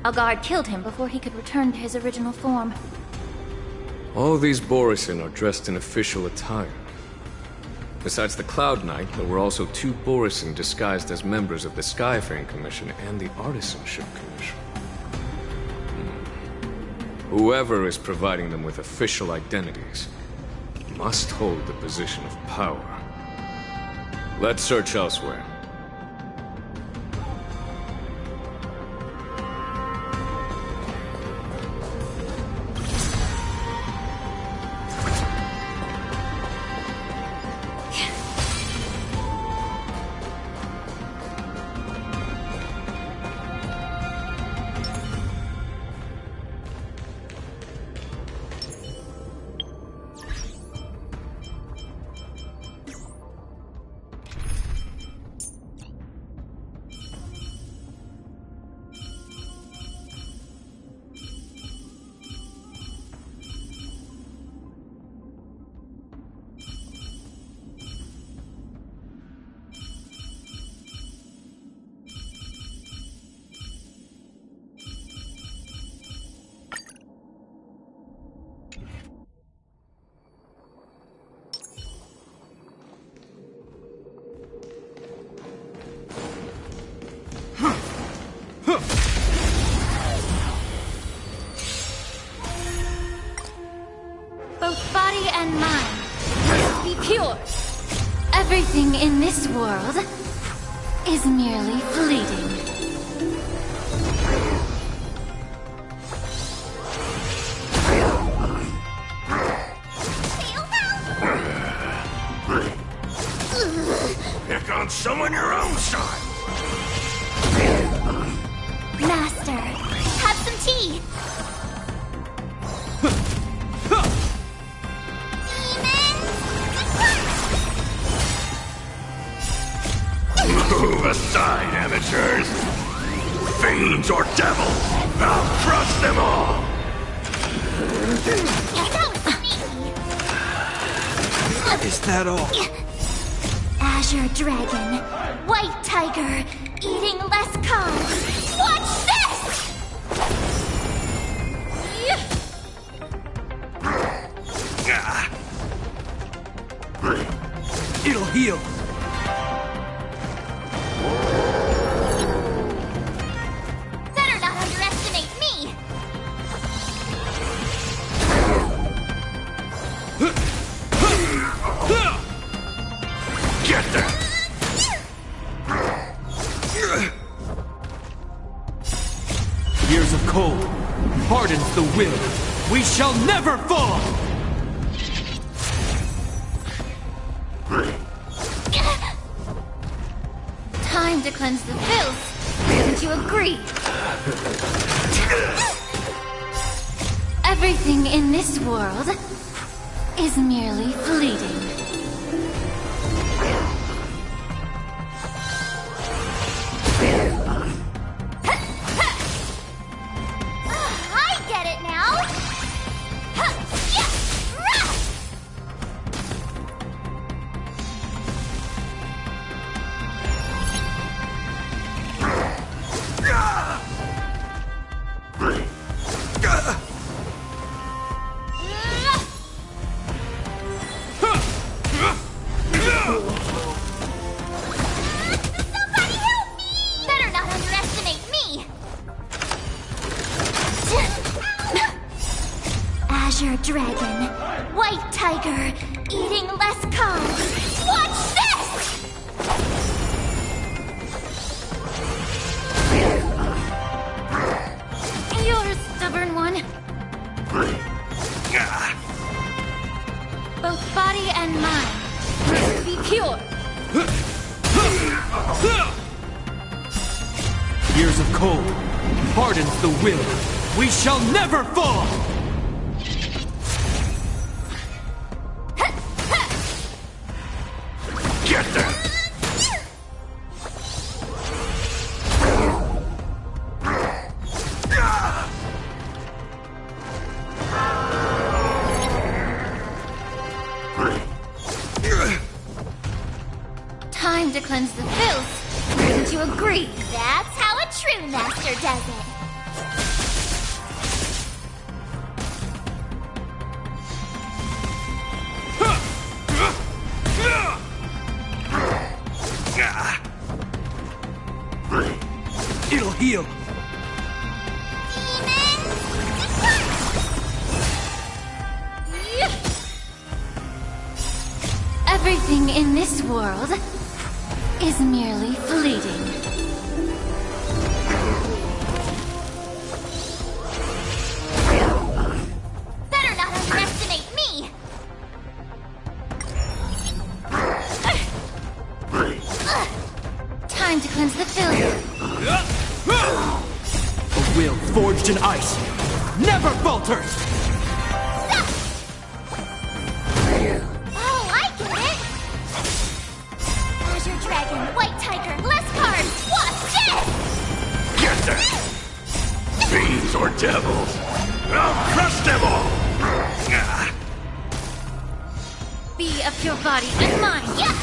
A guard killed him before he could return to his original form. All these Borisin are dressed in official attire. Besides the Cloud Knight, there were also 2 Borisin disguised as members of the Skyfaring Commission and the Artisanship Commission. Whoever is providing them with official identities must hold the position of power. Let's search elsewhere. Both body and mind must be pure. Everything in this world is merely fleeting. Pick on someone your own side. Master, have some tea. Move aside, amateurs! Fiends or devils! I'll crush them all! Is that all? Azure Dragon, White Tiger, eating less carbs. Watch this! It'll heal. Better not underestimate me! Get them! Years of cold hardens the will. We shall never fall! Time to cleanse the filth. Wouldn't you agree? Everything in this world is merely fleeting. I get it now! Better not underestimate me! Azure Dragon, White Tiger, eating less carbs. Watch this! You're a stubborn one. Both body and mind must be pure. Years of cold hardens the will. We shall never fall! Get them! cleanse the filth. Wouldn't you agree? That's how a true master does it. It'll heal. Everything in this world is merely fleeting. Better not underestimate me! Time to cleanse the filth. A will forged in ice never falters! Oh, I get it! Azure Dragon, White Tiger, less cards! Watch this! Get them! Fiends or devils! I'll crush them all! Be of your body and mind. Yeah!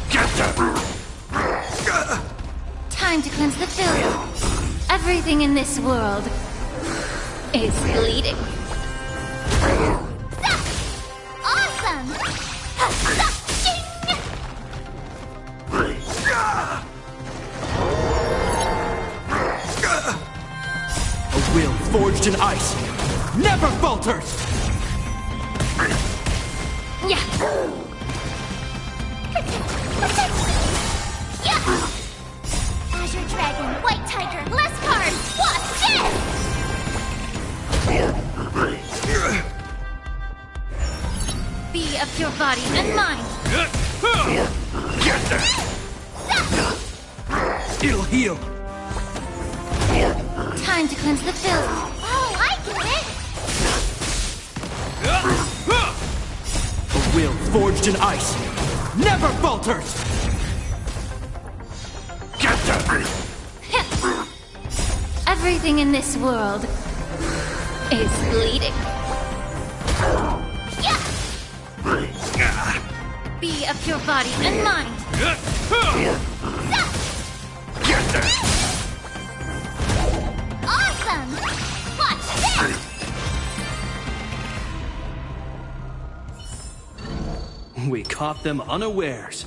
Get them! Time to cleanse the filth. Everything in this world is bleeding. Awesome! A will forged in ice never falters! Yeah. Yeah! Azure Dragon, White Tiger, less cards! Watch this! Be of your body and mind. Get them! It'll heal. Time to cleanse the filth. Oh, I get it! A will forged in ice never falters! Get them! Everything in this world is bleeding. Be of your body and mind. Get them! Awesome! Watch this! We caught them unawares.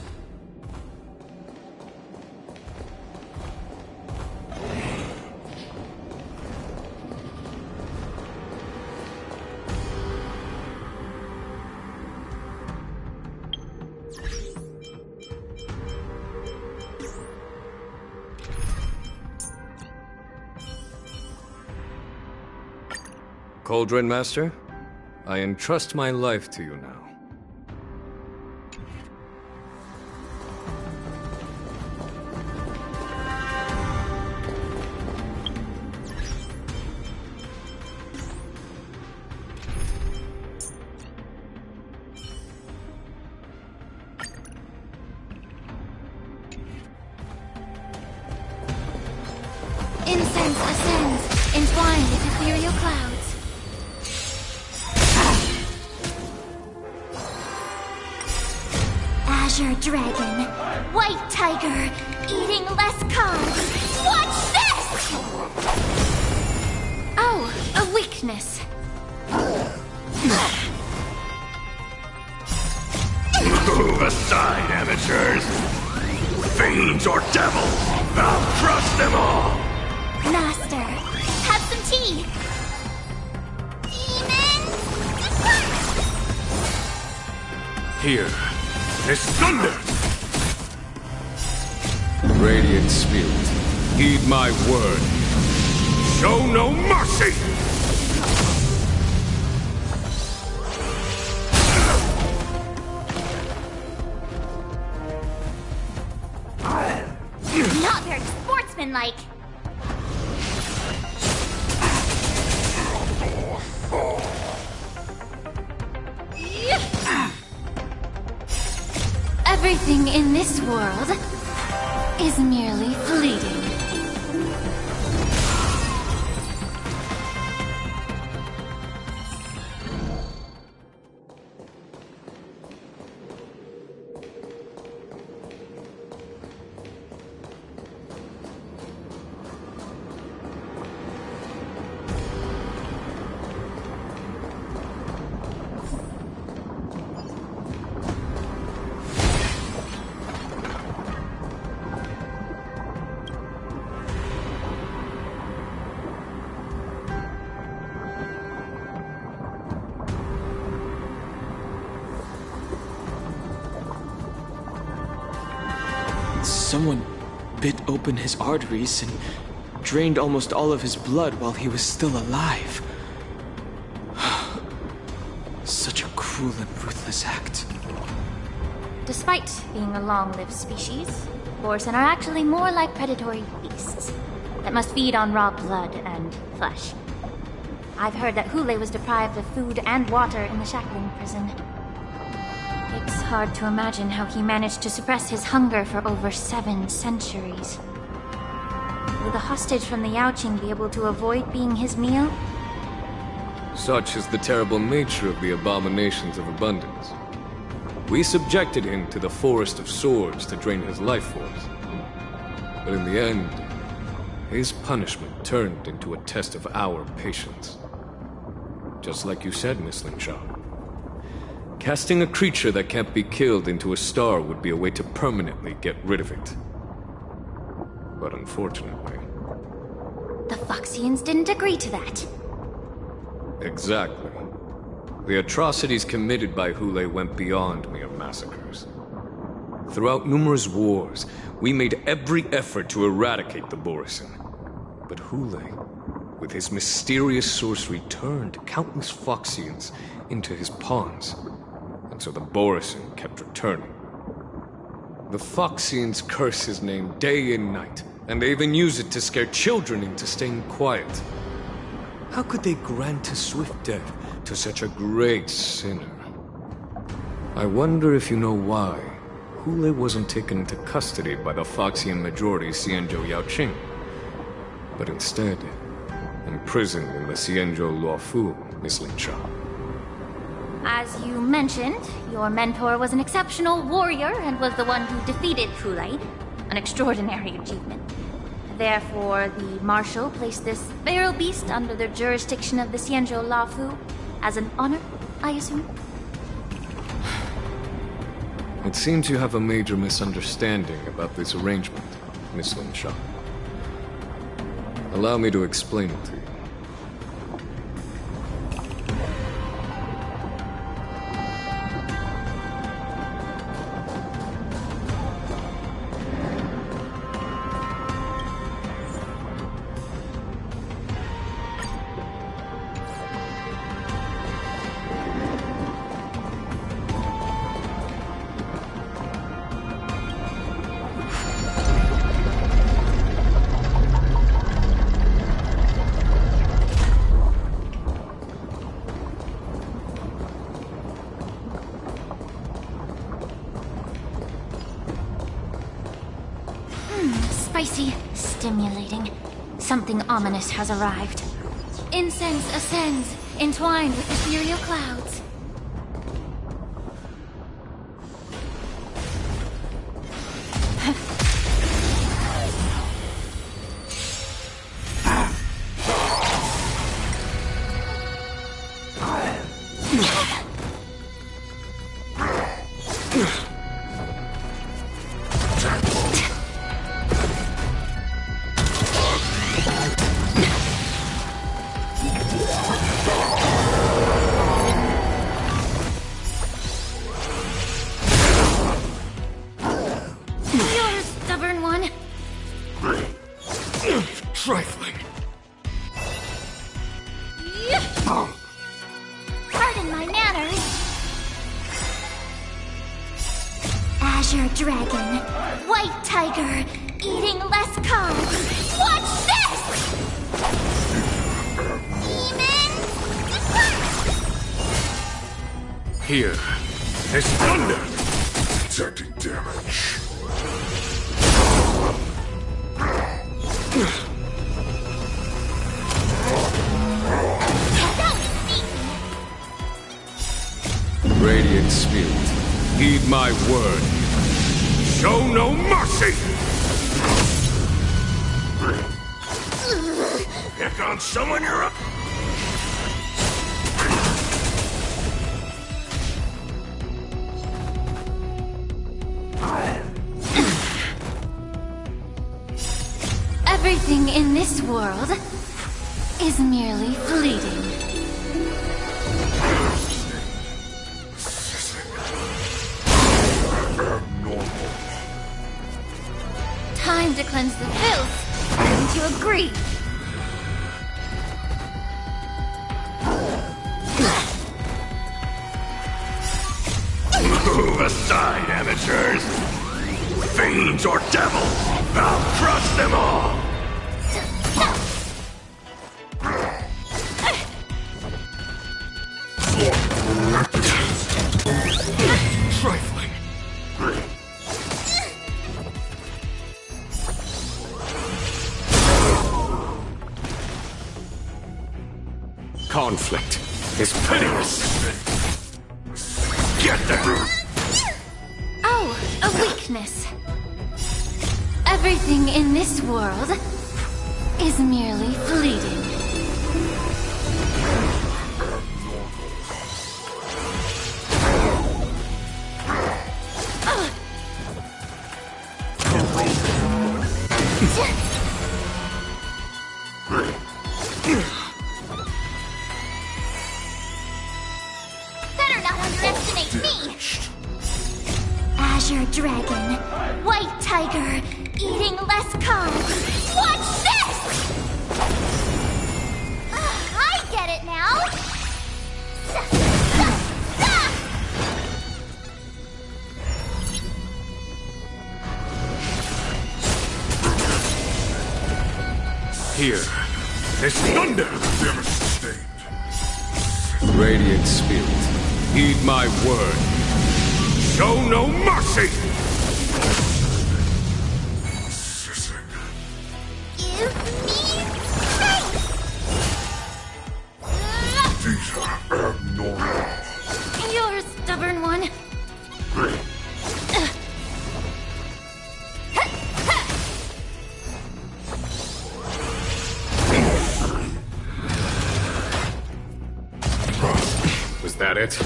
Cauldron Master, I entrust my life to you now. Incense ascends, entwined with ethereal clouds. Azure Dragon, White Tiger, eating less cards. Watch this! Oh, a weakness. Move aside, amateurs! Fiends or devils! I'll crush them all! Master, have some tea. Here, this thunder! Radiant Spirit, heed my word. Show no mercy! Not very sportsmanlike. Everything in this world is merely fleeting. Someone bit open his arteries and drained almost all of his blood while he was still alive. Such a cruel and ruthless act. Despite being a long-lived species, Borson are actually more like predatory beasts that must feed on raw blood and flesh. I've heard that Hule was deprived of food and water in the Shackling prison. It's hard to imagine how he managed to suppress his hunger for over 7 centuries. Will the hostage from the Yaoqing be able to avoid being his meal? Such is the terrible nature of the abominations of abundance. We subjected him to the Forest of Swords to drain his life force. But in the end, his punishment turned into a test of our patience. Just like you said, Miss Lingshaw. Casting a creature that can't be killed into a star would be a way to permanently get rid of it. But unfortunately... The Foxians didn't agree to that. Exactly. The atrocities committed by Hule went beyond mere massacres. Throughout numerous wars, we made every effort to eradicate the Borisin. But Hule, with his mysterious sorcery, turned countless Foxians into his pawns. And so the Borisin kept returning. The Foxians curse his name day and night, and they even use it to scare children into staying quiet. How could they grant a swift death to such a great sinner? I wonder if you know why Hule wasn't taken into custody by the Foxian majority Xianzhou Yaoqing, but instead imprisoned in the Xianzhou Luofu, Miss Lingshaw. As you mentioned, your mentor was an exceptional warrior and was the one who defeated Hule, an extraordinary achievement. Therefore, the Marshal placed this feral beast under the jurisdiction of the Xianzhou Luofu as an honor, I assume? It seems you have a major misunderstanding about this arrangement, Miss Lingshaw. Allow me to explain it to you. Spicy, stimulating. Something ominous has arrived. Incense ascends, entwined with ethereal clouds. Trifling. Pardon my manners. Azure Dragon, White Tiger, eating less carbs. Watch this! Demons! Here. There's thunder! Detecting damage. Radiant Spirit, heed my word. Show no mercy! Pick on someone you're up. Everything in this world is merely fleeting. Time to cleanse the filth. Wouldn't you agree? Move aside, amateurs! Fiends or devils, I'll crush them all! Trifling. Conflict is pitiless. Get there! Oh, a weakness. Everything in this world is merely fleeting. Better not underestimate me! Azure Dragon, White Tiger, eating less carbs. Watch this! I get it now! Here is thunder! Radiant Spirit, heed my word. Show no mercy! Give me space! These are abnormal. You're a stubborn one. Was that it?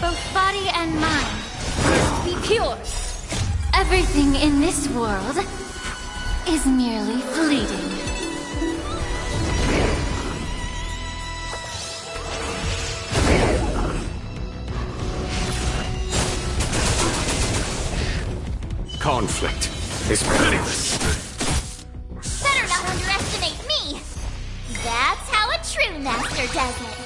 Both body and mind must be pure. Everything in this world is merely fleeting. Conflict is pitiless. Better not underestimate me! That's how a true master does it.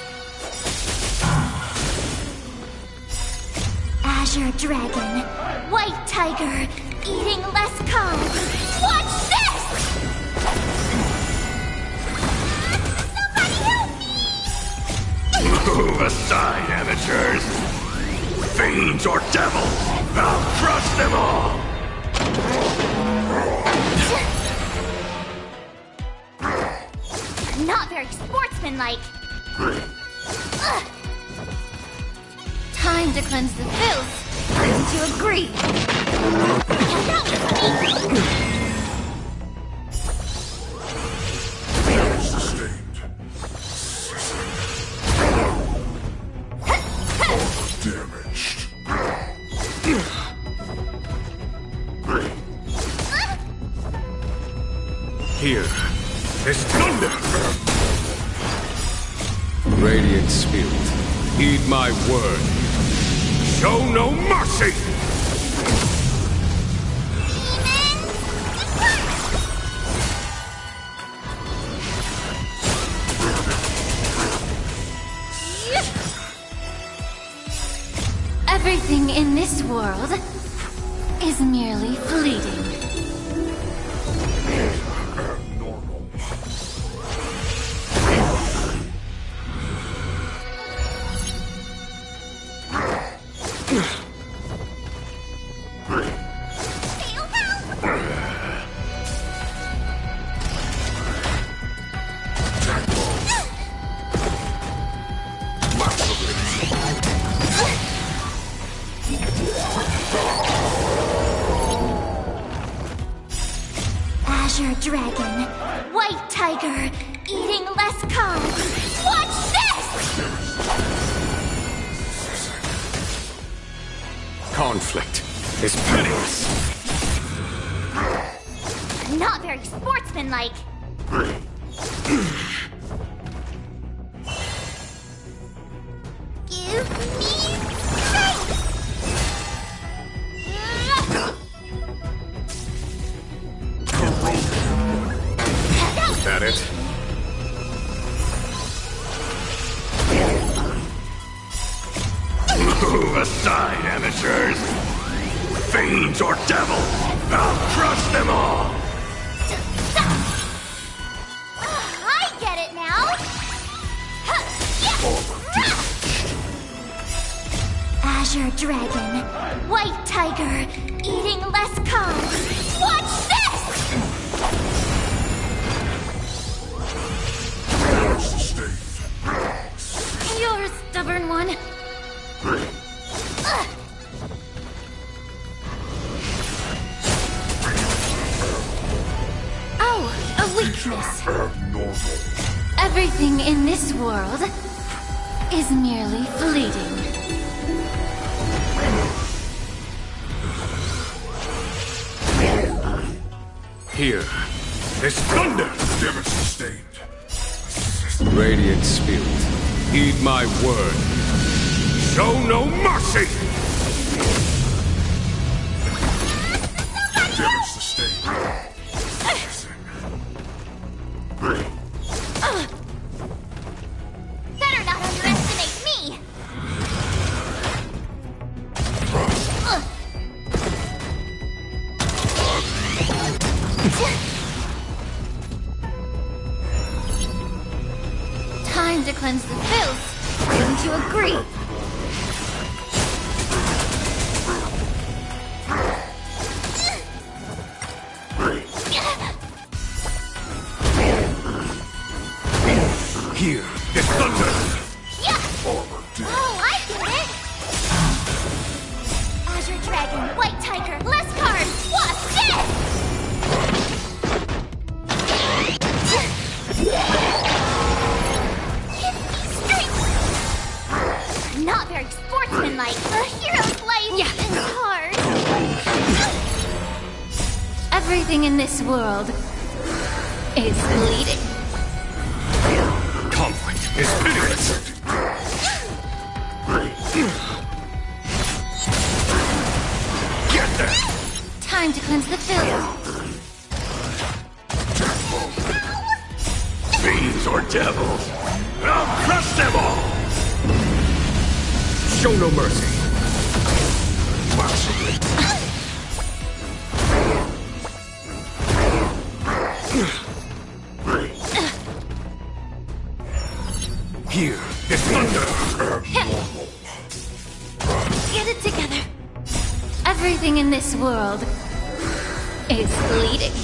Azure Dragon, White Tiger, eating less carbs. Watch this! Somebody help me! Move aside, amateurs! Fiends or devils, I'll crush them all! Not very sportsmanlike. Time to cleanse the filth. Wouldn't you agree? Here is thunder! Radiant Spirit, heed my word. Show no mercy! Everything in this world is merely fleeting. Azure Dragon, White Tiger, eating less carbs. Watch this! Conflict is pitiless. Not very sportsmanlike. Give me strength! Is that it? Move aside, amateurs. Fiends or devils, I'll crush them all. I get it now! Azure Dragon, White Tiger, eating less carbs. Watch this! You're a stubborn one. Oh, a weakness. Everything in this world is merely fleeting. Here. It's thunder! Damage sustained. Radiant Spirit, heed my word. Show no mercy! Damage sustained. Better not underestimate me! Time to cleanse the filth. Wouldn't you agree? Here, it's thunder! Yeah! Oh, I get it! Azure Dragon, White Tiger, less carbs! Watch this! Strength! Not very sportsmanlike. A hero's life is hard. Everything in this world is bleeding. Conflict is pitiless! Get there! Time to cleanse the filth. Fiends or devils, I'll crush them all! Show no mercy. Here is thunder! Get it together. Everything in this world is bleeding.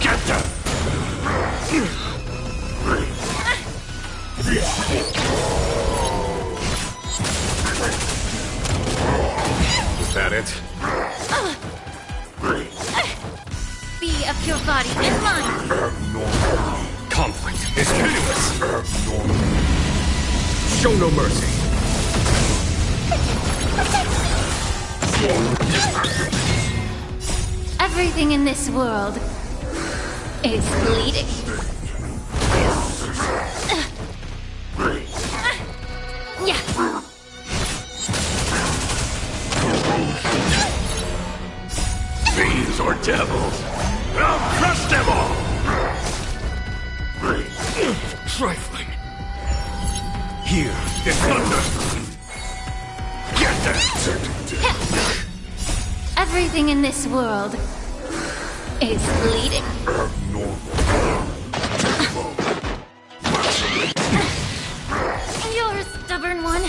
Get them! Is that it? Be of your body and mind. Conflict is pitiless. Show no mercy. Everything in this world is bleeding. Yeah. Fiends or devils, I'll crush them all! Trifling. Here is thunder! Get that! Everything in this world is bleeding. You're a stubborn one.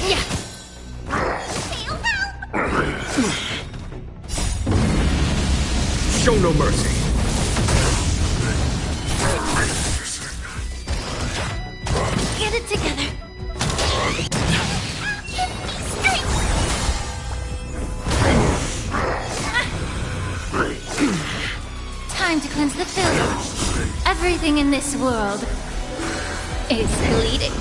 Yeah. Show no mercy. Get it together. Time to cleanse the filth. Everything Everything in this world is fleeting.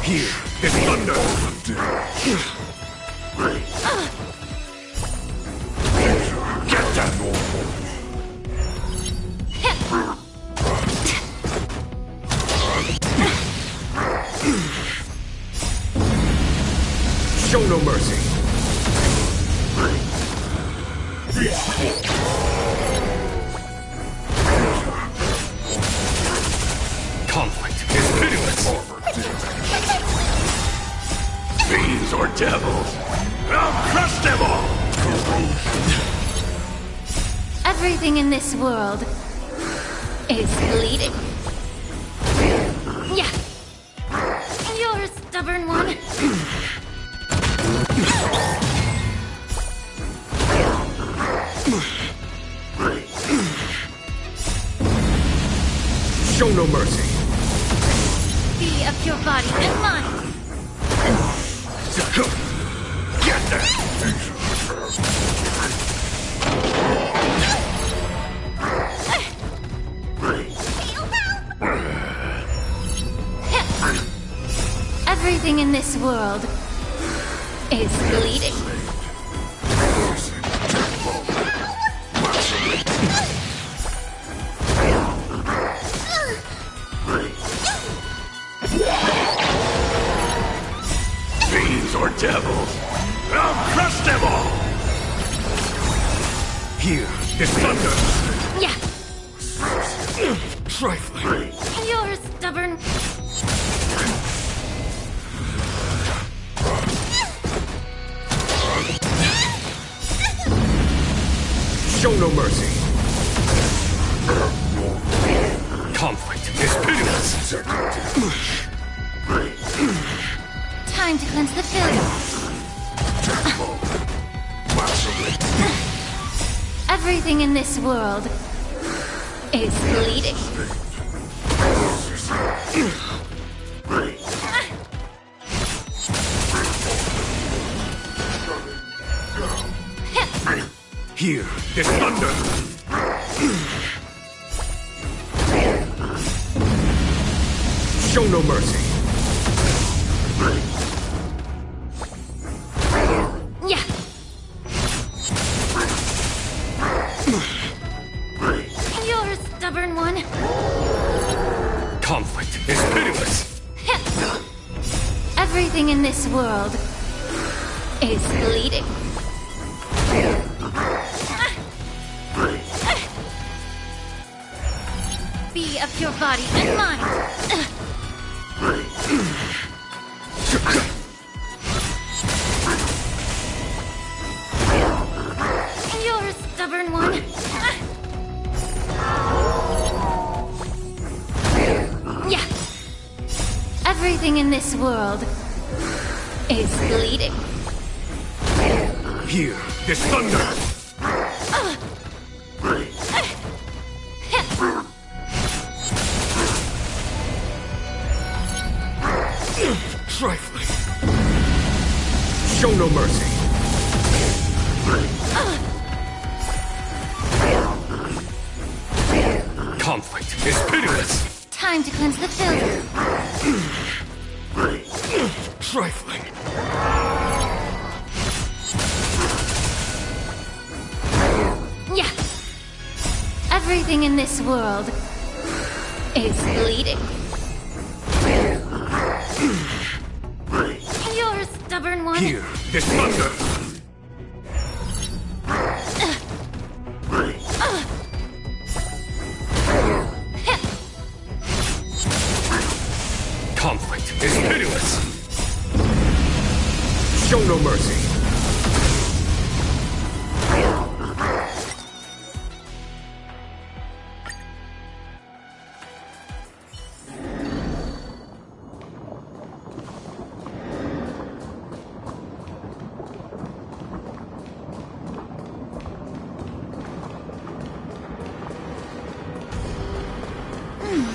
Here is thunder! Get that! Show no mercy! Conflict is pitiless! Fiends or devils! I'll crush them all! Everything in this world is fleeting. Yeah. You're a stubborn one. Show no mercy! Be of your body and mind. Get that! Everything in this world is fleeting. Fiends or devils! I'll crush them all! Here is thunder! Yeah. Trifling! You're a stubborn. Show no mercy! Conflict is pitiless! Time to cleanse the field. Everything in this world is fleeting. Here is thunder! Show no mercy! Yeah. You're a stubborn one. Conflict is pitiless! Everything in this world is fleeting. Be of your body and mind. You're a stubborn one. Yeah. Everything in this world is fleeting. Here is thunder! Trifling! Show no mercy! Conflict is pitiless! Time to cleanse the filter. Trifling! Yeah. Everything in this world is fleeting. You're a stubborn one. Here is thunder! Conflict is pitiless! Show no mercy!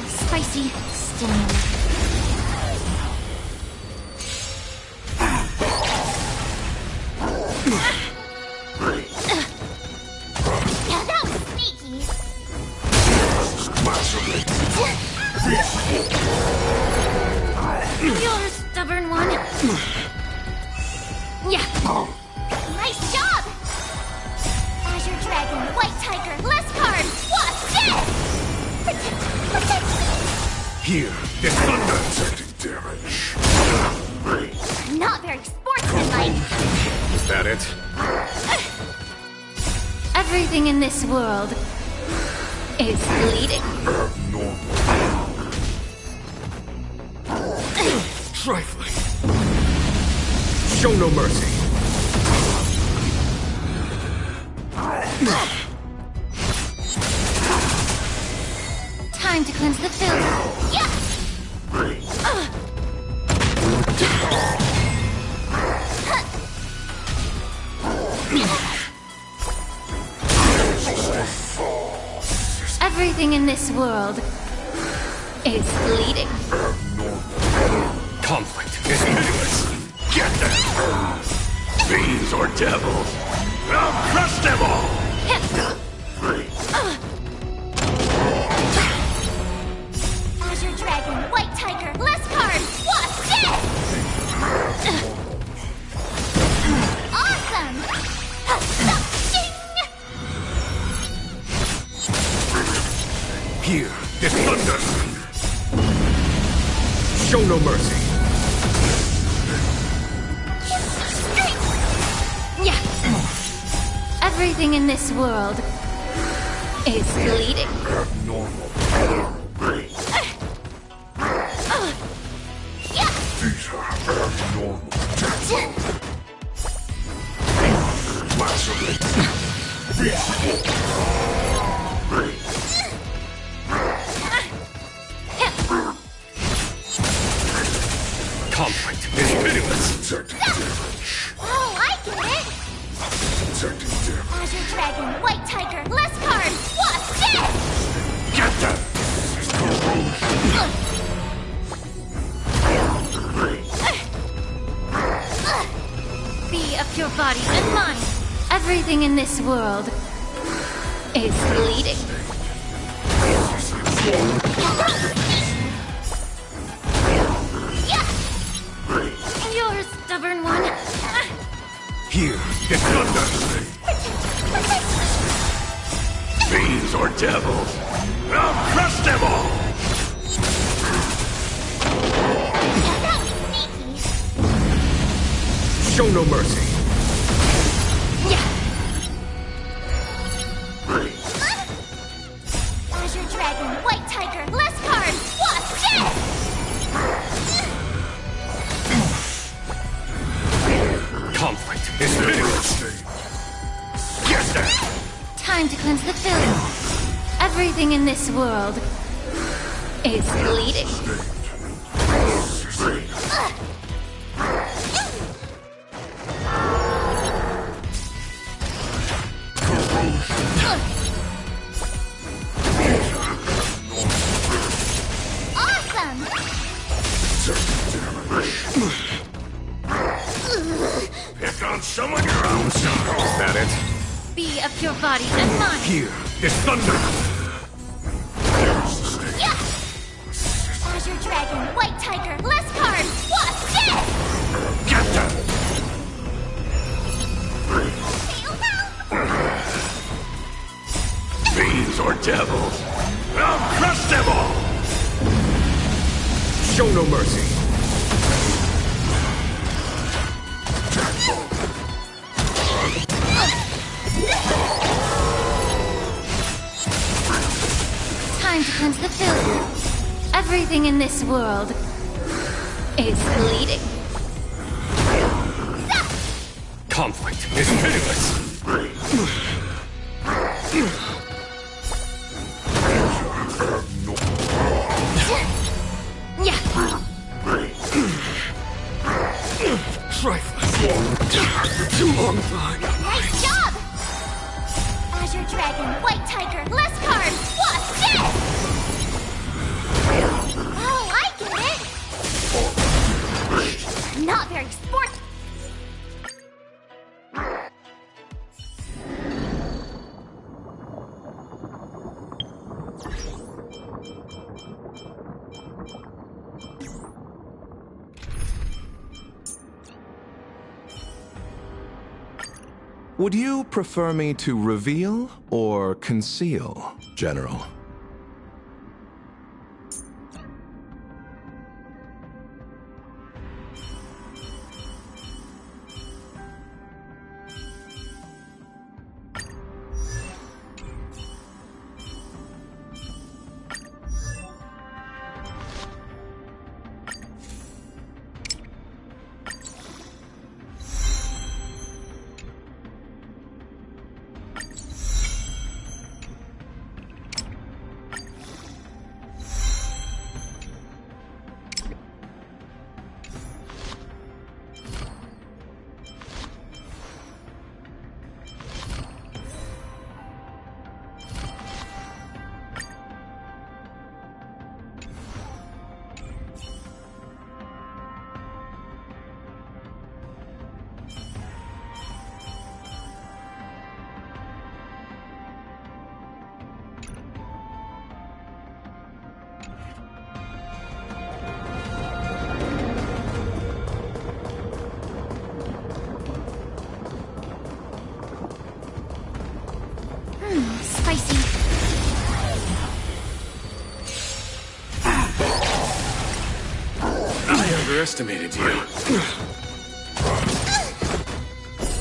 Spicy, stimulant. White Tiger, less cards! Watch this! Protect! Here, get thunder! Taking damage. Not very sportsmanlike. Is that it? Everything in this world is bleeding. Trifling. Show no mercy. Time to cleanse the filth. Yeah! Everything in this world is bleeding. Conflict is pitiless. Get them! Fiends or devils! I'll crush them all! Azure Dragon, White Tiger, less cards! Watch this! Awesome! Here, get thunder! Show no mercy. Yeah. Everything in this world is bleeding. Abnormal. These are abnormal. Lacerate. Conflict is pitiless. Oh, I get it! Azure Dragon, White Tiger, less cards! Watch this! Get them! Be of your body and mind. Everything in this world is bleeding. You're a stubborn one. Here, get thunder! Fiends or devils! I'll crush them all! That was sneaky. Show no mercy. Azure Dragon, White Tiger, less cards! Watch this! Conflict is pitiless. Get them! Time to cleanse the filth. Everything in this world is bleeding. Awesome! Pick on someone your own size. Is that it? Be of your body and mind. Here, get thunder! Azure Dragon, White Tiger, less cards! Watch this! Get them! Fiends or devils! I'll crush them all! Show no mercy. Time to cleanse the filth. Everything in this world is bleeding. Conflict is pitiless. Yeah. Trifling. Too long time. Nice job! Azure Dragon, White Tiger, less cards! Watch this! Oh, I get it! Not very sports. Would you prefer me to reveal or conceal, General? Spicy. I underestimated you.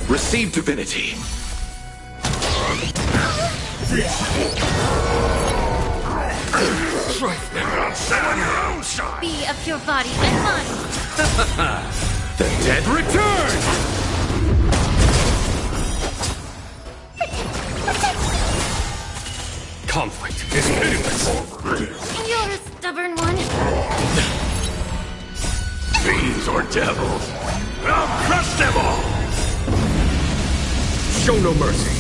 Receive divinity. Be of your body and mind. The dead return! Conflict is pitiless. You're a stubborn one. Fiends or devils, I'll crush them all! Show no mercy.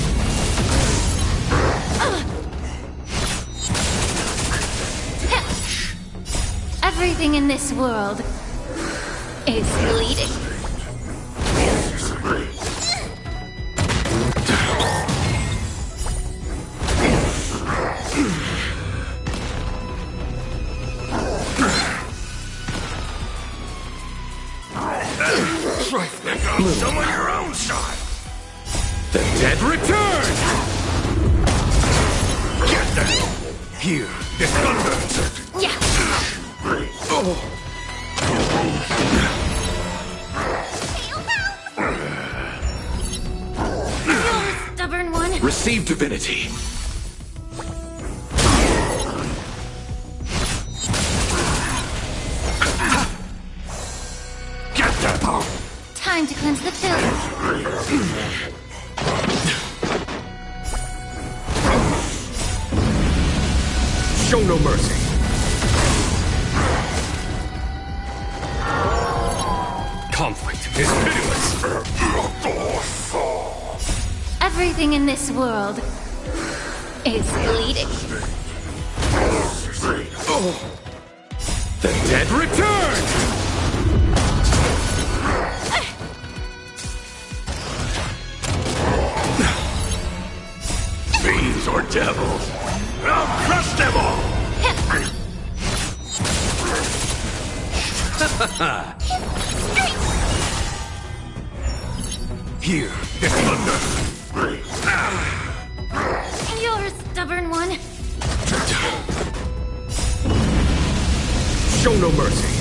Everything in this world is bleeding. Some on your own side! The dead return! Get them! Here, this thunder! Yeah. Oh. You're a stubborn one. Receive divinity. Get them! Time to cleanse the filth. show no mercy. Conflict is pitiless. Everything in this world is bleeding. Oh. The dead return! Fiends or devils, I'll crush them all! Here, this thunder. You're a stubborn one. Show no mercy.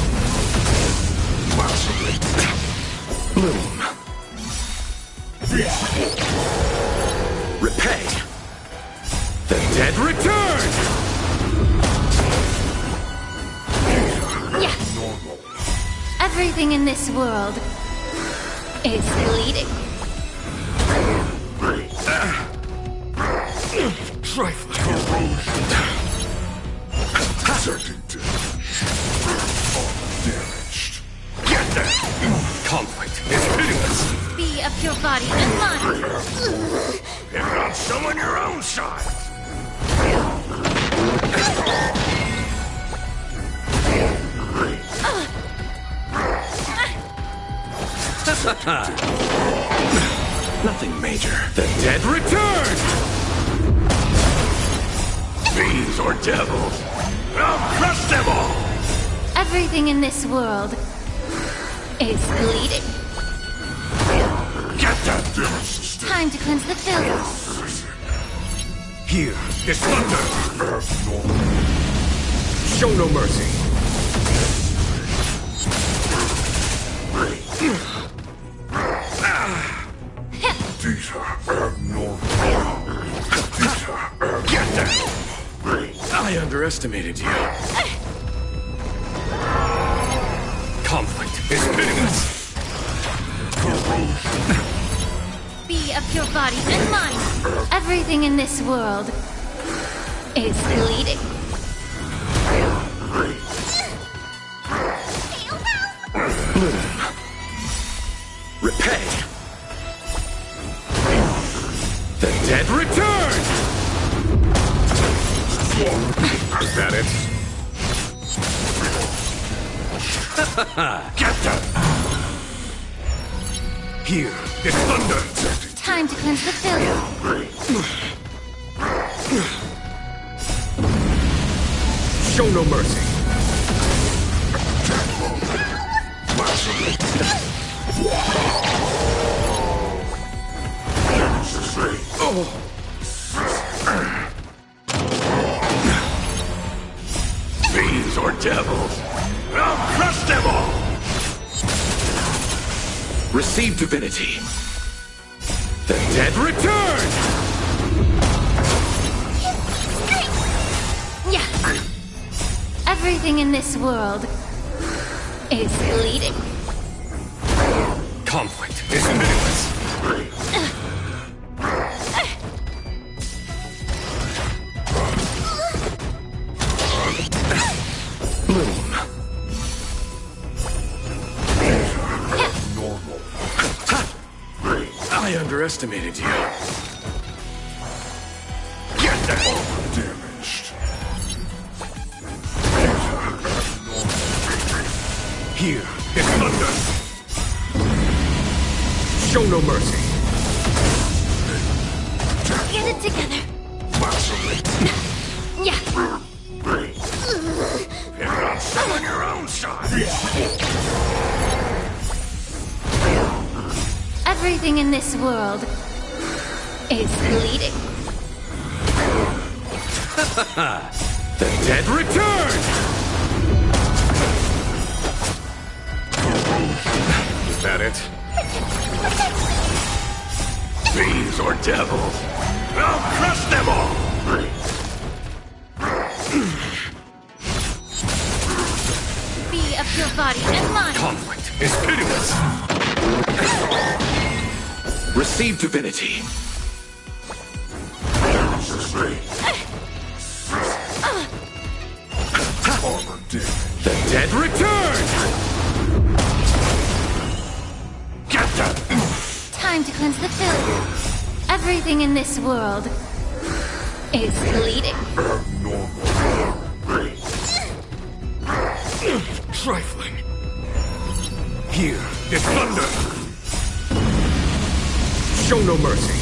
Bloom. Repay. The dead return! Yeah. Everything in this world is bleeding. Trifling. Damaged. Get them! Conflict is pitiless. Be of your body and mind. You've got some on your own side! Nothing major. The dead return! Fiends or devils, I'll crush them all! Everything in this world is bleeding. Get that damage! Time to cleanse the filth. Here is thunder! Show no mercy! These are abnormal. Get that! I underestimated you. Conflict is pitiless! Be of your body and mind. Everything in this world is bleeding. Bloom. Repay. The dead return! Is that it? Get that! Here is thunder! Time to cleanse the filth. Show no mercy! Oh! Fiends or devils! I'll crush them all! Receive divinity! The dead return! Yeah. Everything in this world is bleeding. Conflict is pitiless. Bloom. I underestimated you. Get that! Damaged. Here is thunder. Show no mercy. Get it together. Yeah. You're not some on your own side. Everything in this world is bleeding. The dead return! Is that it? Fiends or devils? I'll crush them all! Be of your body and mind. Conflict is pitiless. Receive divinity. The dead return! Get that! Time to cleanse the filth. Everything in this world is bleeding. Trifling. Here is thunder. Show no mercy.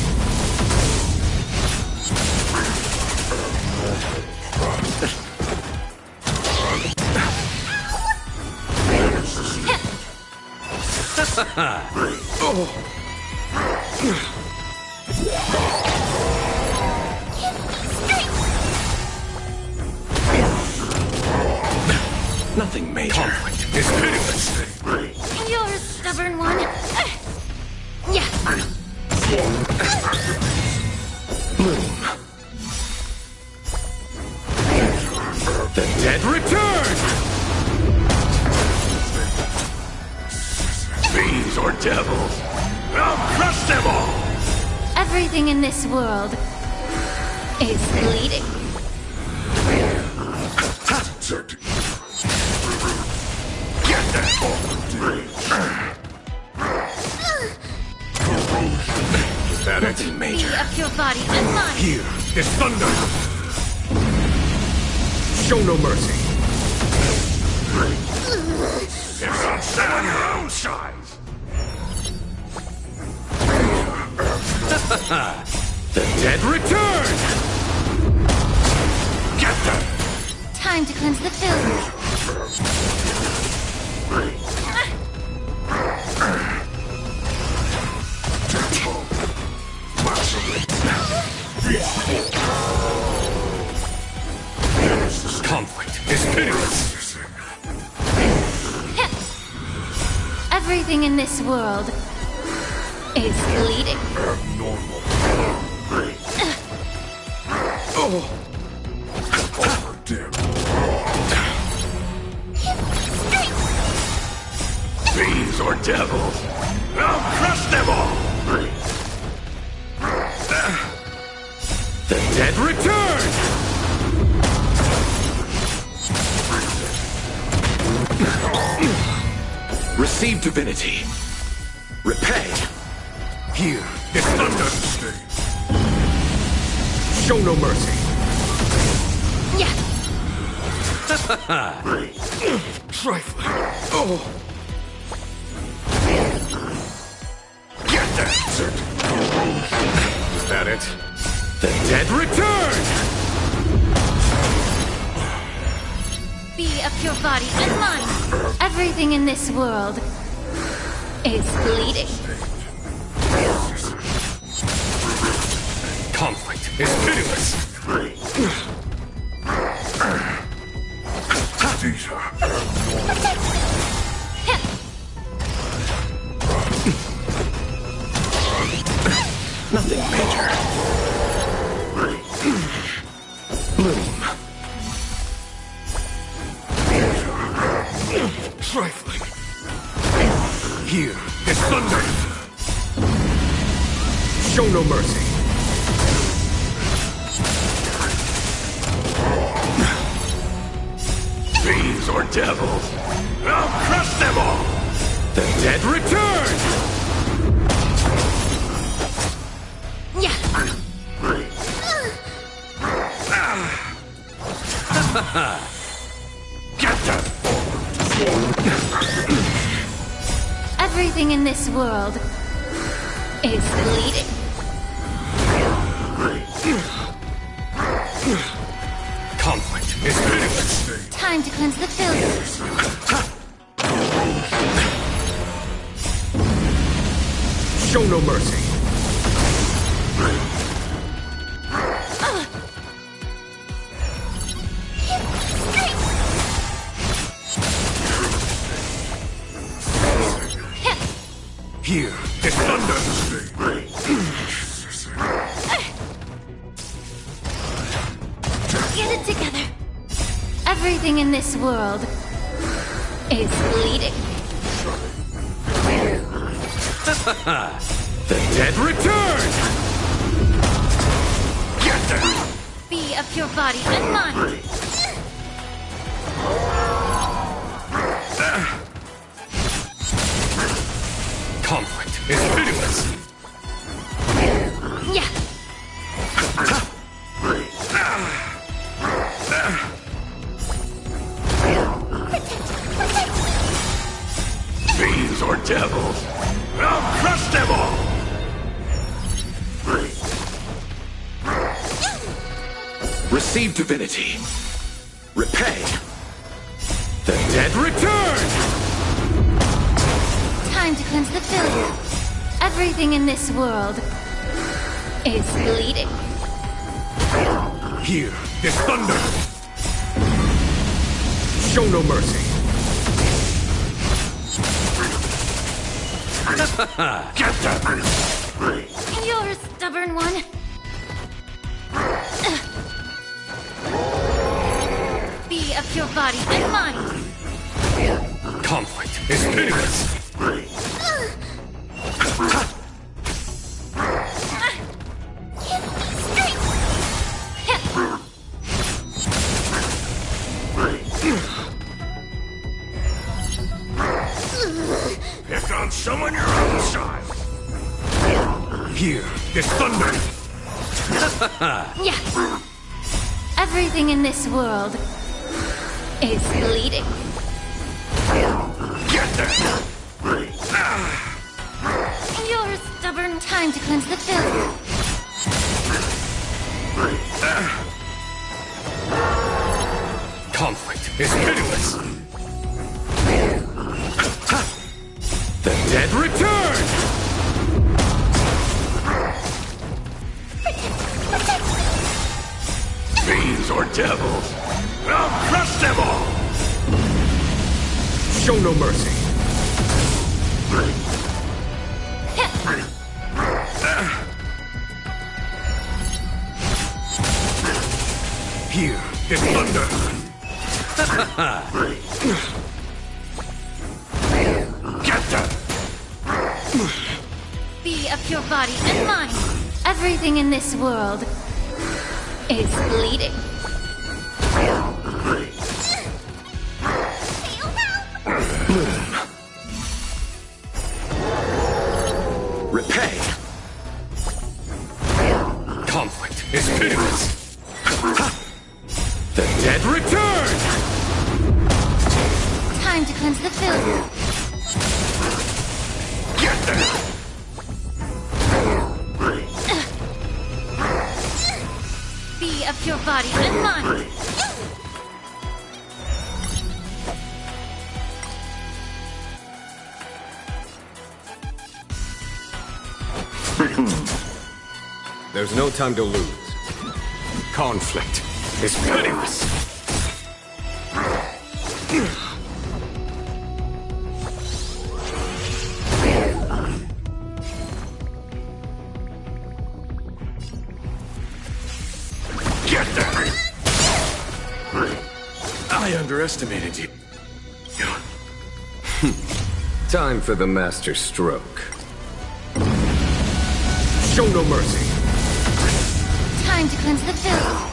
Nothing major. Conflict is pitiless. You're a stubborn one. Yeah. Bloom. The dead return! Fiends or devils? I'll crush them all! Everything in this world is bleeding. Get that! Is that it? Major. Be of your body and mind. Here is thunder! Show no mercy. You're not set on your own size. The dead return! Get them! Time to cleanse the filth. Everything in this world is bleeding. Abnormal. Fiends or devils, I'll crush them all! The dead return! Receive divinity. Repay. Here is thunder. Show no mercy. Yeah. Trifling. Oh. Get that! Is that it? The dead return! Be a pure body and mind. Everything in this world is bleeding. Conflict is pitiless. Nothing major. Bloom. Trifling. Here is thunder. Show no mercy. Fiends or devils, I'll crush them all. The dead return. Yeah. Get them! Everything in this world is bleeding. Conflict is pitiless. Time to cleanse the filth. Show no mercy. Here is thunder. Get it together. Everything in this world is bleeding. The dead return. Get them. Be a pure body and mind. Conflict is pitiless. Yeah. Fiends or devils, I'll crush them all. Receive divinity. Repay. The dead return. Time to cleanse the filth. Everything in this world is bleeding. Here is thunder. Show no mercy. Get that! You're a stubborn one. Be a pure body and mind. Conflict is pitiless. Pick on someone your own size. Here is thunder. Yeah. Everything in this world is bleeding. Get them. You're a stubborn. Time to cleanse the filth. Conflict is pitiless. The dead return. Fiends or devils, I'll crush them all. Show no mercy. Here, this thunder! Get them! Be of your body and mind. Everything in this world is bleeding. Bloom. Repay. Conflict is pitiless. The dead return! Time to cleanse the filth. Get them! Be of your body and mind. There's no time to lose. Conflict is pitiless. Get them! I underestimated you. Time for the master stroke. Show no mercy. Time to cleanse the filth.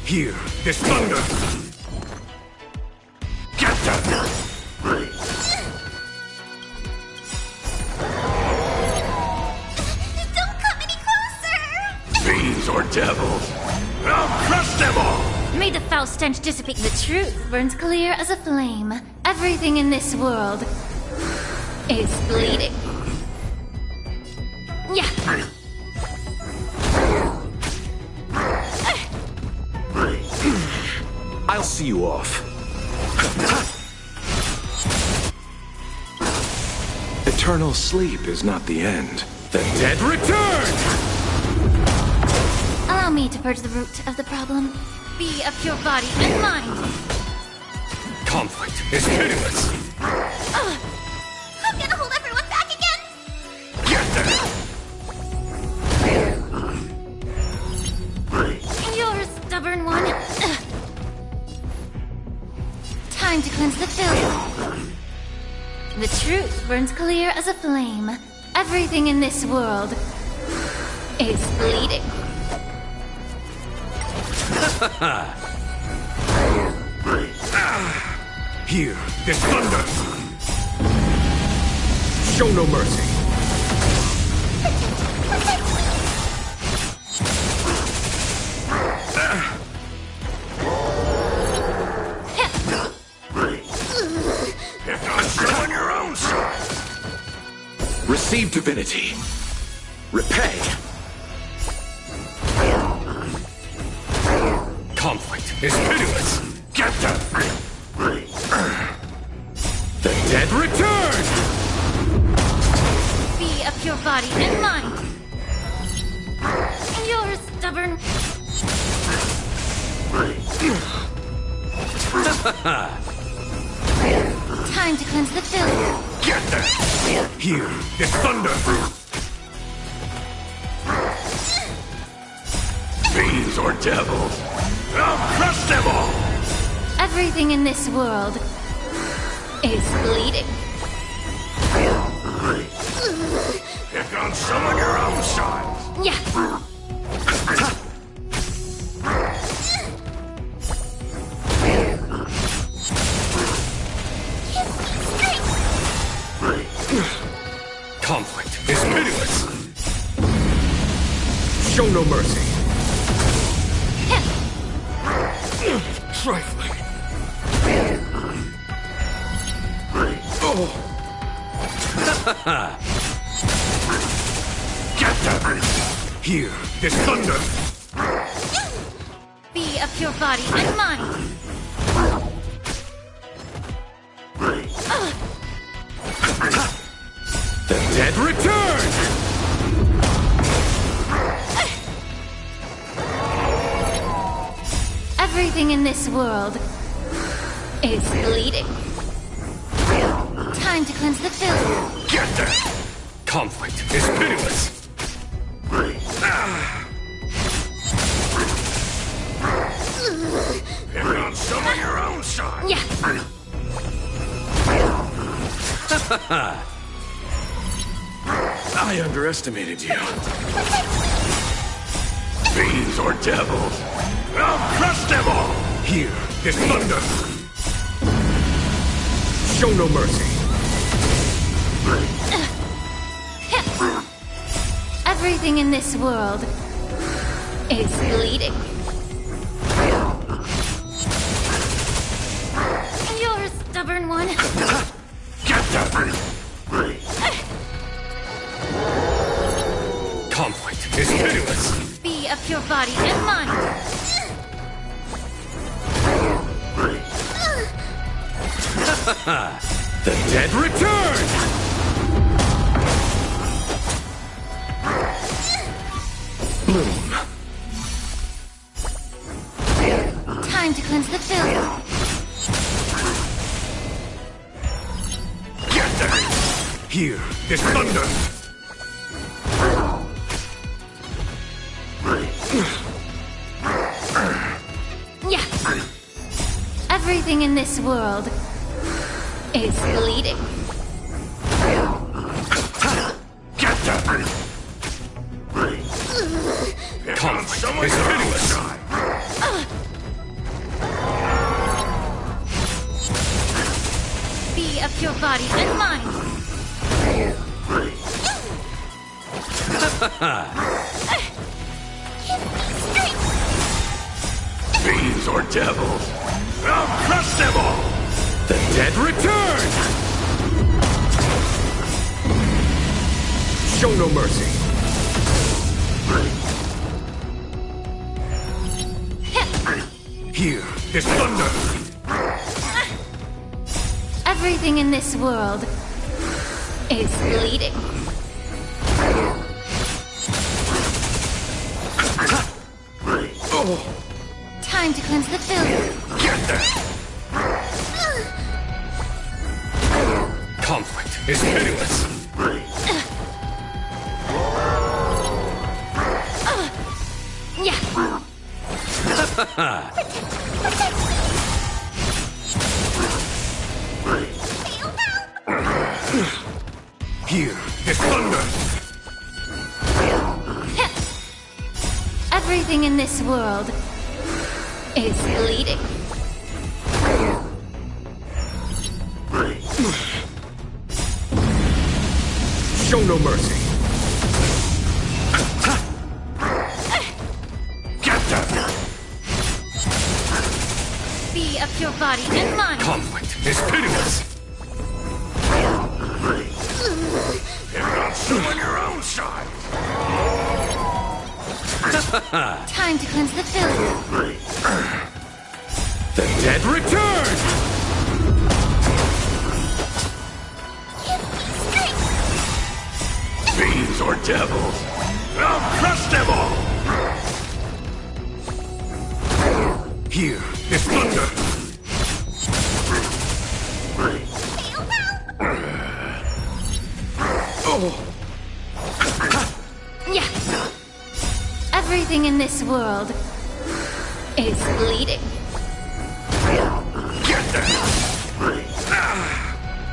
Here, this thunder! Get them! Don't come any closer! Fiends or devils! I'll crush them all! May the foul stench dissipate. The truth burns clear as a flame. Everything in this world is bleeding. Yeah. I'll see you off. Eternal sleep is not the end. The dead return! Allow me to purge the root of the problem. Be of your body and mind. Conflict is pitiless. I'm gonna hold everyone back again! Get them! You're a stubborn one. Time to cleanse the filth. The truth burns clear as a flame. Everything in this world is bleeding. Here, this thunder! Show no mercy! On your own side! Receive divinity. Repay. Conflict is pitiless. Get them! The dead return! Be of your body and mind. You're stubborn. Time to cleanse the filth. Get them! Here, this thunder! Fiends or devils! I'll crush them all! Everything in this world is bleeding. Pick on some on your own side! Yeah. Conflict is pitiless. Show no mercy. Trifling. Get them! Here, this thunder! Be of your body and mind. The dead return! Everything in this world is bleeding. Time to cleanse the filth. Get there! Conflict is pitiless. Pick on some of your own side. Yeah. I underestimated you. Fiends or devils, I'll crush them all! Here is thunder. Show no mercy. Everything in this world is bleeding. You're a stubborn one. Get that! Conflict is pitiless. Be of your body and mind. The dead return! Bloom. Time to cleanse the filth. Get there! Here is thunder. Yeah. Everything in this world is bleeding. Get that! Conflict is pitiless. Be of your body and mind. Fiends or devils, I'll crush them all! The dead return! Show no mercy. Here is thunder. Everything in this world is bleeding. Oh. Time to cleanse the filth. Get there! Conflict is pitiless. Yeah. Here is thunder. Everything in this world is bleeding. Show no mercy. Get that! Be of your body and mind. Conflict is pitiless. Pick on some on your own side. Time to cleanse the filth. The dead return! Fiends or devils, I'll crush them all! Here is thunder. Oh. Yeah. Everything in this world is bleeding. Get there!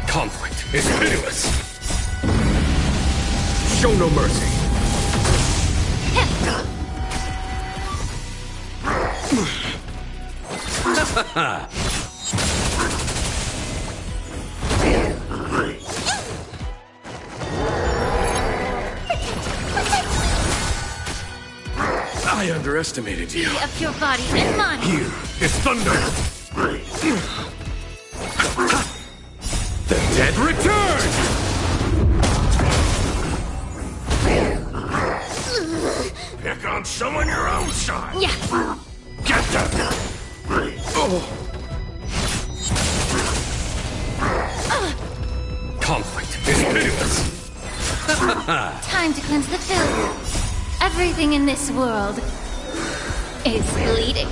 Conflict is pitiless. Show no mercy. I underestimated you. Be of your body and mind. Here is thunder. The dead return! Pick on some on your own side. Yeah. Get that! Oh. Conflict is pitiless. Time to cleanse the filth. Everything in this world is bleeding.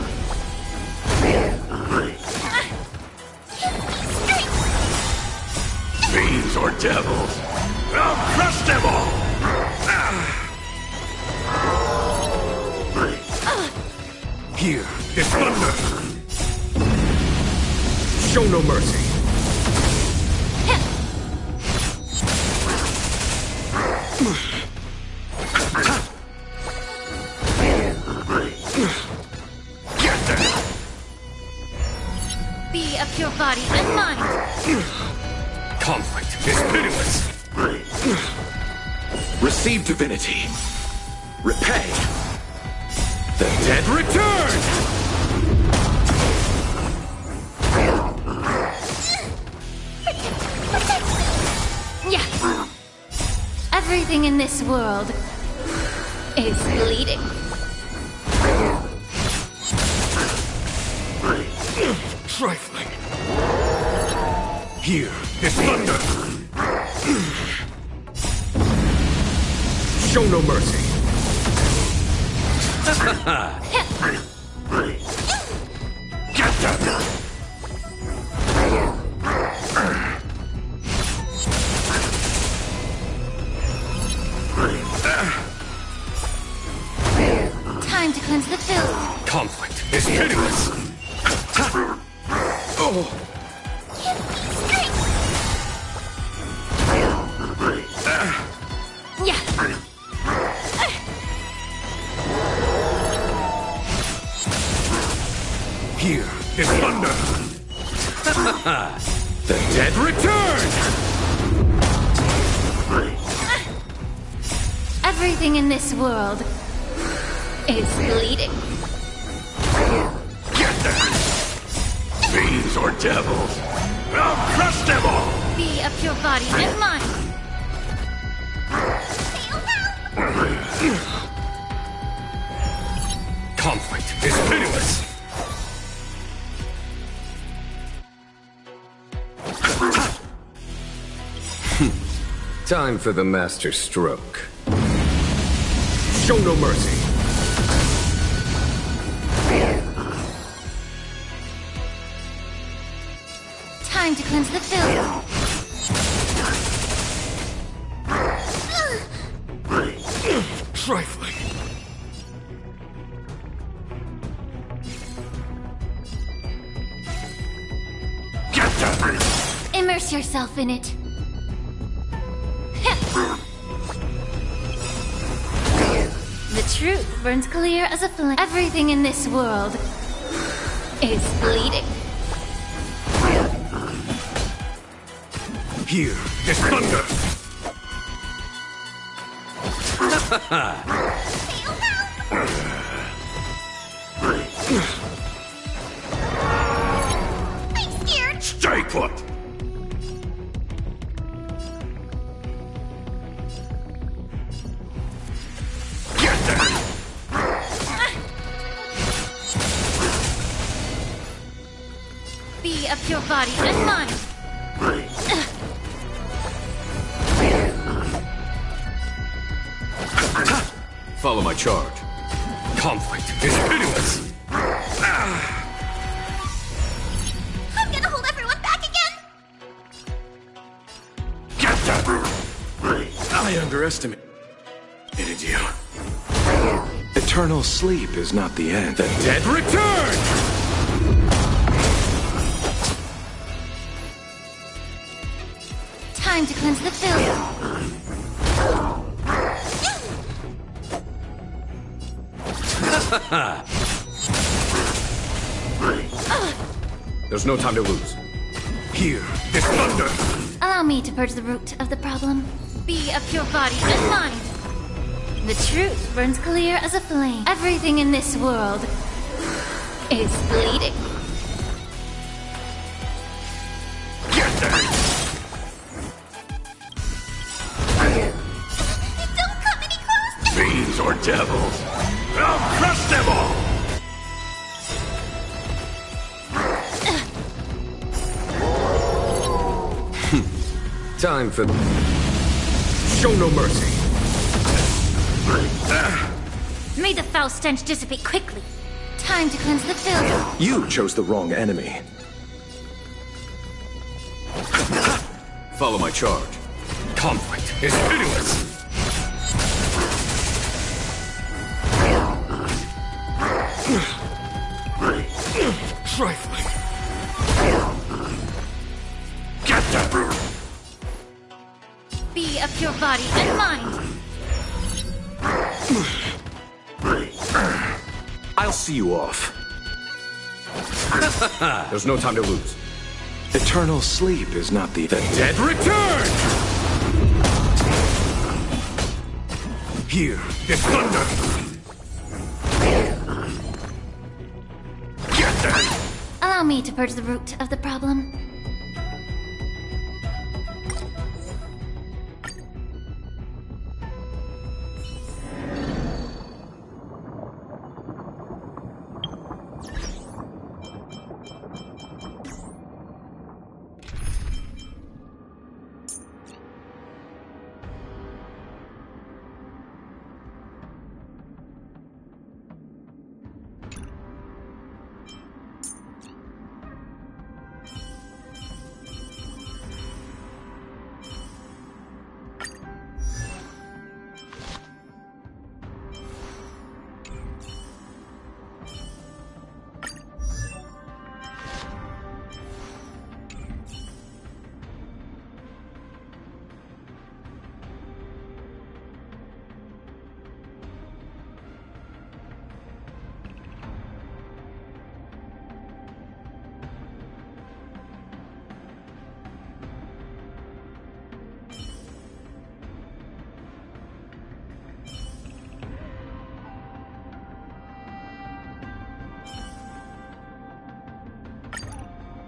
Fiends or devils, I'll crush them all! Here is thunder! Show no mercy! Be of your body and mind! Conflict is pitiless! Receive divinity. Repay. The dead return! Yeah. Everything in this world is bleeding. Trifling. Here is thunder. Show no mercy. Get them! Time to cleanse the filth. Conflict is pitiless. Oh. Yeah. Here is thunder. The dead return. Everything in this world is bleeding. Get them! Fiends or devils, I'll crush them all! Be of your body and mind. Conflict is pitiless. Time for the master stroke. Show no mercy. Time to cleanse the filth. Trifling. Get them! Immerse yourself in it. The truth burns clear as a flame. Everything in this world is bleeding. Here is thunder. I'm scared. Stay put! Get them! Be of your body and mind. Follow my charge. Conflict is pitiless. I'm gonna hold everyone back again. Get them! I underestimated you. Eternal sleep is not the end. The dead return! Time to cleanse the filth. There's no time to lose. Here is thunder. Allow me to purge the root of the problem. Be of your body and mind. The truth burns clear as a flame. Everything in this world is bleeding. Get them! Don't come any closer. Fiends or devils, I'll crush them all! Time for... Show no mercy. May the foul stench dissipate quickly. Time to cleanse the filth. You chose the wrong enemy. Follow my charge. Conflict is pitiless! Trifling. Get that! Be of your body and mind. I'll see you off. There's no time to lose. Eternal sleep is not the dead return! Here is thunder! Allow me to purge the root of the problem.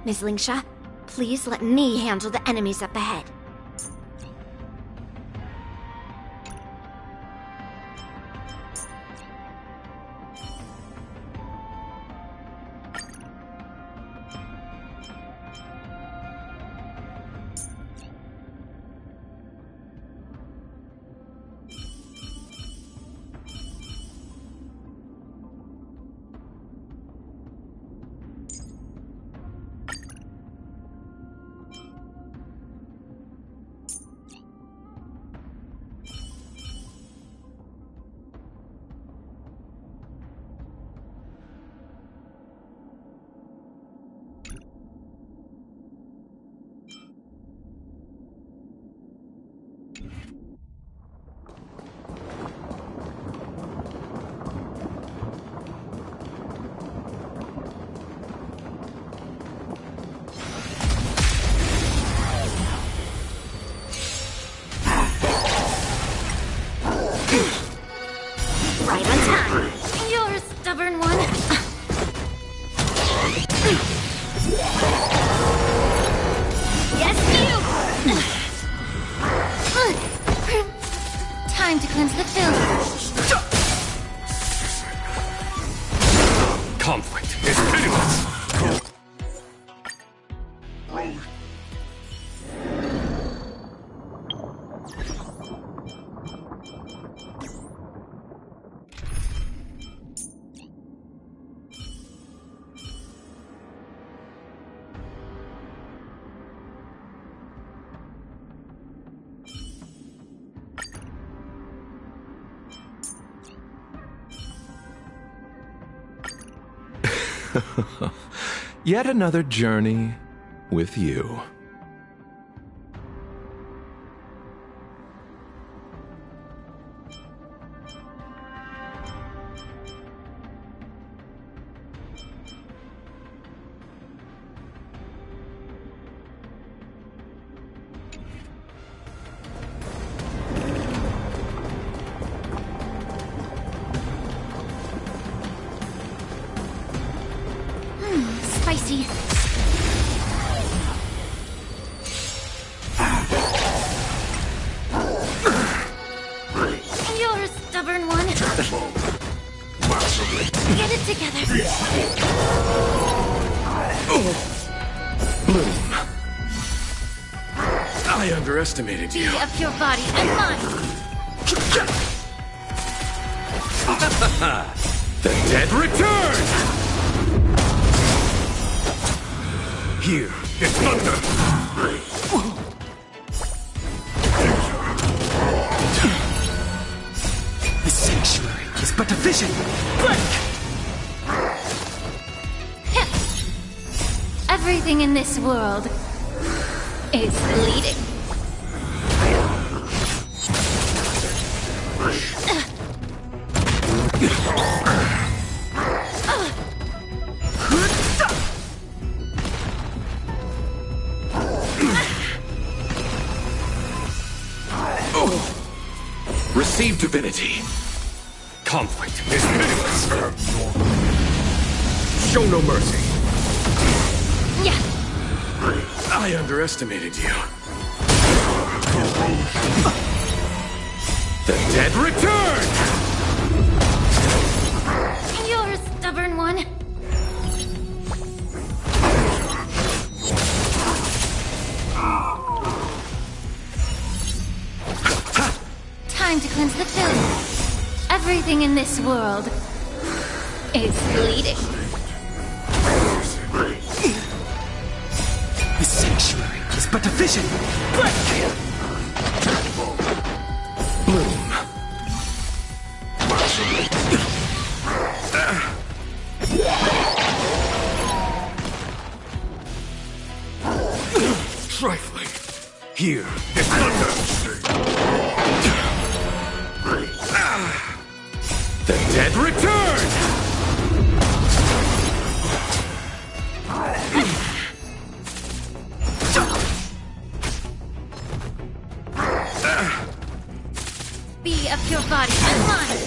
Ms. Lingsha, please let me handle the enemies up ahead. Time to cleanse the filth. Conflict is pitiless. Yet another journey with you. Spicy. You're a stubborn one. Get it together. Bloom. I underestimated you. Be of your body and mind. The dead return! Here is thunder! vision! Everything in this world is bleeding. Receive divinity. Conflict is pitiless. Show no mercy. Yeah. I underestimated you. The dead return! You're a stubborn one. Time to cleanse the filth. Everything in this world is bleeding. The sanctuary is but a vision! Bloom. Trifling. Here, the thunder. The dead return! Be of your body and mind.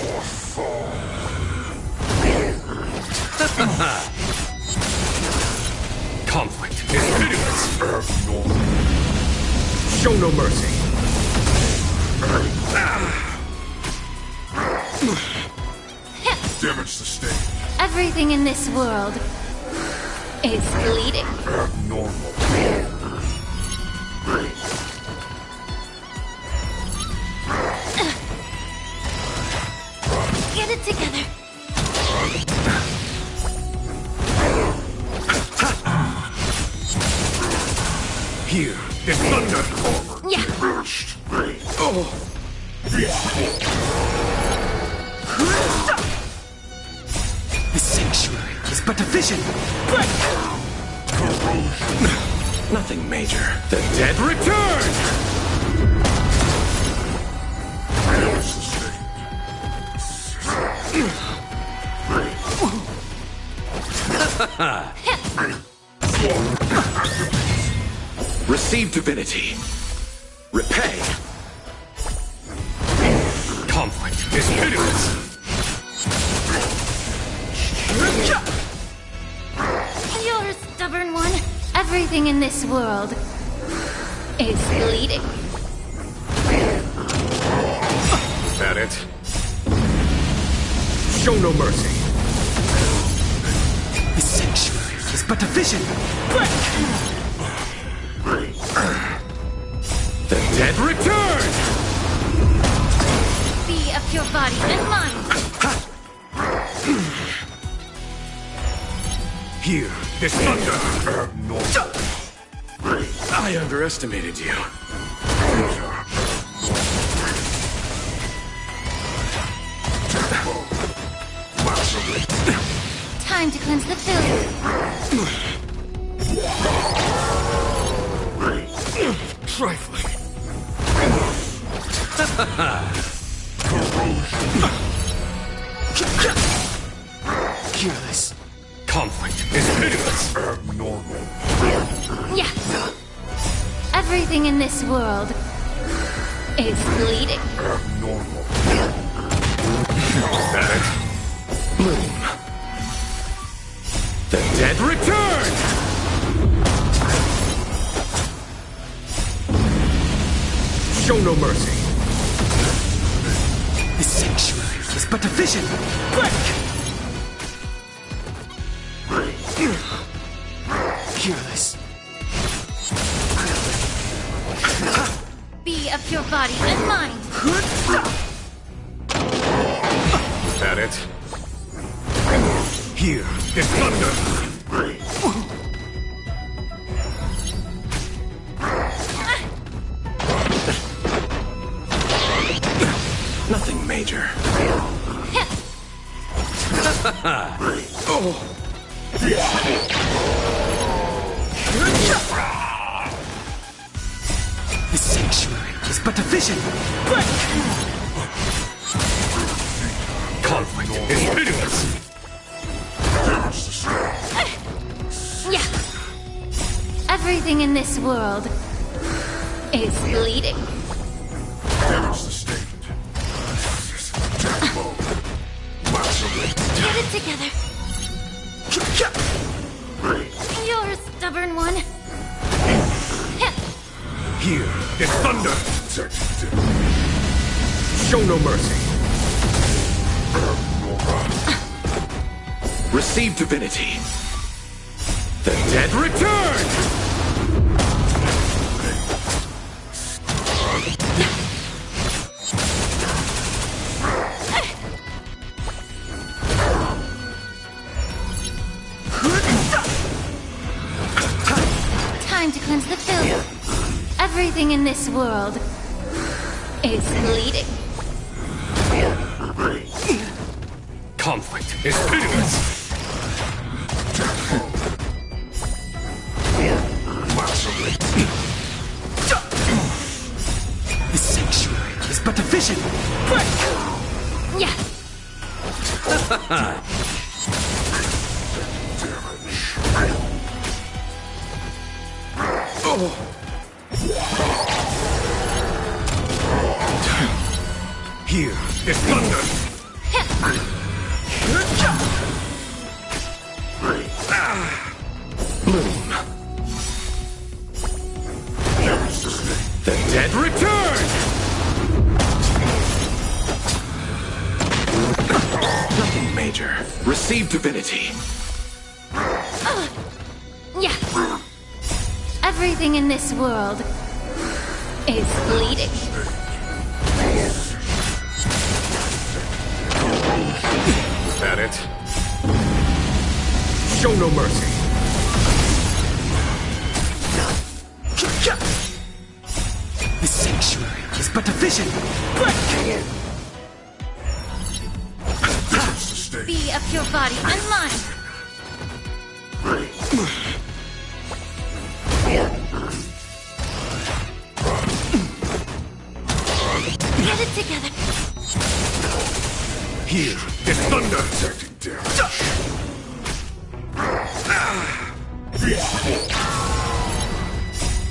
Conflict is pitiless. Show no mercy. Damage sustained. Everything in this world is bleeding. Abnormal. Get it together. Here, the thunder. Yeah. Oh. The sanctuary is but a vision! Nothing major. The dead return! Receive divinity. Repay. Conflict is pitiless. You're a stubborn one. Everything in this world is bleeding. Is that it? Show no mercy. The sanctuary is but a vision! The dead return! Be of your body and mind. Here, this thunder. I underestimated you. Time to cleanse the filth. Trifling. Careless. Conflict is pitiless. Abnormal. Yeah. Everything in this world is bleeding. Abnormal. Is that it? Bloom. The dead return! Show no mercy. The sanctuary is but a vision! Careless. Be of your body and mind. Is that it? Here, the thunder. Nothing major. The sanctuary is but a vision. Conflict is pitiless. Yeah. Everything in this world is bleeding. Get it together. You're a stubborn one. Here is thunder. Show no mercy. Receive divinity. The dead return! Time to cleanse the filth. Everything in this world is bleeding. Conflict is pitiless. The sanctuary is but a vision. Yeah. Here is thunder. Bloom. The dead return! Nothing major. Receive divinity. Yeah. Everything in this world is bleeding. Is that it? Show no mercy. The sanctuary is but a vision. Be of your body and mind. Get it together. Here is thunder.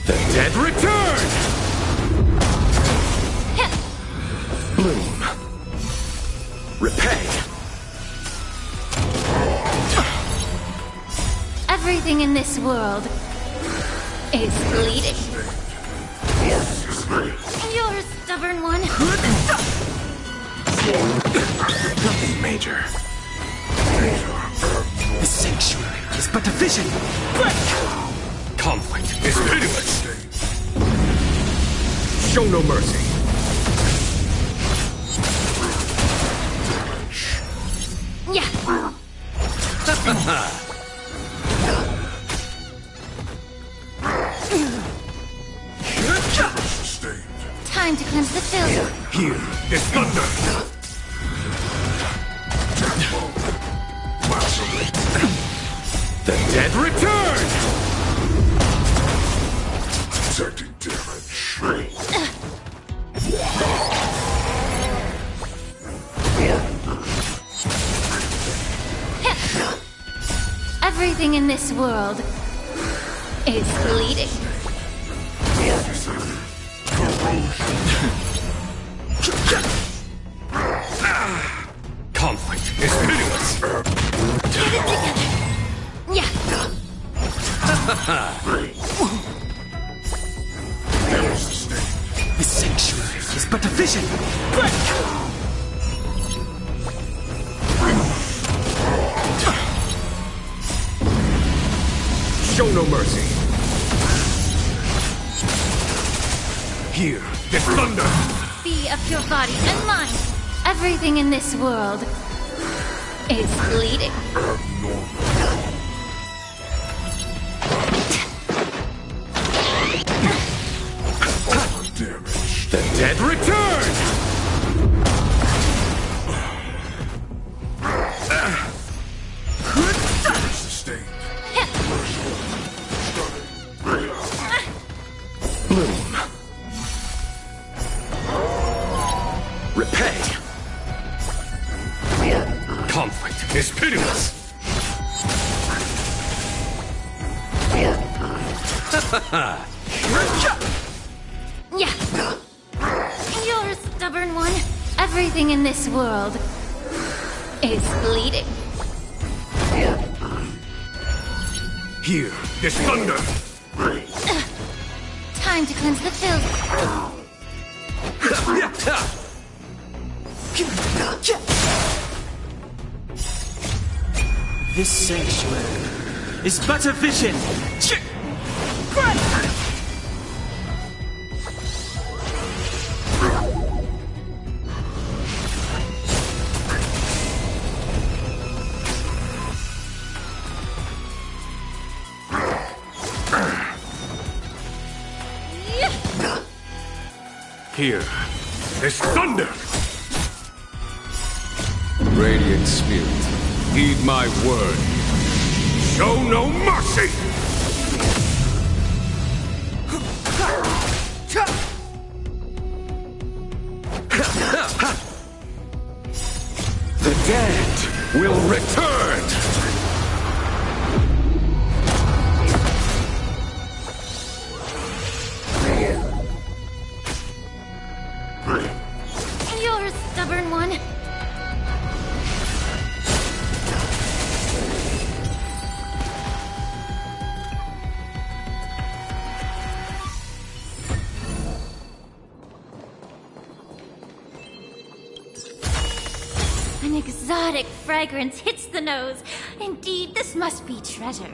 The dead return! Bloom. Repay. Everything in this world is bleeding. You're a stubborn one. Nothing major. The sanctuary is but a vision. Conflict is pitiless. Show no mercy. Yeah. Time to cleanse the filth. Here is thunder. The dead return! Detecting damage. Everything in this world is bleeding. Conflict is pitiless. Get it together. Yeah. The sanctuary is but a vision. Show no mercy. Here is thunder. Be of your body and mind. Everything in this world is bleeding. The dead return! Bloom. Repay. Conflict is pitiless. Yeah. You're a stubborn one. Everything in this world is bleeding. Hear this thunder. Time to cleanse the filth. This sanctuary is but a vision. Hear this thunder. Radiant Spirit, heed my word. Show no mercy! The dead will return! You're a stubborn one. An exotic fragrance hits the nose. Indeed, this must be treasure.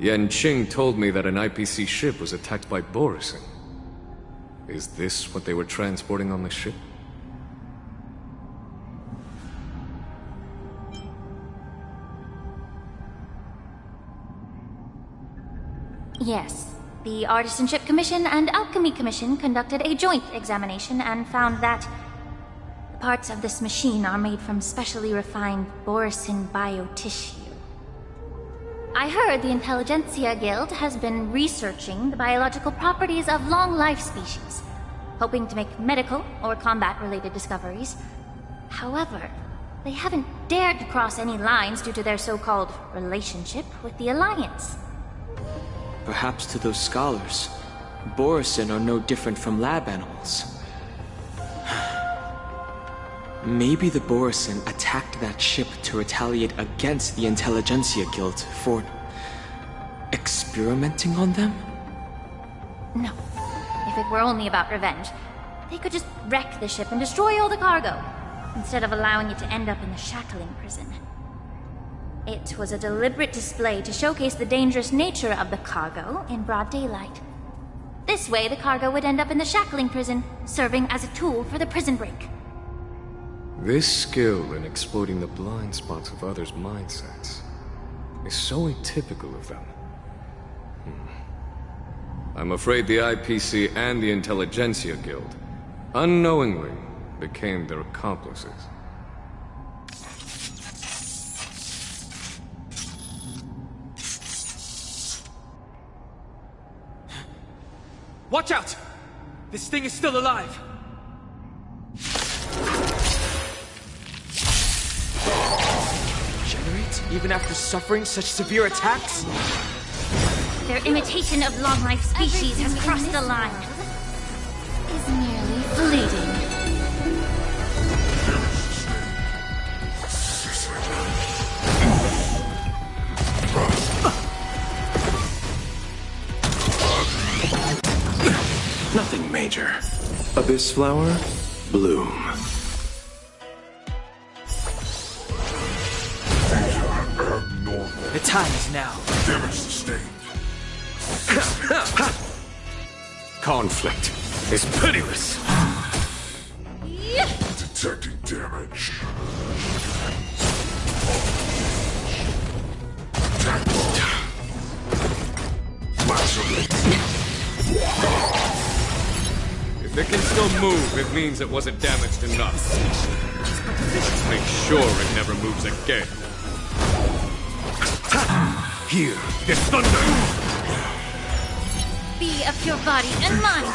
Yanqing told me that an IPC ship was attacked by Borisin. Is this what they were transporting on the ship? Yes. The Artisanship Commission and Alchemy Commission conducted a joint examination and found that the parts of this machine are made from specially refined Borisin biotissue. I heard the Intelligentsia Guild has been researching the biological properties of long-life species, hoping to make medical or combat-related discoveries. However, they haven't dared to cross any lines due to their so-called relationship with the Alliance. Perhaps to those scholars, Borisin are no different from lab animals. Maybe the Borisin attacked that ship to retaliate against the Intelligentsia Guild for experimenting experimenting on them? No. If it were only about revenge, they could just wreck the ship and destroy all the cargo, instead of allowing it to end up in the shackling prison. It was a deliberate display to showcase the dangerous nature of the cargo in broad daylight. This way, the cargo would end up in the shackling prison, serving as a tool for the prison break. This skill in exploiting the blind spots of others' mindsets is so atypical of them. I'm afraid the IPC and the Intelligentsia Guild unknowingly became their accomplices. Watch out! This thing is still alive! Regenerate even after suffering such severe attacks? Their imitation of long-life species has crossed the line. Is merely fleeting. Nothing major. Abyss flower, bloom. The time is now. Damage sustained. Conflict is pitiless. Detecting damage. If it can still move, it means it wasn't damaged enough. Make sure it never moves again. Here, this thunder! Be of your body and mind!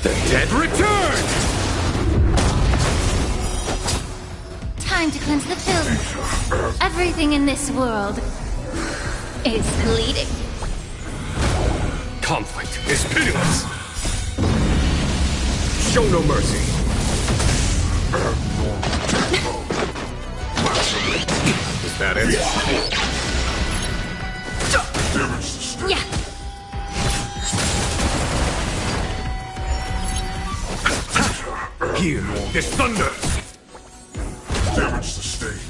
The dead return! Time to cleanse the filth. Everything in this world is bleeding. Conflict is pitiless. Show no mercy. Is that it? Yeah. Here, this thunder! Damage sustained.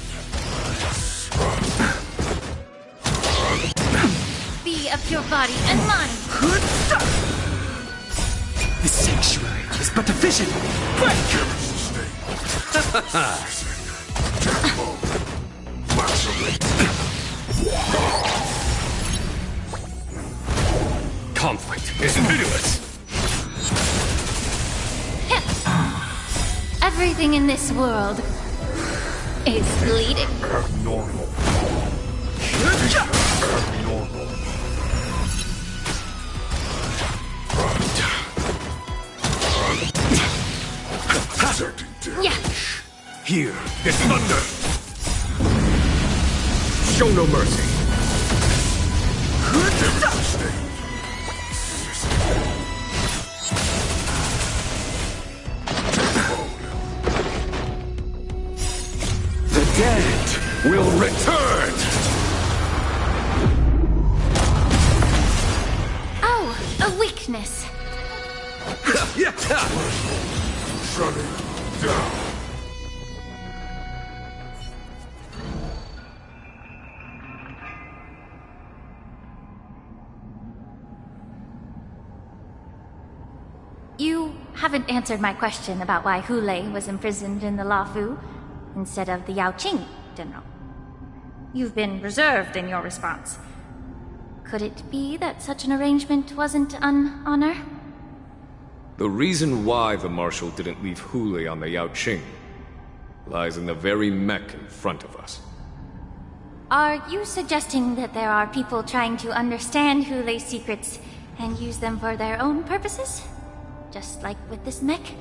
Be of your body and mind. The sanctuary is but a vision. Damage sustained. Conflict is pitiless. Everything in this world is bleeding. Abnormal. Abnormal. Yeah. Here, this thunder! Show no mercy. The dead will return! Oh, a weakness. Shutting down. You haven't answered my question about why Hulei was imprisoned in the Luofu instead of the Yaoqing, General. You've been reserved in your response. Could it be that such an arrangement wasn't an honor? The reason why the Marshal didn't leave Hulei on the Yaoqing lies in the very mech in front of us. Are you suggesting that there are people trying to understand Hulei's secrets and use them for their own purposes? Just like with this mech?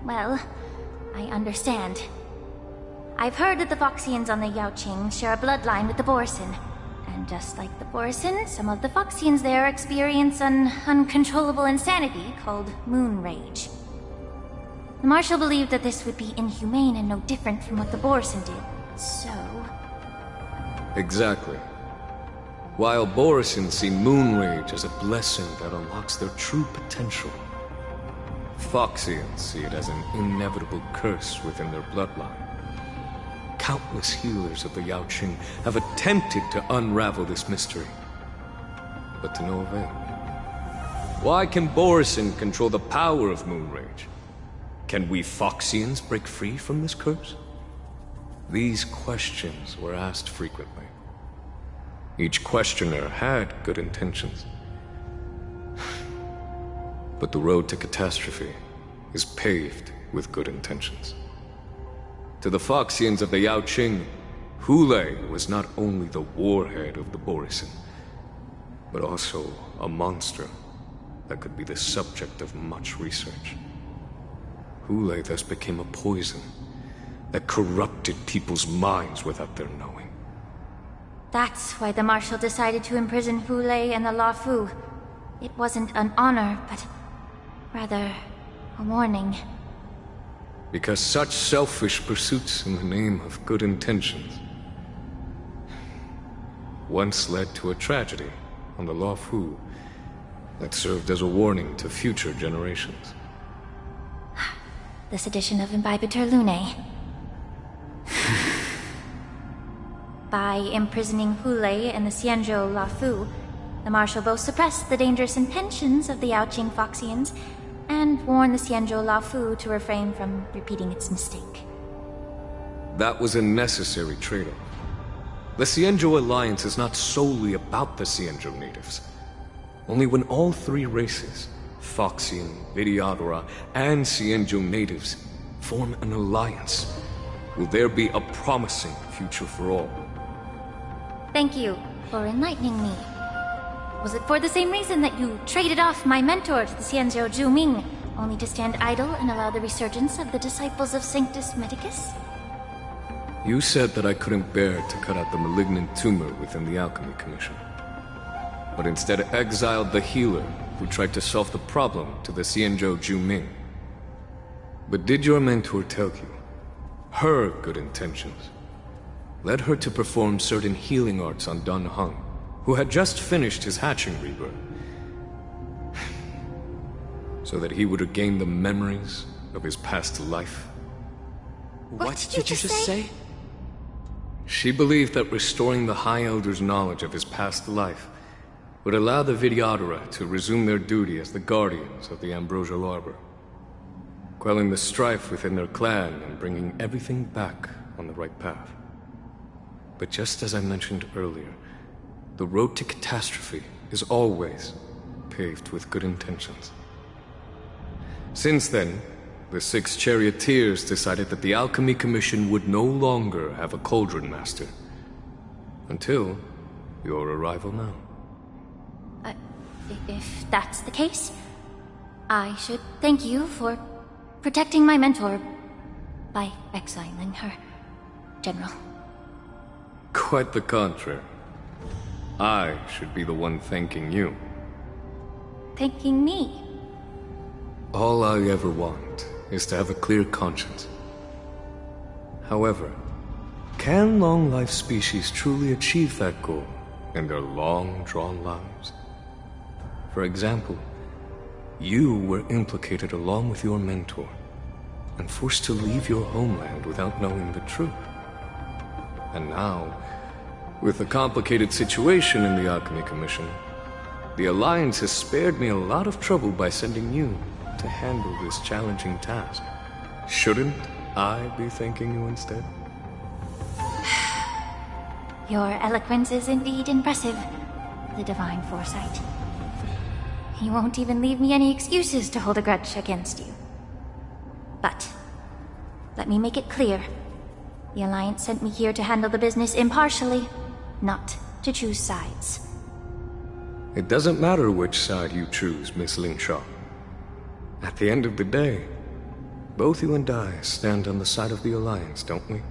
Well, I understand. I've heard that the Foxians on the Yaoqing share a bloodline with the Borson, And just like the Borisin, some of the Foxians there experience an uncontrollable insanity called moon rage. The Marshal believed that this would be inhumane and no different from what the Borisin did, so... Exactly. While Borisin see moon rage as a blessing that unlocks their true potential, Foxians see it as an inevitable curse within their bloodline. Countless healers of the Yaoqing have attempted to unravel this mystery, but to no avail. Why can Borisin control the power of moon rage? Can we Foxians break free from this curse? These questions were asked frequently. Each questioner had good intentions. But the road to catastrophe is paved with good intentions. To the Foxians of the Yaoqing, Hulei was not only the warhead of the Borisin, but also a monster that could be the subject of much research. Hulei thus became a poison that corrupted people's minds without their knowing. That's why the Marshal decided to imprison Hulei and the Luofu. It wasn't an honor, but rather a warning. Because such selfish pursuits in the name of good intentions once led to a tragedy on the Luofu that served as a warning to future generations. This edition of Imbibitor Lunae. By imprisoning Hulei and the Xianzhou Luofu, the Marshal both suppressed the dangerous intentions of the Yaoqing Foxians and warned the Xianzhou Luofu to refrain from repeating its mistake. That was a necessary trade-off. The Xianzhou Alliance is not solely about the Xianzhou natives. Only when all three races, Foxian, Vidyadhara, and Xianzhou natives, form an alliance, will there be a promising future for all. Thank you for enlightening me. Was it for the same reason that you traded off my mentor to the Xianzhou Zhuming, only to stand idle and allow the resurgence of the disciples of Sanctus Medicus? You said that I couldn't bear to cut out the malignant tumor within the Alchemy Commission, but instead exiled the healer who tried to solve the problem to the Xianzhou Zhuming. But did your mentor tell you her good intentions led her to perform certain healing arts on Dan Heng, who had just finished his hatching rebirth, so that he would regain the memories of his past life? What did you just say? She believed that restoring the High Elder's knowledge of his past life would allow the Vidyadhara to resume their duty as the guardians of the Ambrosial Arbor, quelling the strife within their clan and bringing everything back on the right path. But just as I mentioned earlier, the road to catastrophe is always paved with good intentions. Since then, the 6 charioteers decided that the Alchemy Commission would no longer have a Cauldron Master. Until your arrival now. If that's the case, I should thank you for protecting my mentor by exiling her, General. Quite the contrary. I should be the one thanking you. Thanking me? All I ever want is to have a clear conscience. However, can long-life species truly achieve that goal in their long-drawn lives? For example, you were implicated along with your mentor and forced to leave your homeland without knowing the truth. And now, with the complicated situation in the Alchemy Commission, the Alliance has spared me a lot of trouble by sending you to handle this challenging task. Shouldn't I be thanking you instead? Your eloquence is indeed impressive, the divine foresight. You won't even leave me any excuses to hold a grudge against you. But, let me make it clear. The Alliance sent me here to handle the business impartially, not to choose sides. It doesn't matter which side you choose, Miss Lingshaw. At the end of the day, both you and I stand on the side of the Alliance, don't we?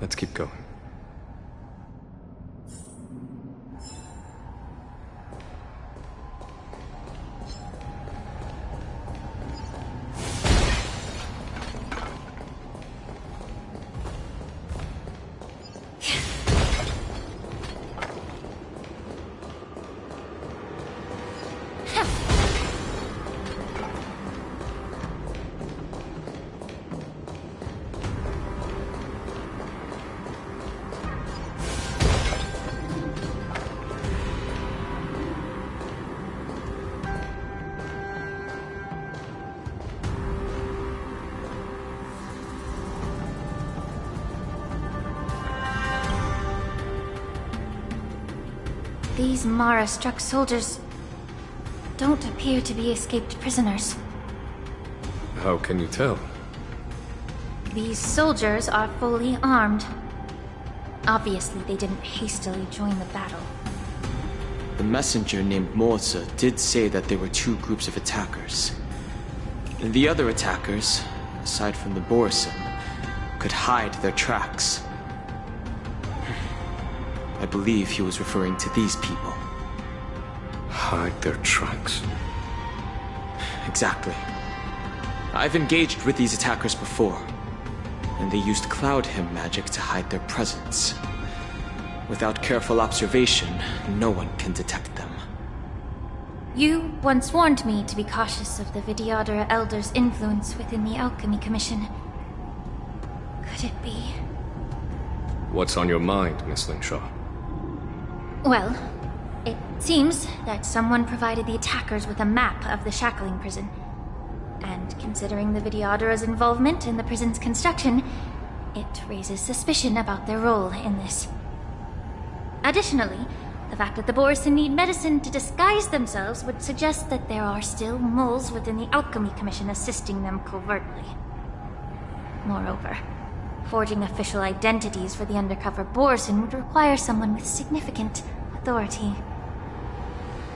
Let's keep going. These Mara-struck soldiers don't appear to be escaped prisoners. How can you tell? These soldiers are fully armed. Obviously, they didn't hastily join the battle. The messenger named Morza did say that there were two groups of attackers. And the other attackers, aside from the Borisin, could hide their tracks. I believe he was referring to these people. Hide their tracks? Exactly. I've engaged with these attackers before, and they used Cloud Hymn magic to hide their presence. Without careful observation, no one can detect them. You once warned me to be cautious of the Vidyadhara Elder's influence within the Alchemy Commission. Could it be? What's on your mind, Miss Lingshaw? Well, it seems that someone provided the attackers with a map of the shackling prison. And considering the Vidyadhara's involvement in the prison's construction, it raises suspicion about their role in this. Additionally, the fact that the Borisin need medicine to disguise themselves would suggest that there are still moles within the Alchemy Commission assisting them covertly. Moreover, forging official identities for the undercover Borisin would require someone with significant authority.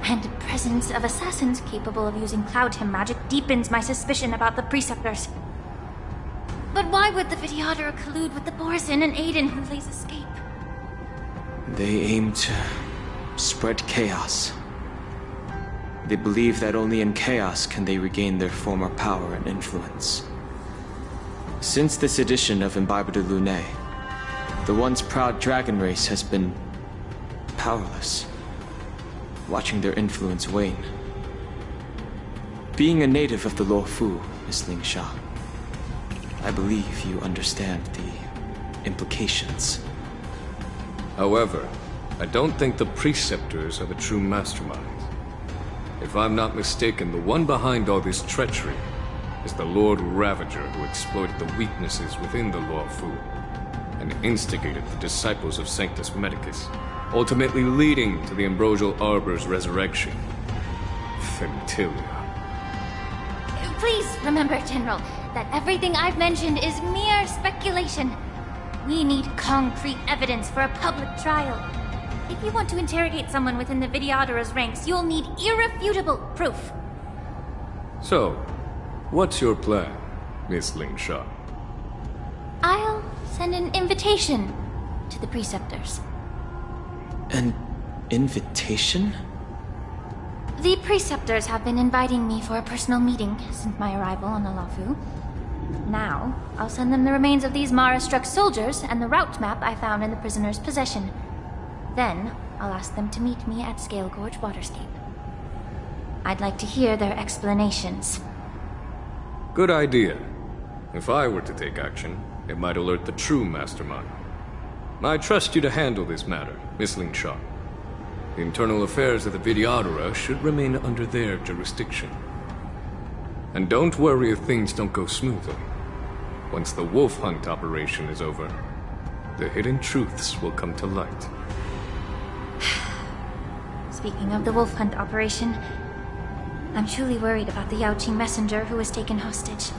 And the presence of assassins capable of using Cloud Hymn magic deepens my suspicion about the Preceptors. But why would the Vidyadhara collude with the Borisin and aid in Hulei's escape? They aim to spread chaos. They believe that only in chaos can they regain their former power and influence. Since this edition of Imbibe de Lune, the once proud dragon race has been powerless, watching their influence wane. Being a native of the Luofu, Miss Lingsha, I believe you understand the implications. However, I don't think the Preceptors are the true masterminds. If I'm not mistaken, the one behind all this treachery is the Lord Ravager who exploited the weaknesses within the Luofu and instigated the disciples of Sanctus Medicus, ultimately leading to the Ambrosial Arbor's resurrection. Fentilia. Please remember, General, that everything I've mentioned is mere speculation. We need concrete evidence for a public trial. If you want to interrogate someone within the Vidyadhara's ranks, you'll need irrefutable proof. So, what's your plan, Miss Lingsha? I'll send an invitation to the Preceptors. An invitation? The Preceptors have been inviting me for a personal meeting since my arrival on Luofu. Now, I'll send them the remains of these Mara-struck soldiers and the route map I found in the prisoner's possession. Then, I'll ask them to meet me at Scale Gorge Waterscape. I'd like to hear their explanations. Good idea. If I were to take action, it might alert the true mastermind. I trust you to handle this matter, Miss Lingsha. The internal affairs of the Vidyadhara should remain under their jurisdiction. And don't worry if things don't go smoothly. Once the wolf hunt operation is over, the hidden truths will come to light. Speaking of the wolf hunt operation, I'm truly worried about the Yaoqing messenger who was taken hostage.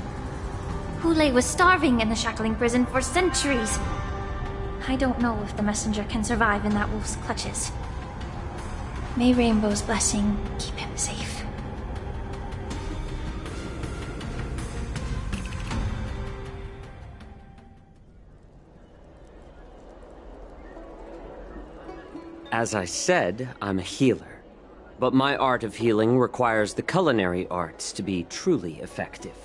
Hulei was starving in the shackling prison for centuries. I don't know if the messenger can survive in that wolf's clutches. May Rainbow's blessing keep him safe. As I said, I'm a healer. But my art of healing requires the culinary arts to be truly effective.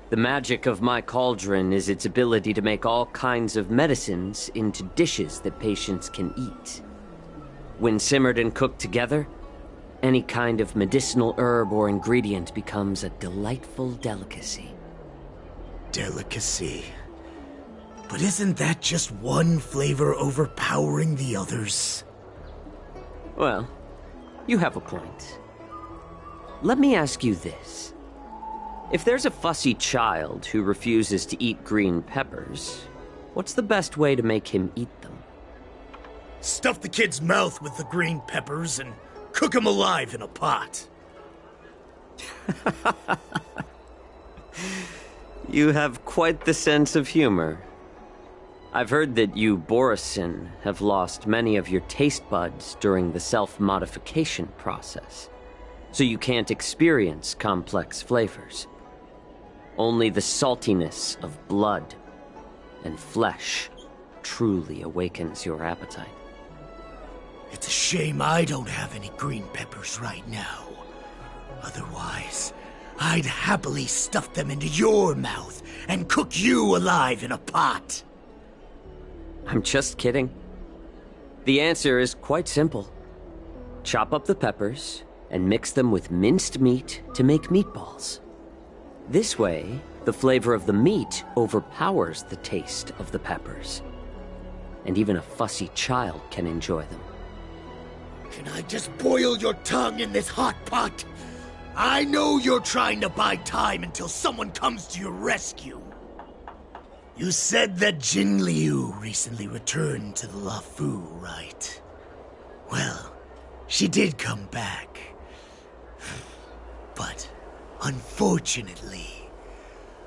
The magic of my cauldron is its ability to make all kinds of medicines into dishes that patients can eat. When simmered and cooked together, any kind of medicinal herb or ingredient becomes a delightful delicacy. Delicacy. But isn't that just one flavor overpowering the others? Well, you have a point. Let me ask you this. If there's a fussy child who refuses to eat green peppers, what's the best way to make him eat them? Stuff the kid's mouth with the green peppers and cook him alive in a pot. You have quite the sense of humor. I've heard that you, Borisin, have lost many of your taste buds during the self-modification process, so you can't experience complex flavors. Only the saltiness of blood and flesh truly awakens your appetite. It's a shame I don't have any green peppers right now. Otherwise, I'd happily stuff them into your mouth and cook you alive in a pot. I'm just kidding. The answer is quite simple. Chop up the peppers and mix them with minced meat to make meatballs. This way, the flavor of the meat overpowers the taste of the peppers. And even a fussy child can enjoy them. Can I just boil your tongue in this hot pot? I know you're trying to buy time until someone comes to your rescue. You said that Jin Liu recently returned to the Luofu, right? Well, she did come back. But, unfortunately,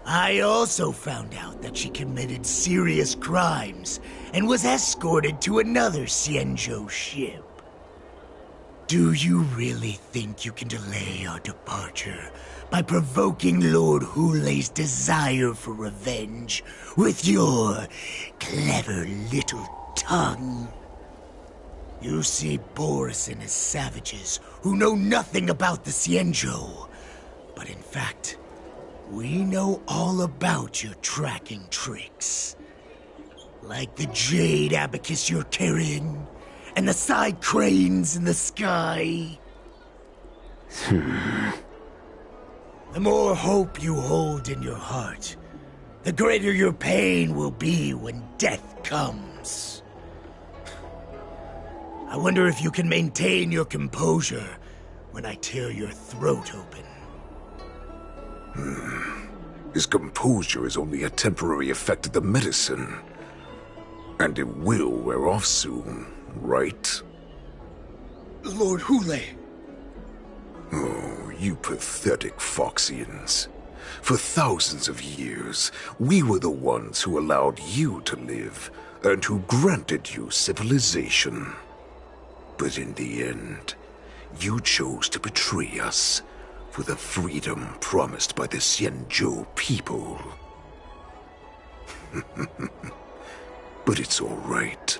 I also found out that she committed serious crimes and was escorted to another Xianzhou ship. Do you really think you can delay our departure by provoking Lord Hulei's desire for revenge with your clever little tongue? You see Borisin as savages who know nothing about the Xianzhou, but in fact, we know all about your tracking tricks. Like the jade abacus you're carrying, and the side cranes in the sky. The more hope you hold in your heart, the greater your pain will be when death comes. I wonder if you can maintain your composure when I tear your throat open. His composure is only a temporary effect of the medicine. And it will wear off soon, right? Lord Hulei! Oh, you pathetic Foxians. For thousands of years, we were the ones who allowed you to live, and who granted you civilization. But in the end, you chose to betray us for the freedom promised by the Xianzhou people. But it's all right.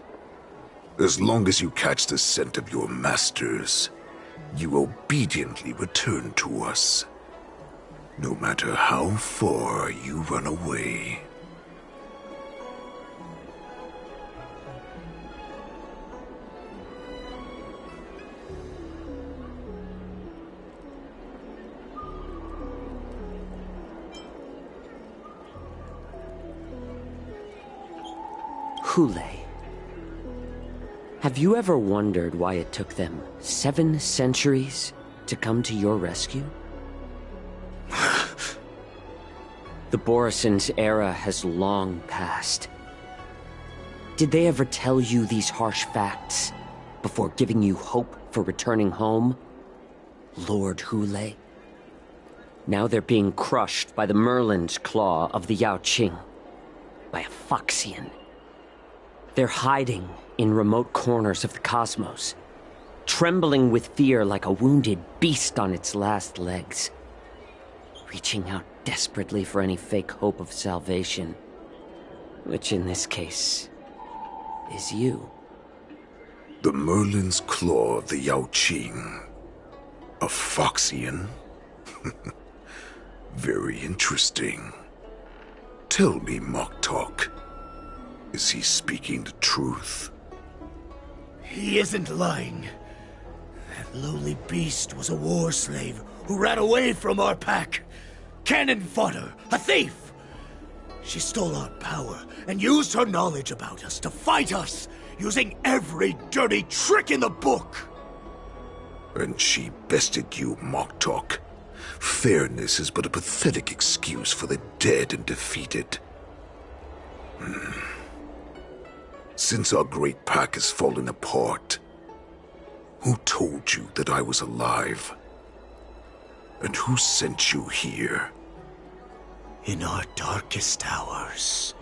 As long as you catch the scent of your masters, you obediently return to us. No matter how far you run away. Hulei. Have you ever wondered why it took them 7 centuries to come to your rescue? The Borisin's era has long passed. Did they ever tell you these harsh facts before giving you hope for returning home? Lord Hulei? Now they're being crushed by the Merlin's claw of the Yaoqing, by a Foxian. They're hiding in remote corners of the cosmos, trembling with fear like a wounded beast on its last legs, reaching out desperately for any fake hope of salvation, which in this case is you. The Merlin's claw of the Yaoqing. A Foxian? Very interesting. Tell me, Moktok. Is he speaking the truth? He isn't lying. That lowly beast was a war slave who ran away from our pack. Cannon fodder, a thief! She stole our power and used her knowledge about us to fight us, using every dirty trick in the book. And she bested you, Moktok. Fairness is but a pathetic excuse for the dead and defeated. Since our great pack has fallen apart, who told you that I was alive? And who sent you here? In our darkest hours,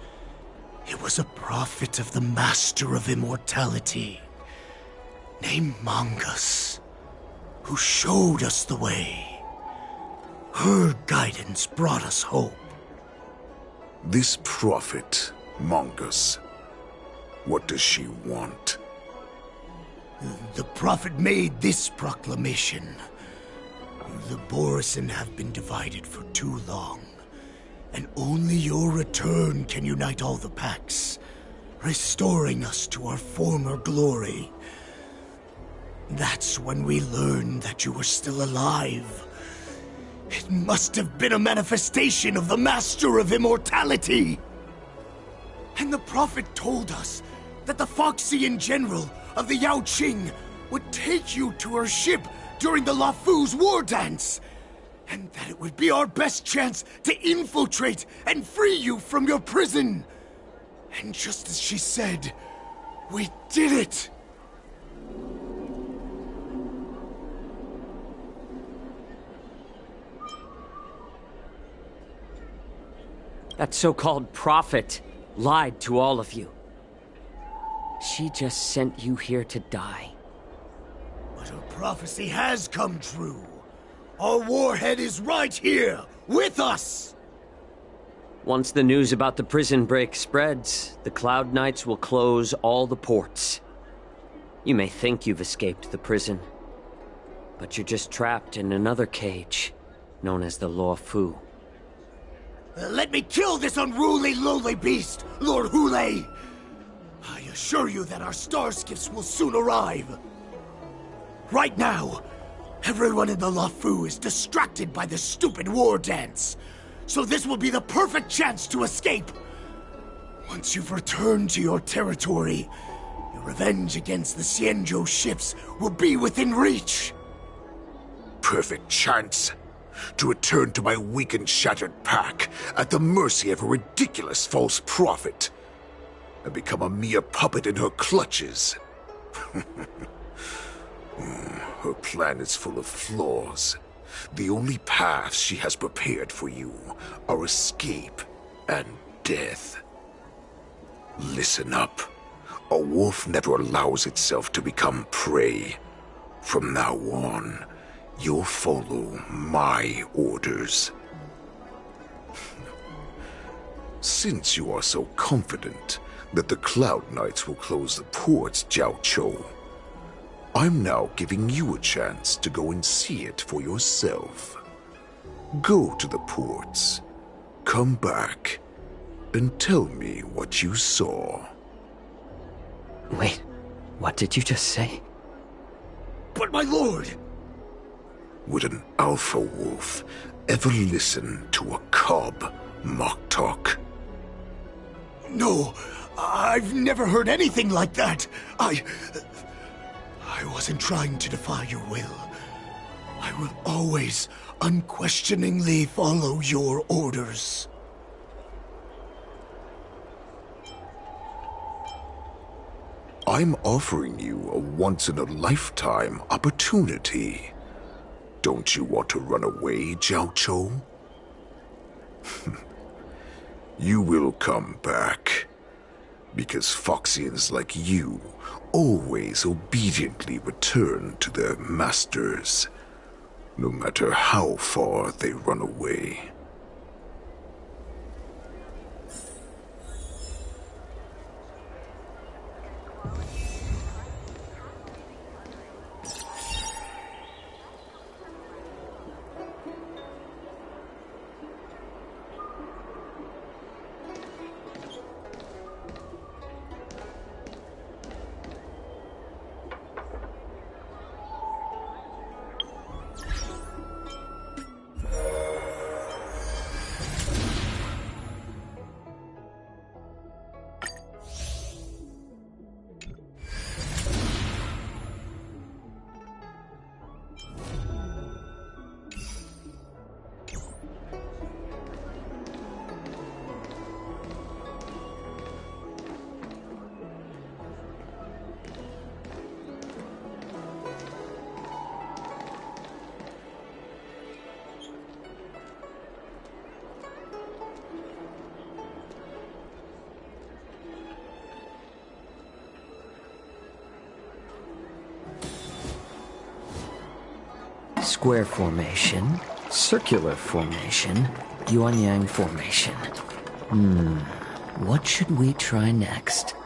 it was a prophet of the Master of Immortality, named Mongus, who showed us the way. Her guidance brought us hope. This prophet, Mongus, what does she want? The prophet made this proclamation. The Borisin have been divided for too long, and only your return can unite all the packs, restoring us to our former glory. That's when we learned that you were still alive. It must have been a manifestation of the Master of Immortality. And the prophet told us that the Foxian general of the Yao Qing would take you to her ship during the Lafu's war dance, and that it would be our best chance to infiltrate and free you from your prison. And just as she said, we did it! That so-called prophet lied to all of you. She just sent you here to die. But her prophecy has come true. Our warhead is right here, with us! Once the news about the prison break spreads, the Cloud Knights will close all the ports. You may think you've escaped the prison, but you're just trapped in another cage, known as the Luofu. Let me kill this unruly, lowly beast, Lord Hule! I assure you that our star skiffs will soon arrive. Right now, everyone in the Luofu is distracted by the stupid war dance, so this will be the perfect chance to escape. Once you've returned to your territory, your revenge against the Xianzhou ships will be within reach. Perfect chance to return to my weak and shattered pack at the mercy of a ridiculous false prophet and become a mere puppet in her clutches. Her plan is full of flaws. The only paths she has prepared for you are escape and death. Listen up. A wolf never allows itself to become prey. From now on, you'll follow my orders. Since you are so confident that the Cloud Knights will close the ports, Jiaoqiu, I'm now giving you a chance to go and see it for yourself. Go to the ports, come back, and tell me what you saw. Wait, what did you just say? But my lord! Would an alpha wolf ever listen to a cub, Moktok? No, I've never heard anything like that. I wasn't trying to defy your will. I will always unquestioningly follow your orders. I'm offering you a once-in-a-lifetime opportunity. Don't you want to run away, Jiaoqiu? You will come back. Because Foxians like you always obediently return to their masters, no matter how far they run away. square formation, circular formation, Yuan-Yang formation. What should we try next?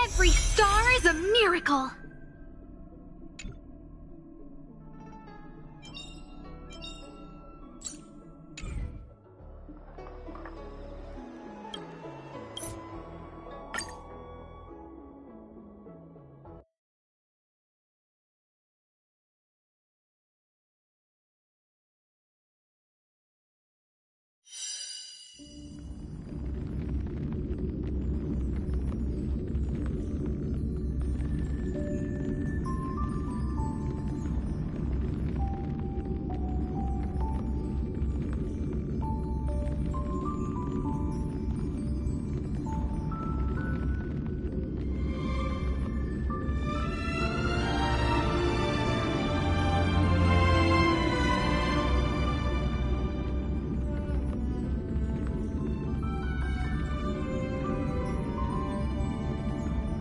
Every star is a miracle!